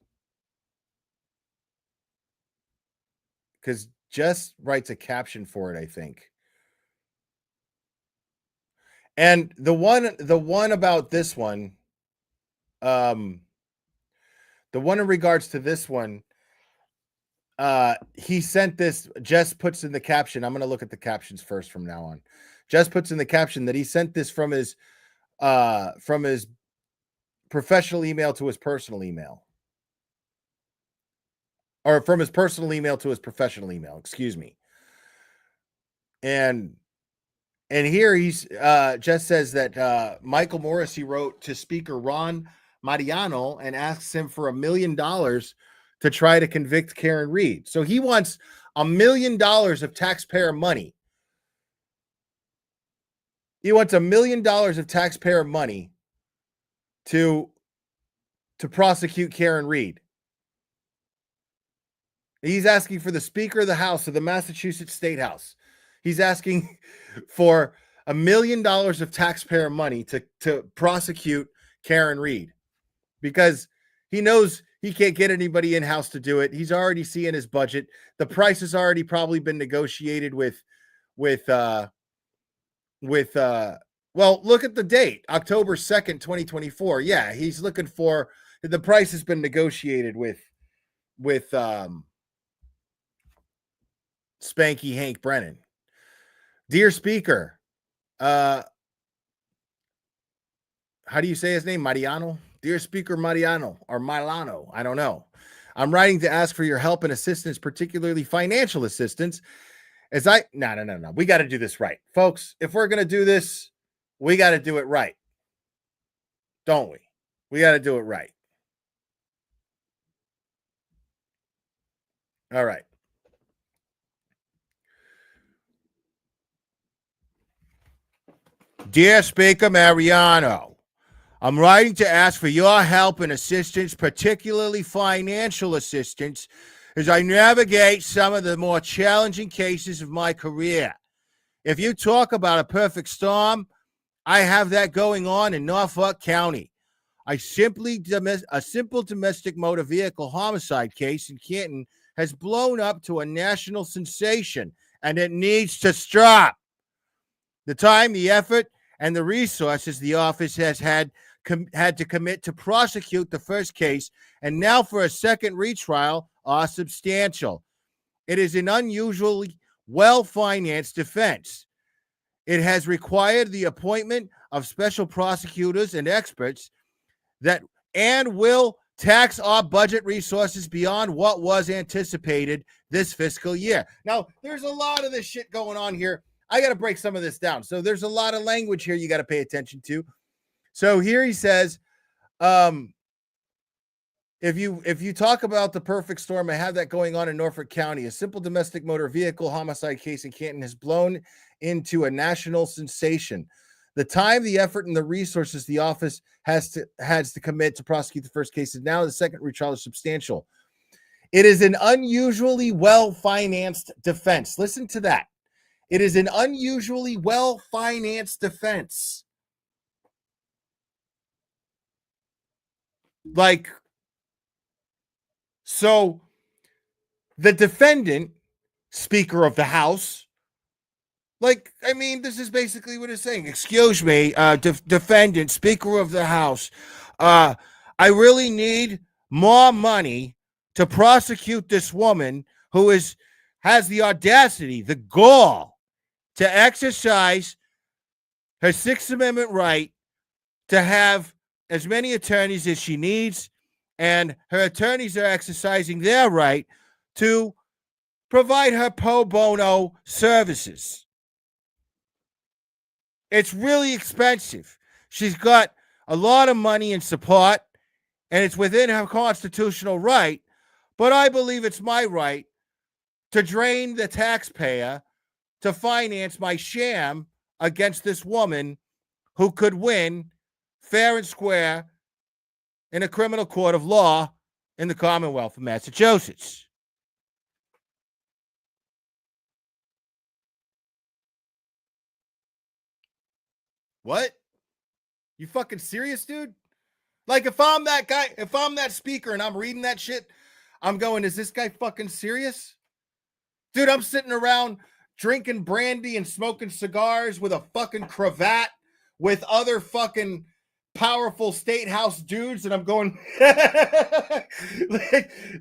Because Jess writes a caption for it, I think. And the one about this one, the one in regards to this one, he sent this, Jess puts in the caption. I'm going to look at the captions first from now on. Jess puts in the caption that he sent this from his professional email to his personal email. Or from his personal email to his professional email, excuse me. And here he's Jess says that Michael Morrissey wrote to Speaker Ron Mariano and asks him for $1 million to try to convict Karen Reed. So he wants $1 million of taxpayer money. He wants $1 million of taxpayer money to prosecute Karen Reed. He's asking for the Speaker of the House of the Massachusetts State House. He's asking for $1 million of taxpayer money to prosecute Karen Reed because he knows he can't get anybody in-house to do it. He's already seeing his budget. The price has already probably been negotiated with well, look at the date, October 2nd, 2024. Yeah, he's looking for, the price has been negotiated with Spanky Hank Brennan. Dear Speaker, how do you say his name? Mariano? Dear Speaker Mariano or Milano, I don't know. I'm writing to ask for your help and assistance, particularly financial assistance, No. We got to do this right, folks. If we're going to do this, we got to do it right. Don't we? We got to do it right. All right. Dear Speaker Mariano, I'm writing to ask for your help and assistance, particularly financial assistance, as I navigate some of the more challenging cases of my career. If you talk about a perfect storm, I have that going on in Norfolk County. A simple domestic motor vehicle homicide case in Canton has blown up to a national sensation, and it needs to stop. The time, the effort, and the resources the office has had to commit to prosecute the first case and now for a second retrial are substantial. It is an unusually well-financed defense. It has required the appointment of special prosecutors and experts and will tax our budget resources beyond what was anticipated this fiscal year. Now, there's a lot of this shit going on here. I got to break some of this down. So there's a lot of language here you got to pay attention to. So here he says, if you talk about the perfect storm, I have that going on in Norfolk County. A simple domestic motor vehicle homicide case in Canton has blown into a national sensation. The time, the effort, and the resources the office has to commit to prosecute the first case, and now the second retrial is substantial. It is an unusually well-financed defense. Listen to that. It is an unusually well-financed defense. Like, so the defendant, Speaker of the House, like, I mean, this is basically what it's saying. Excuse me, defendant, Speaker of the House, I really need more money to prosecute this woman who has the audacity, the gall, to exercise her Sixth Amendment right to have as many attorneys as she needs, and her attorneys are exercising their right to provide her pro bono services. It's really expensive. She's got a lot of money and support, and it's within her constitutional right, but I believe it's my right to drain the taxpayer to finance my sham against this woman who could win fair and square in a criminal court of law in the Commonwealth of Massachusetts. What? You fucking serious, dude? Like, if I'm that guy, if I'm that speaker and I'm reading that shit, I'm going, is this guy fucking serious? Dude, I'm sitting around drinking brandy and smoking cigars with a fucking cravat with other fucking powerful state house dudes, and I'm going, like,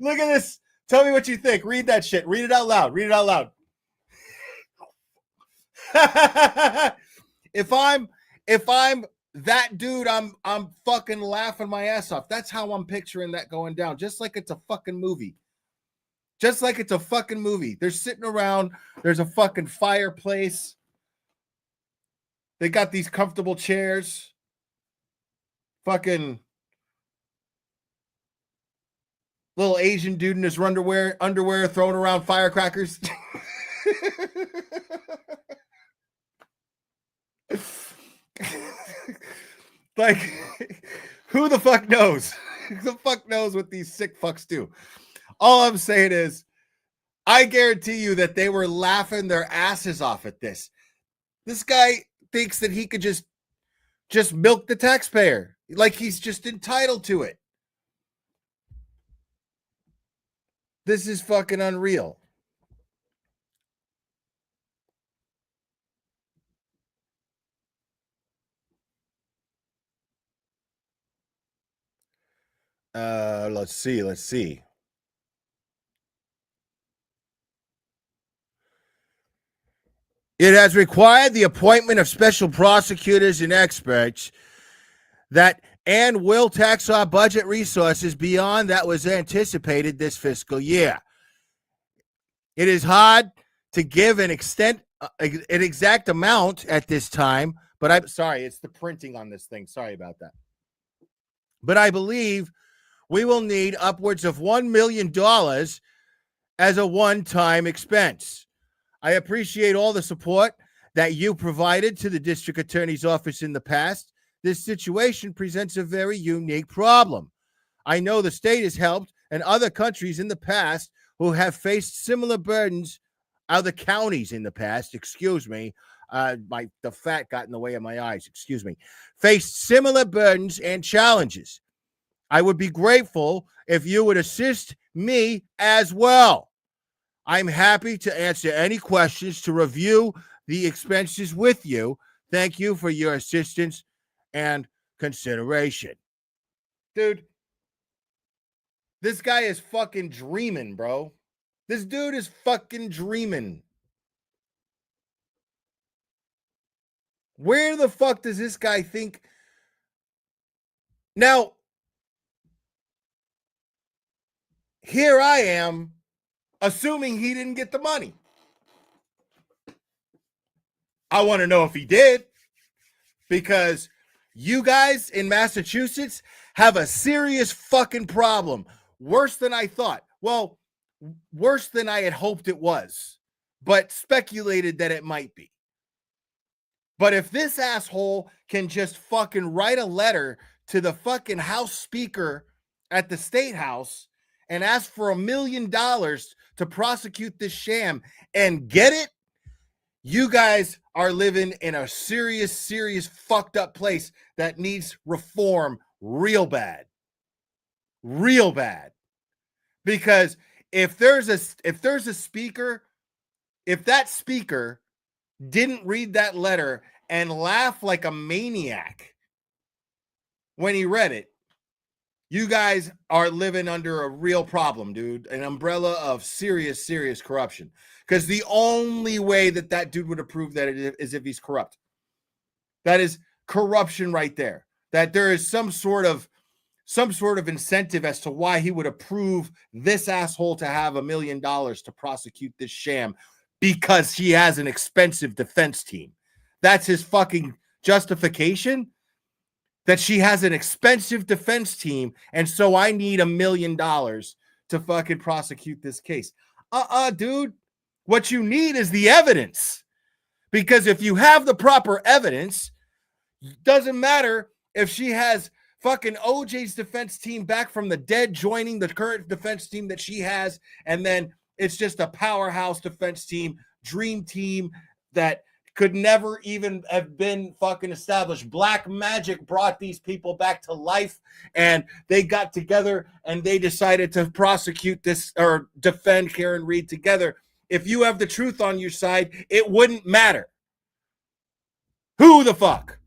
look at this. Tell me what you think. Read that shit. Read it out loud. Read it out loud. If I'm that dude, I'm fucking laughing my ass off. That's how I'm picturing that going down. Just like it's a fucking movie. Just like it's a fucking movie. They're sitting around. There's a fucking fireplace. They got these comfortable chairs. Fucking little Asian dude in his underwear throwing around firecrackers. Like, who the fuck knows? Who the fuck knows what these sick fucks do? All I'm saying is, I guarantee you that they were laughing their asses off at this. This guy thinks that he could just milk the taxpayer. Like he's just entitled to it. This is fucking unreal. Let's see. It has required the appointment of special prosecutors and experts and will tax our budget resources beyond that was anticipated this fiscal year. It is hard to give an exact amount at this time, but I'm sorry, it's the printing on this thing. Sorry about that. But I believe we will need upwards of $1 million as a one-time expense. I appreciate all the support that you provided to the district attorney's office in the past. This situation presents a very unique problem. I know the state has helped and other countries in the past who have faced similar burdens, other counties in the past, excuse me, the fat got in the way of my eyes, excuse me, faced similar burdens and challenges. I would be grateful if you would assist me as well. I'm happy to answer any questions, to review the expenses with you. Thank you for your assistance and consideration. Dude, this guy is fucking dreaming, bro. This dude is fucking dreaming. Where the fuck does this guy think? Now, here I am, assuming he didn't get the money. I want to know if he did, because you guys in Massachusetts have a serious fucking problem. Worse than I thought. Well, worse than I had hoped it was, but speculated that it might be. But if this asshole can just fucking write a letter to the fucking House Speaker at the State House and ask for $1 million to prosecute this sham and get it, you guys are living in a serious fucked up place that needs reform real bad. Real bad. Because if there's a speaker, if that speaker didn't read that letter and laugh like a maniac when he read it, you guys are living under a real problem, dude. An umbrella of serious corruption. Because the only way that dude would approve that is if he's corrupt. That is corruption right there. That there is some sort of incentive as to why he would approve this asshole to have $1 million to prosecute this sham, because he has an expensive defense team. That's his fucking justification. That she has an expensive defense team, and so I need $1 million to fucking prosecute this case. Dude. What you need is the evidence. Because if you have the proper evidence, doesn't matter if she has fucking OJ's defense team back from the dead joining the current defense team that she has, and then it's just a powerhouse defense team, dream team that could never even have been fucking established. Black magic brought these people back to life, and they got together and they decided to prosecute this or defend Karen Read together. If you have the truth on your side, it wouldn't matter. Who the fuck?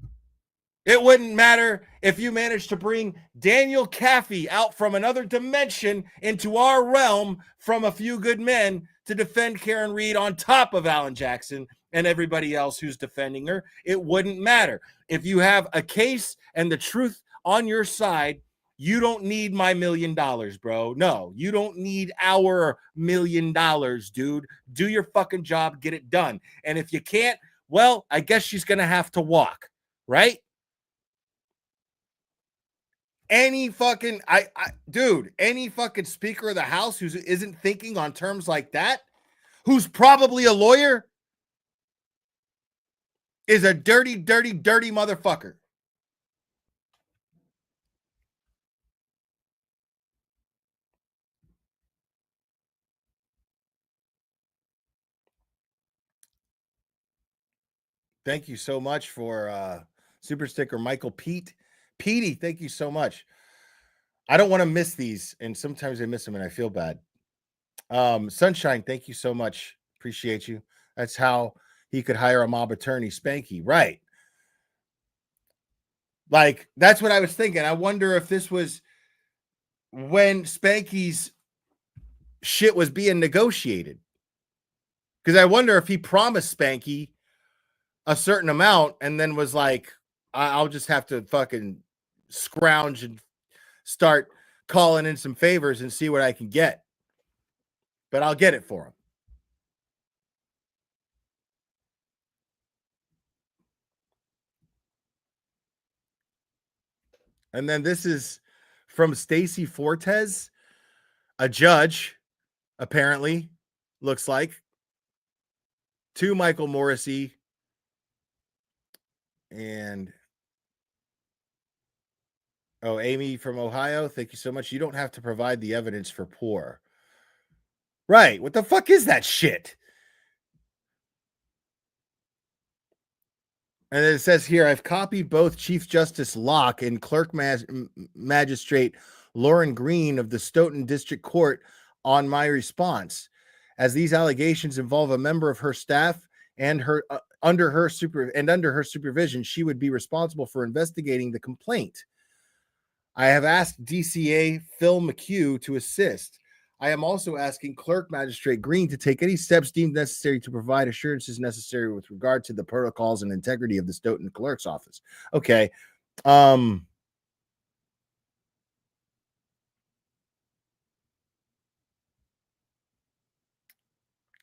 It wouldn't matter if you managed to bring Daniel Caffey out from another dimension into our realm from A Few Good Men to defend Karen Read on top of Alan Jackson and everybody else who's defending her. It wouldn't matter. If you have a case and the truth on your side, you don't need my $1 million, bro. No, you don't need our $1 million, dude. Do your fucking job, get it done. And if you can't, well, I guess she's going to have to walk, right? Any fucking, any fucking Speaker of the House who isn't thinking on terms like that, who's probably a lawyer, is a dirty motherfucker. Thank you so much for super sticker, Michael Petey, thank you so much. I don't want to miss these, and sometimes I miss them and I feel bad. Sunshine, thank you so much. Appreciate you. That's how he could hire a mob attorney, Spanky. Right. Like, that's what I was thinking. I wonder if this was when Spanky's shit was being negotiated. Because I wonder if he promised Spanky a certain amount and then was like, I'll just have to fucking scrounge and start calling in some favors and see what I can get. But I'll get it for him. And then this is from Stacy Fortes, a judge, apparently, looks like, to Michael Morrissey. And oh, Amy from Ohio, thank you so much. You don't have to provide the evidence for poor. Right. What the fuck is that shit? And it says here, I've copied both Chief Justice Locke and Clerk Magistrate Lauren Green of the Stoughton District Court on my response, as these allegations involve a member of her staff and her under her supervision, she would be responsible for investigating the complaint. I have asked DCA Phil McHugh to assist. I am also asking Clerk Magistrate Green to take any steps deemed necessary to provide assurances necessary with regard to the protocols and integrity of the Stoughton Clerk's office. Okay.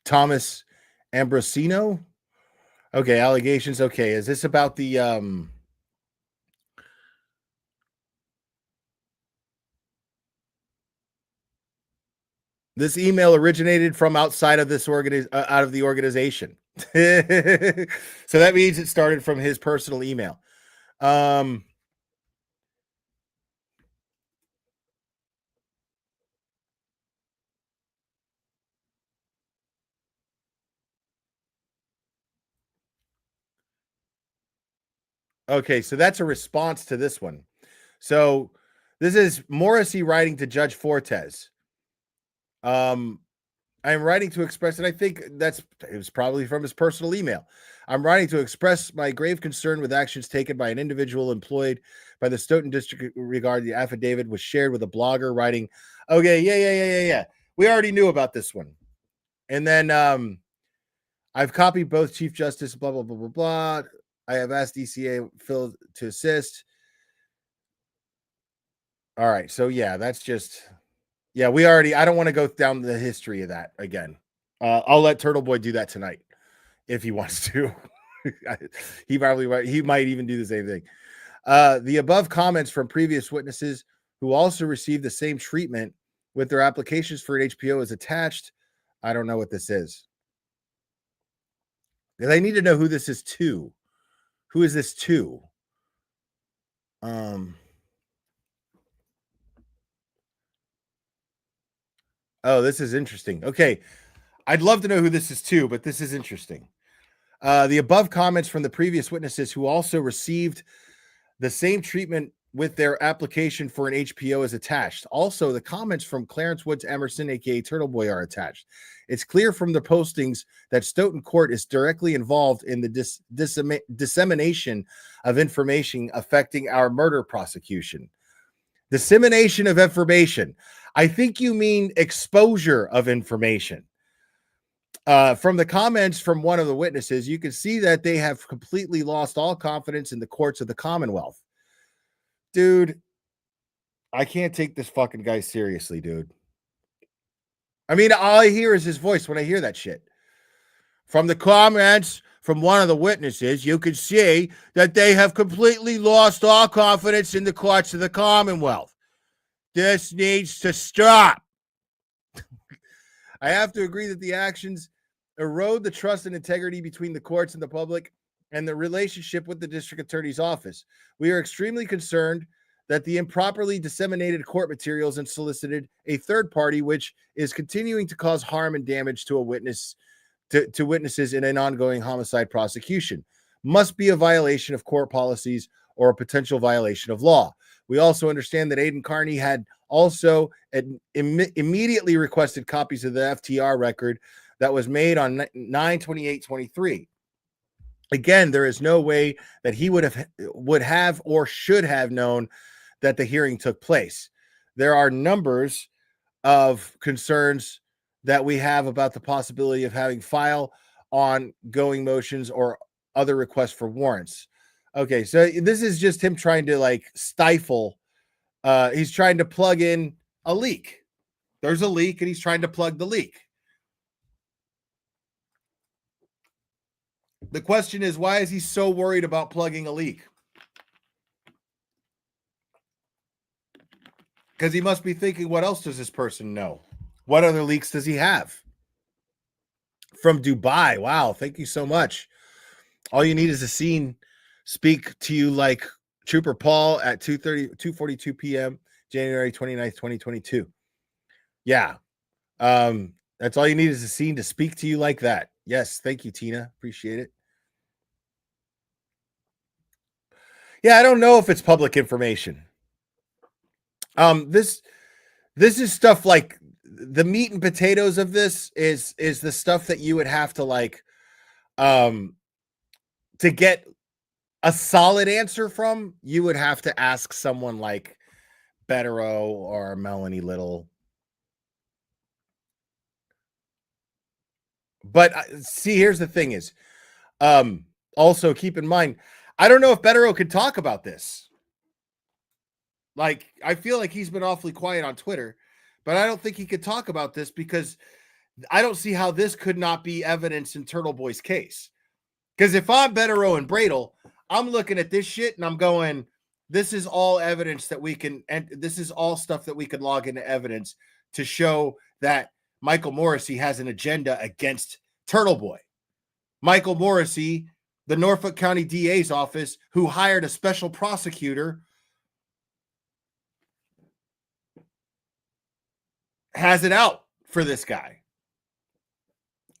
Thomas Ambrosino. Okay, allegations. Okay, is this about the this email originated from outside of this out of the organization. So that means it started from his personal email. Okay, so that's a response to this one. So this is Morrissey writing to Judge Fortes. I'm writing to express, and I think it was probably from his personal email. I'm writing to express my grave concern with actions taken by an individual employed by the Stoughton District regarding the affidavit was shared with a blogger writing, okay, yeah. We already knew about this one. And then I've copied both Chief Justice, blah, blah, blah, blah, blah. I have asked DCA Phil to assist. All right. So, yeah, that's just, yeah, I don't want to go down the history of that again. I'll let Turtle Boy do that tonight if he wants to. He might even do the same thing. The above comments from previous witnesses who also received the same treatment with their applications for an HPO is attached. I don't know what this is. I need to know who this is to. Who is this to? Oh, this is interesting. Okay. I'd love to know who this is to, but this is interesting. The above comments from the previous witnesses who also received the same treatment with their application for an HPO is attached. Also, the comments from Clarence Woods Emerson, aka Turtle Boy, are attached. It's clear from the postings that Stoughton Court is directly involved in the dissemination of information affecting our murder prosecution. Dissemination of information. I think you mean exposure of information. From the comments from one of the witnesses, you can see that they have completely lost all confidence in the courts of the Commonwealth. Dude, I can't take this fucking guy seriously, dude. I mean, all I hear is his voice when I hear that shit. From the comments from one of the witnesses, you can see that they have completely lost all confidence in the courts of the Commonwealth. This needs to stop. I have to agree that the actions erode the trust and integrity between the courts and the public and the relationship with the district attorney's office. We are extremely concerned that the improperly disseminated court materials and solicited a third party, which is continuing to cause harm and damage to a witness, to witnesses in an ongoing homicide prosecution, must be a violation of court policies or a potential violation of law. We also understand that Aidan Carney had also immediately requested copies of the FTR record that was made on 9/28/23. Again, there is no way that he would have or should have known that the hearing took place. There are numbers of concerns that we have about the possibility of having file ongoing motions or other requests for warrants. Okay, so this is just him trying to like stifle. He's trying to plug in a leak. There's a leak and he's trying to plug the leak. The question is, why is he so worried about plugging a leak? Because he must be thinking, what else does this person know? What other leaks does he have? From Dubai. Wow. Thank you so much. All you need is a scene. Speak to you like Trooper Paul at 2:42 p.m. January 29th, 2022. Yeah. That's all you need is a scene to speak to you like that. Yes. Thank you, Tina. Appreciate it. Yeah, I don't know if it's public information. This is stuff like the meat and potatoes of this is the stuff that you would have to like to get a solid answer from. You would have to ask someone like Bettero or Melanie Little. But see, here's the thing is, also keep in mind, I don't know if Bettero could talk about this. Like, I feel like he's been awfully quiet on Twitter, but I don't think he could talk about this because I don't see how this could not be evidence in Turtle Boy's case. Because if I'm Bettero and Bradel, I'm looking at this shit and I'm going, this is all evidence that we can, and this is all stuff that we could log into evidence to show that Michael Morrissey has an agenda against Turtle Boy. Michael Morrissey, the Norfolk County DA's office, who hired a special prosecutor, has it out for this guy.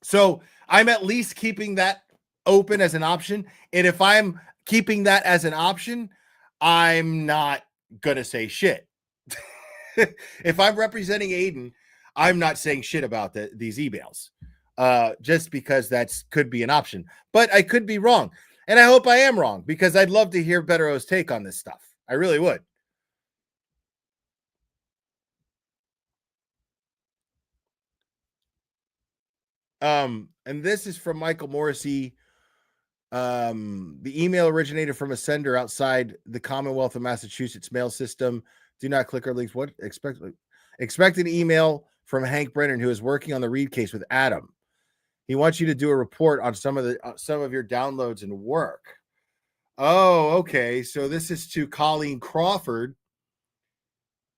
So I'm at least keeping that open as an option. And if I'm keeping that as an option, I'm not going to say shit. If I'm representing Aiden, I'm not saying shit about these emails, just because that's could be an option. But I could be wrong. And I hope I am wrong, because I'd love to hear Bettero's take on this stuff. I really would. And this is from Michael Morrissey. The email originated from a sender outside the Commonwealth of Massachusetts mail system. Do not click our links. What expect an email from Hank Brennan, who is working on the Reed case with Adam. He wants you to do a report on some of your downloads and work. Oh, okay. So this is to Colleen Crawford.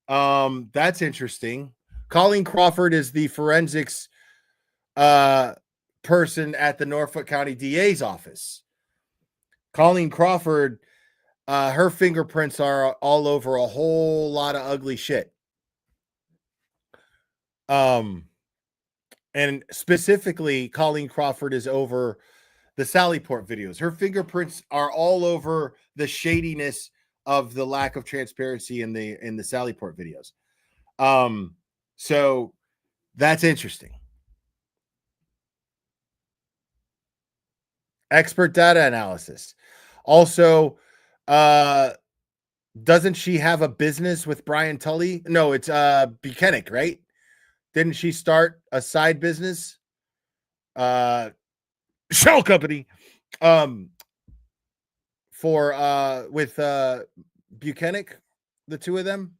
That's interesting. Colleen Crawford is the forensics person at the Norfolk County DA's office. Colleen Crawford, her fingerprints are all over a whole lot of ugly shit. And specifically, Colleen Crawford is over the Sallyport videos. Her fingerprints are all over the shadiness of the lack of transparency in the Sallyport videos. So that's interesting. Expert data analysis. Also, doesn't she have a business with Brian Tully? No, it's Buchanan, right? Didn't she start a side business? Shell company. With Buchanan, the two of them.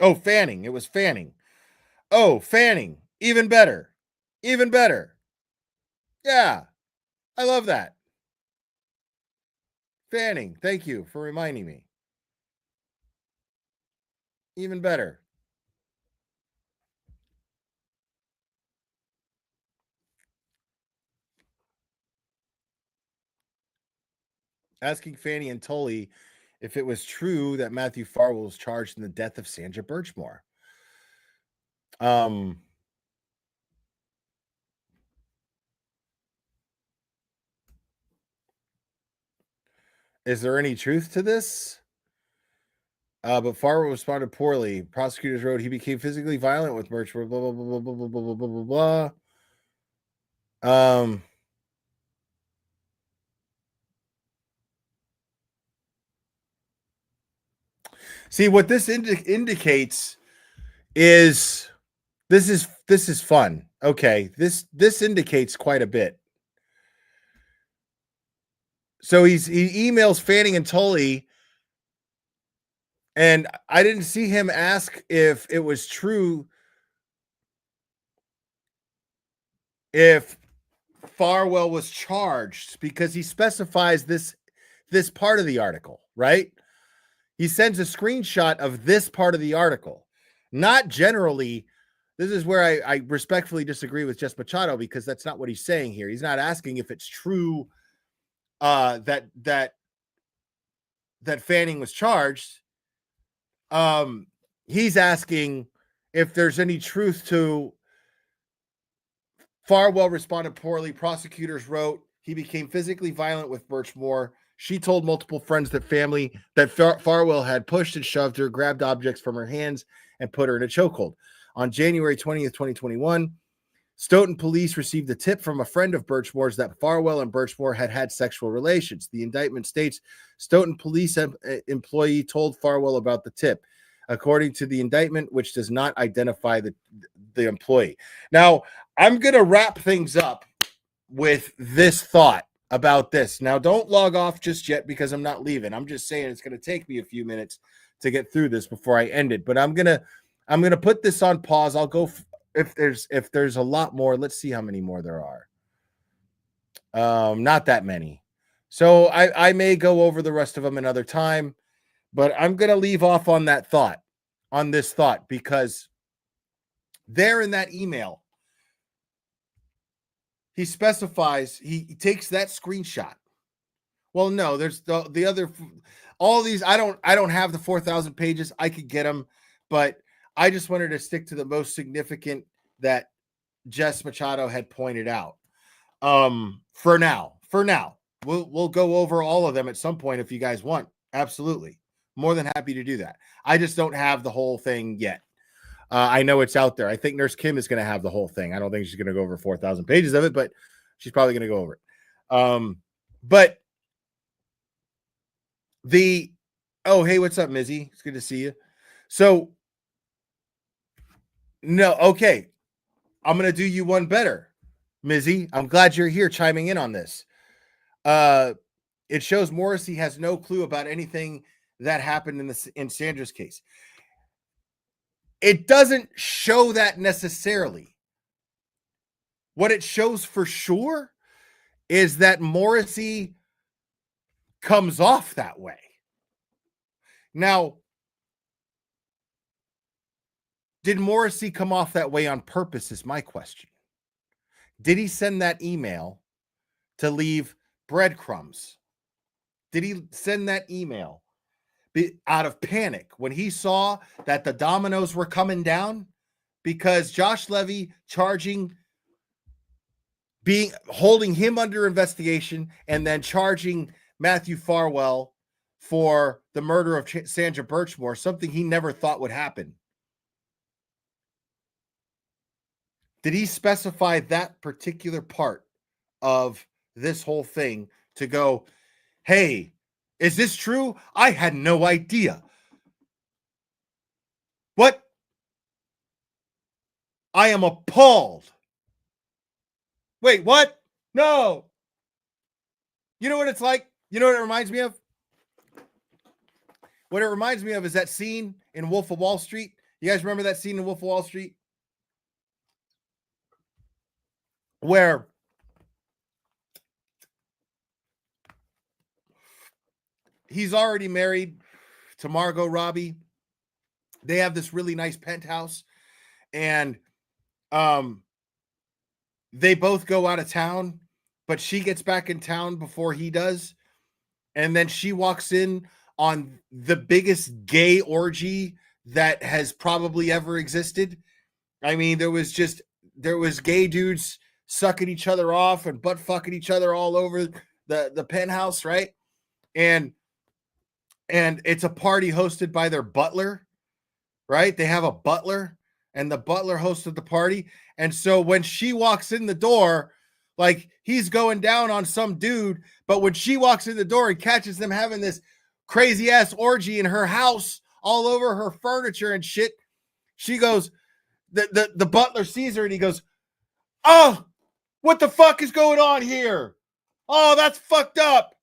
Oh, Fanning. It was Fanning. Oh, Fanning. Even better. Even better. Yeah. I love that. Fanning, thank you for reminding me. Even better. Asking Fanny and Tully if it was true that Matthew Farwell was charged in the death of Sandra Birchmore. Is there any truth to this? But Farwell responded poorly. Prosecutors wrote he became physically violent with Birchmore. Blah blah blah blah blah blah blah blah blah. See, what this indicates is this is fun. Okay, this indicates quite a bit. So he emails Fanning and Tully, and I didn't see him ask if it was true, if Farwell was charged, because he specifies this part of the article, right? He sends a screenshot of this part of the article, not generally. This is where I respectfully disagree with Jess Machado, because that's not what he's saying here. He's not asking if it's true that Fanning was charged. He's asking if there's any truth to Farwell responded poorly. Prosecutors wrote he became physically violent with Birchmore. She told multiple friends that Farwell had pushed and shoved her, grabbed objects from her hands, and put her in a chokehold. On January 20th, 2021, Stoughton police received a tip from a friend of Birchmore's that Farwell and Birchmore had had sexual relations. The indictment states Stoughton police employee told Farwell about the tip, according to the indictment, which does not identify the employee. Now, I'm going to wrap things up with this thought about this. Now, don't log off just yet because I'm not leaving. I'm just saying it's going to take me a few minutes to get through this before I end it. But I'm going to put this on pause. I'll go if there's a lot more. Let's see how many more there are. Not that many. So I may go over the rest of them another time, but I'm going to leave off on that thought, on this thought, because there in that email, he specifies, he takes that screenshot. Well, no, there's the other, all these. I don't have the 4,000 pages. I could get them, but I just wanted to stick to the most significant that Jess Machado had pointed out. For now, we'll go over all of them at some point if you guys want. Absolutely, more than happy to do that. I just don't have the whole thing yet. I know it's out there. I think Nurse Kim is going to have the whole thing. I don't think she's going to go over 4,000 pages of it, but she's probably going to go over it. But hey, what's up, Mizzy? It's good to see you. So, no, okay. I'm going to do you one better, Mizzy. I'm glad you're here chiming in on this. It shows Morrissey has no clue about anything that happened in Sandra's case. It doesn't show that necessarily. What it shows for sure is that Morrissey comes off that way. Now, did Morrissey come off that way on purpose is my question. Did he send that email to leave breadcrumbs? Did he send that email out of panic when he saw that the dominoes were coming down? Because Josh Levy holding him under investigation and then charging Matthew Farwell for the murder of Sandra Birchmore, something he never thought would happen. Did he specify that particular part of this whole thing to go, hey, is this true? I had no idea. What? I am appalled. Wait, what? No. You know what it's like? You know what it reminds me of? What it reminds me of is that scene in Wolf of Wall Street. You guys remember that scene in Wolf of Wall Street? Where he's already married to Margot Robbie. They have this really nice penthouse, and they both go out of town, but she gets back in town before he does. And then she walks in on the biggest gay orgy that has probably ever existed. I mean, there was gay dudes sucking each other off and butt fucking each other all over the penthouse, right? And it's a party hosted by their butler, right? They have a butler, and the butler hosted the party. And so when she walks in the door, like, he's going down on some dude, but when she walks in the door and catches them having this crazy ass orgy in her house, all over her furniture and shit, she goes, the butler sees her and he goes, oh, what the fuck is going on here? Oh, that's fucked up.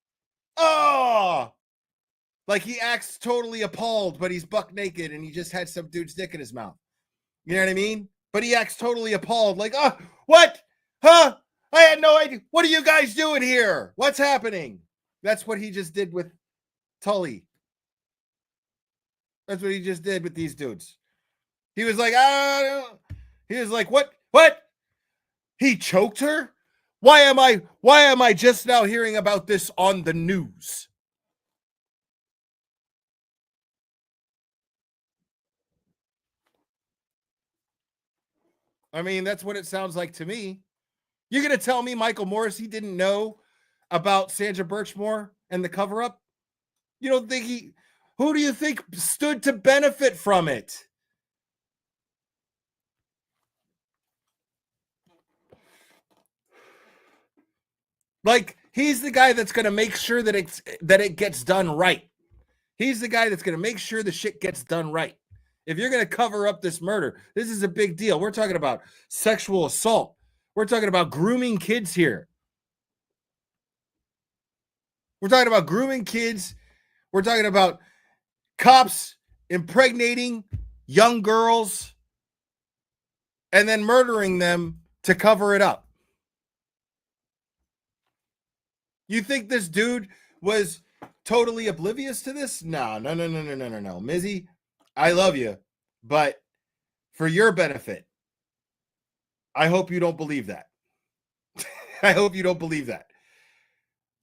Oh, like, he acts totally appalled, but he's buck naked and he just had some dude's dick in his mouth. You know what I mean? But he acts totally appalled, like, oh, what? Huh? I had no idea. What are you guys doing here? What's happening? That's what he just did with Tully. That's what he just did with these dudes. He was like, he was like, what? He choked her? Why am I just now hearing about this on the news? I mean, that's what it sounds like to me. You're going to tell me Michael Morrissey didn't know about Sandra Birchmore and the cover-up? You don't think who do you think stood to benefit from it? Like, he's the guy that's going to make sure that it gets done right. He's the guy that's going to make sure the shit gets done right. If you're going to cover up this murder, this is a big deal. We're talking about sexual assault. We're talking about grooming kids here. We're talking about grooming kids. We're talking about cops impregnating young girls and then murdering them to cover it up. You think this dude was totally oblivious to this? No. Mizzy, I love you, but for your benefit, I hope you don't believe that. I hope you don't believe that.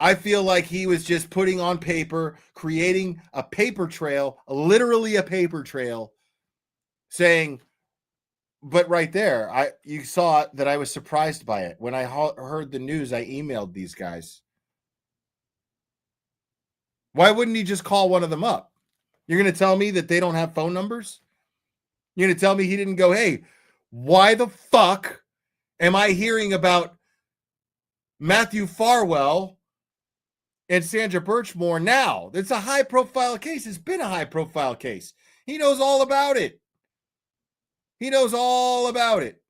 I feel like he was just putting on paper, creating a paper trail, literally a paper trail, saying, but right there, you saw that I was surprised by it. When I heard the news, I emailed these guys. Why wouldn't he just call one of them up? You're going to tell me that they don't have phone numbers? You're going to tell me he didn't go, hey, why the fuck am I hearing about Matthew Farwell and Sandra Birchmore now? It's a high-profile case. It's been a high-profile case. He knows all about it. He knows all about it.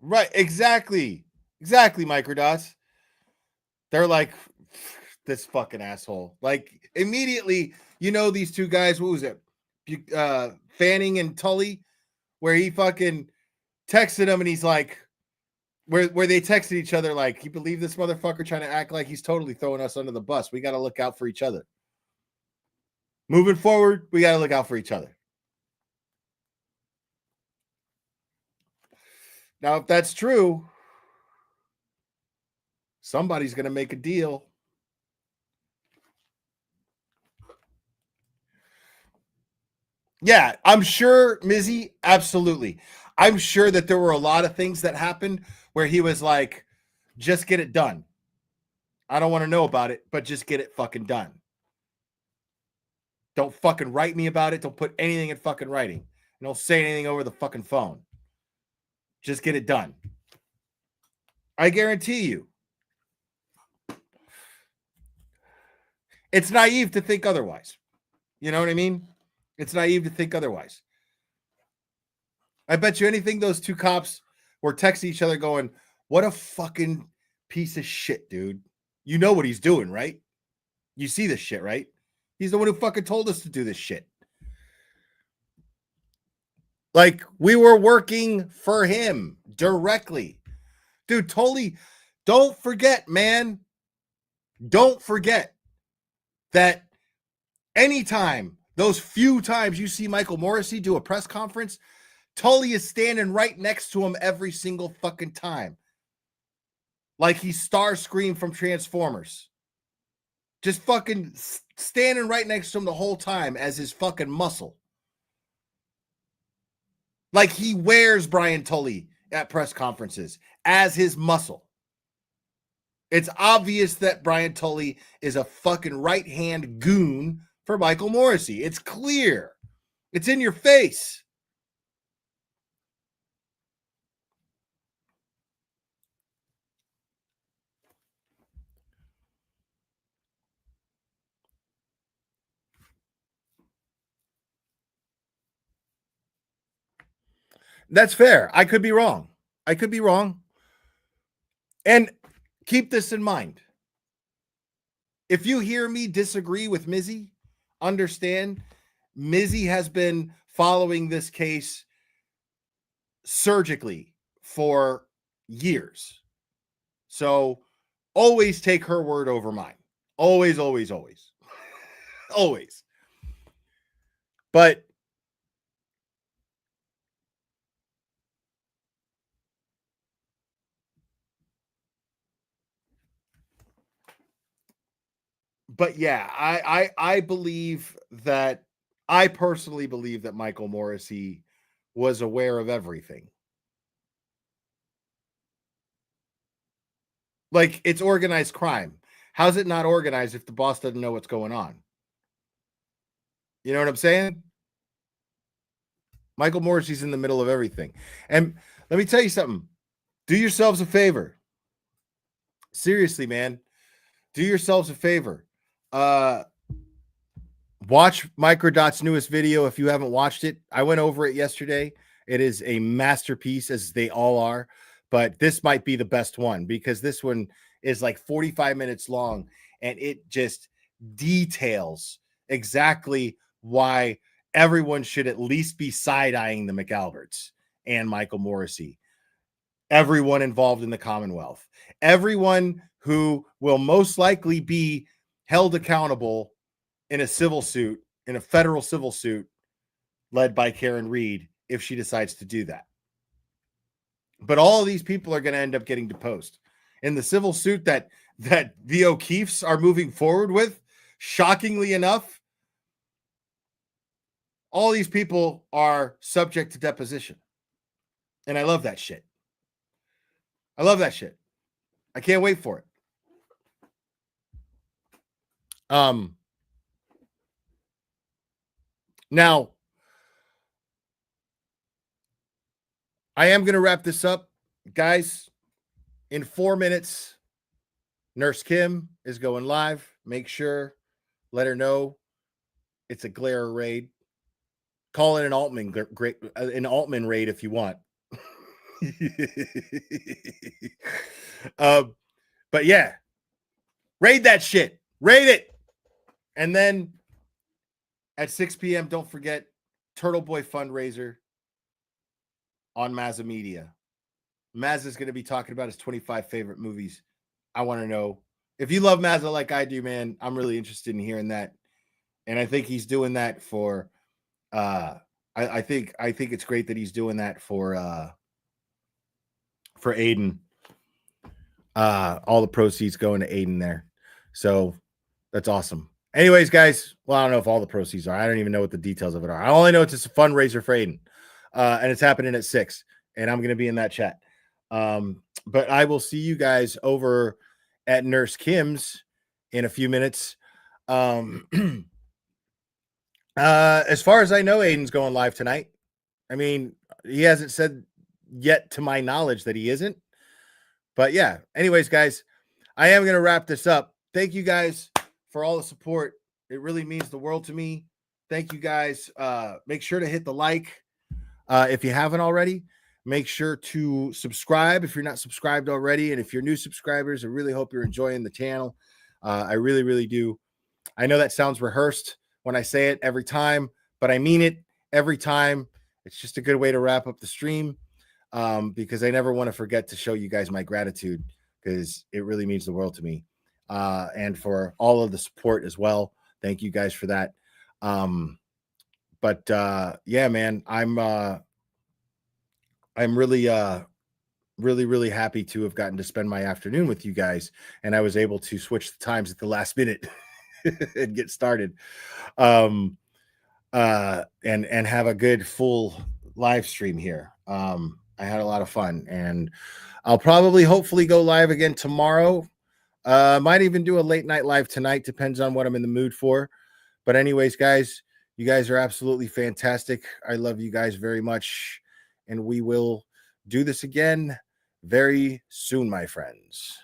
Right, exactly. Exactly, Microdots. They're like, this fucking asshole. Like, immediately, these two guys, what was it? Fanning and Tully, where he fucking texted him and he's like, where they texted each other like, you believe this motherfucker trying to act like he's totally throwing us under the bus? We got to look out for each other. Moving forward, we got to look out for each other. Now, if that's true, somebody's going to make a deal. Yeah, I'm sure, Mizzy, absolutely. I'm sure that there were a lot of things that happened where he was like, just get it done. I don't want to know about it, but just get it fucking done. Don't fucking write me about it. Don't put anything in fucking writing. Don't say anything over the fucking phone. Just get it done. I guarantee you. It's naive to think otherwise. You know what I mean? It's naive to think otherwise. I bet you anything those two cops were texting each other going, what a fucking piece of shit, dude. You know what he's doing, right? You see this shit, right? He's the one who fucking told us to do this shit. Like, we were working for him directly. Dude, totally. Don't forget, man. Don't forget that anytime, those few times you see Michael Morrissey do a press conference, Tully is standing right next to him every single fucking time. Like he's Starscream from Transformers. Just fucking standing right next to him the whole time as his fucking muscle. Like he wears Brian Tully at press conferences as his muscle. It's obvious that Brian Tully is a fucking right-hand goon for Michael Morrissey. It's clear. It's in your face. That's fair. I could be wrong. And keep this in mind. If you hear me disagree with Mizzy, understand Mizzy has been following this case surgically for years. So always take her word over mine. Always, always, always. Always. But yeah, I believe that, I personally believe that Michael Morrissey was aware of everything. Like, it's organized crime. How's it not organized if the boss doesn't know what's going on? You know what I'm saying? Michael Morrissey's in the middle of everything. And let me tell you something. Do yourselves a favor. Seriously, man. Do yourselves a favor. Watch Microdot's newest video if you haven't watched it. I went over it yesterday. It is a masterpiece, as they all are. But this might be the best one, because this one is like 45 minutes long, and it just details exactly why everyone should at least be side-eyeing the McAlberts and Michael Morrissey. Everyone involved in the Commonwealth. Everyone who will most likely be held accountable in a civil suit, in a federal civil suit led by Karen Reed, if she decides to do that. But all of these people are going to end up getting deposed. In the civil suit that the O'Keefes are moving forward with, shockingly enough, all these people are subject to deposition. And I love that shit. I love that shit. I can't wait for it. Now, I am going to wrap this up, guys. In 4 minutes, Nurse Kim is going live. Make sure, let her know it's a glare raid. Call it an Altman raid if you want. But yeah, raid that shit. Raid it. And then at 6 p.m., don't forget Turtle Boy fundraiser on Mazza Media. Mazza is going to be talking about his 25 favorite movies. I want to know if you love Mazza like I do, man. I'm really interested in hearing that, and I think he's doing that for. I think it's great that he's doing that for Aiden. All the proceeds going to Aiden there, so that's awesome. Anyways, guys, well, I don't know if all the proceeds are. I don't even know what the details of it are. I only know it's just a fundraiser for Aiden, and it's happening at 6, and I'm going to be in that chat. But I will see you guys over at Nurse Kim's in a few minutes. As far as I know, Aiden's going live tonight. I mean, he hasn't said yet to my knowledge that he isn't. But yeah, anyways, guys, I am going to wrap this up. Thank you guys for all the support. It really means the world to me. Thank you guys. Make sure to hit the like if you haven't already. Make sure to subscribe if you're not subscribed already. And if you're new subscribers, I really hope you're enjoying the channel. I really, really do. I know that sounds rehearsed when I say it every time, but I mean it every time. It's just a good way to wrap up the stream because I never want to forget to show you guys my gratitude because it really means the world to me. And for all of the support as well. Thank you guys for that. Yeah, man, I'm really, really happy to have gotten to spend my afternoon with you guys. And I was able to switch the times at the last minute and get started. And have a good full live stream here. I had a lot of fun, and I'll probably hopefully go live again tomorrow. Might even do a late night live tonight. Depends on what I'm in the mood for. But anyways, guys, you guys are absolutely fantastic. I love you guys very much. And we will do this again very soon, my friends.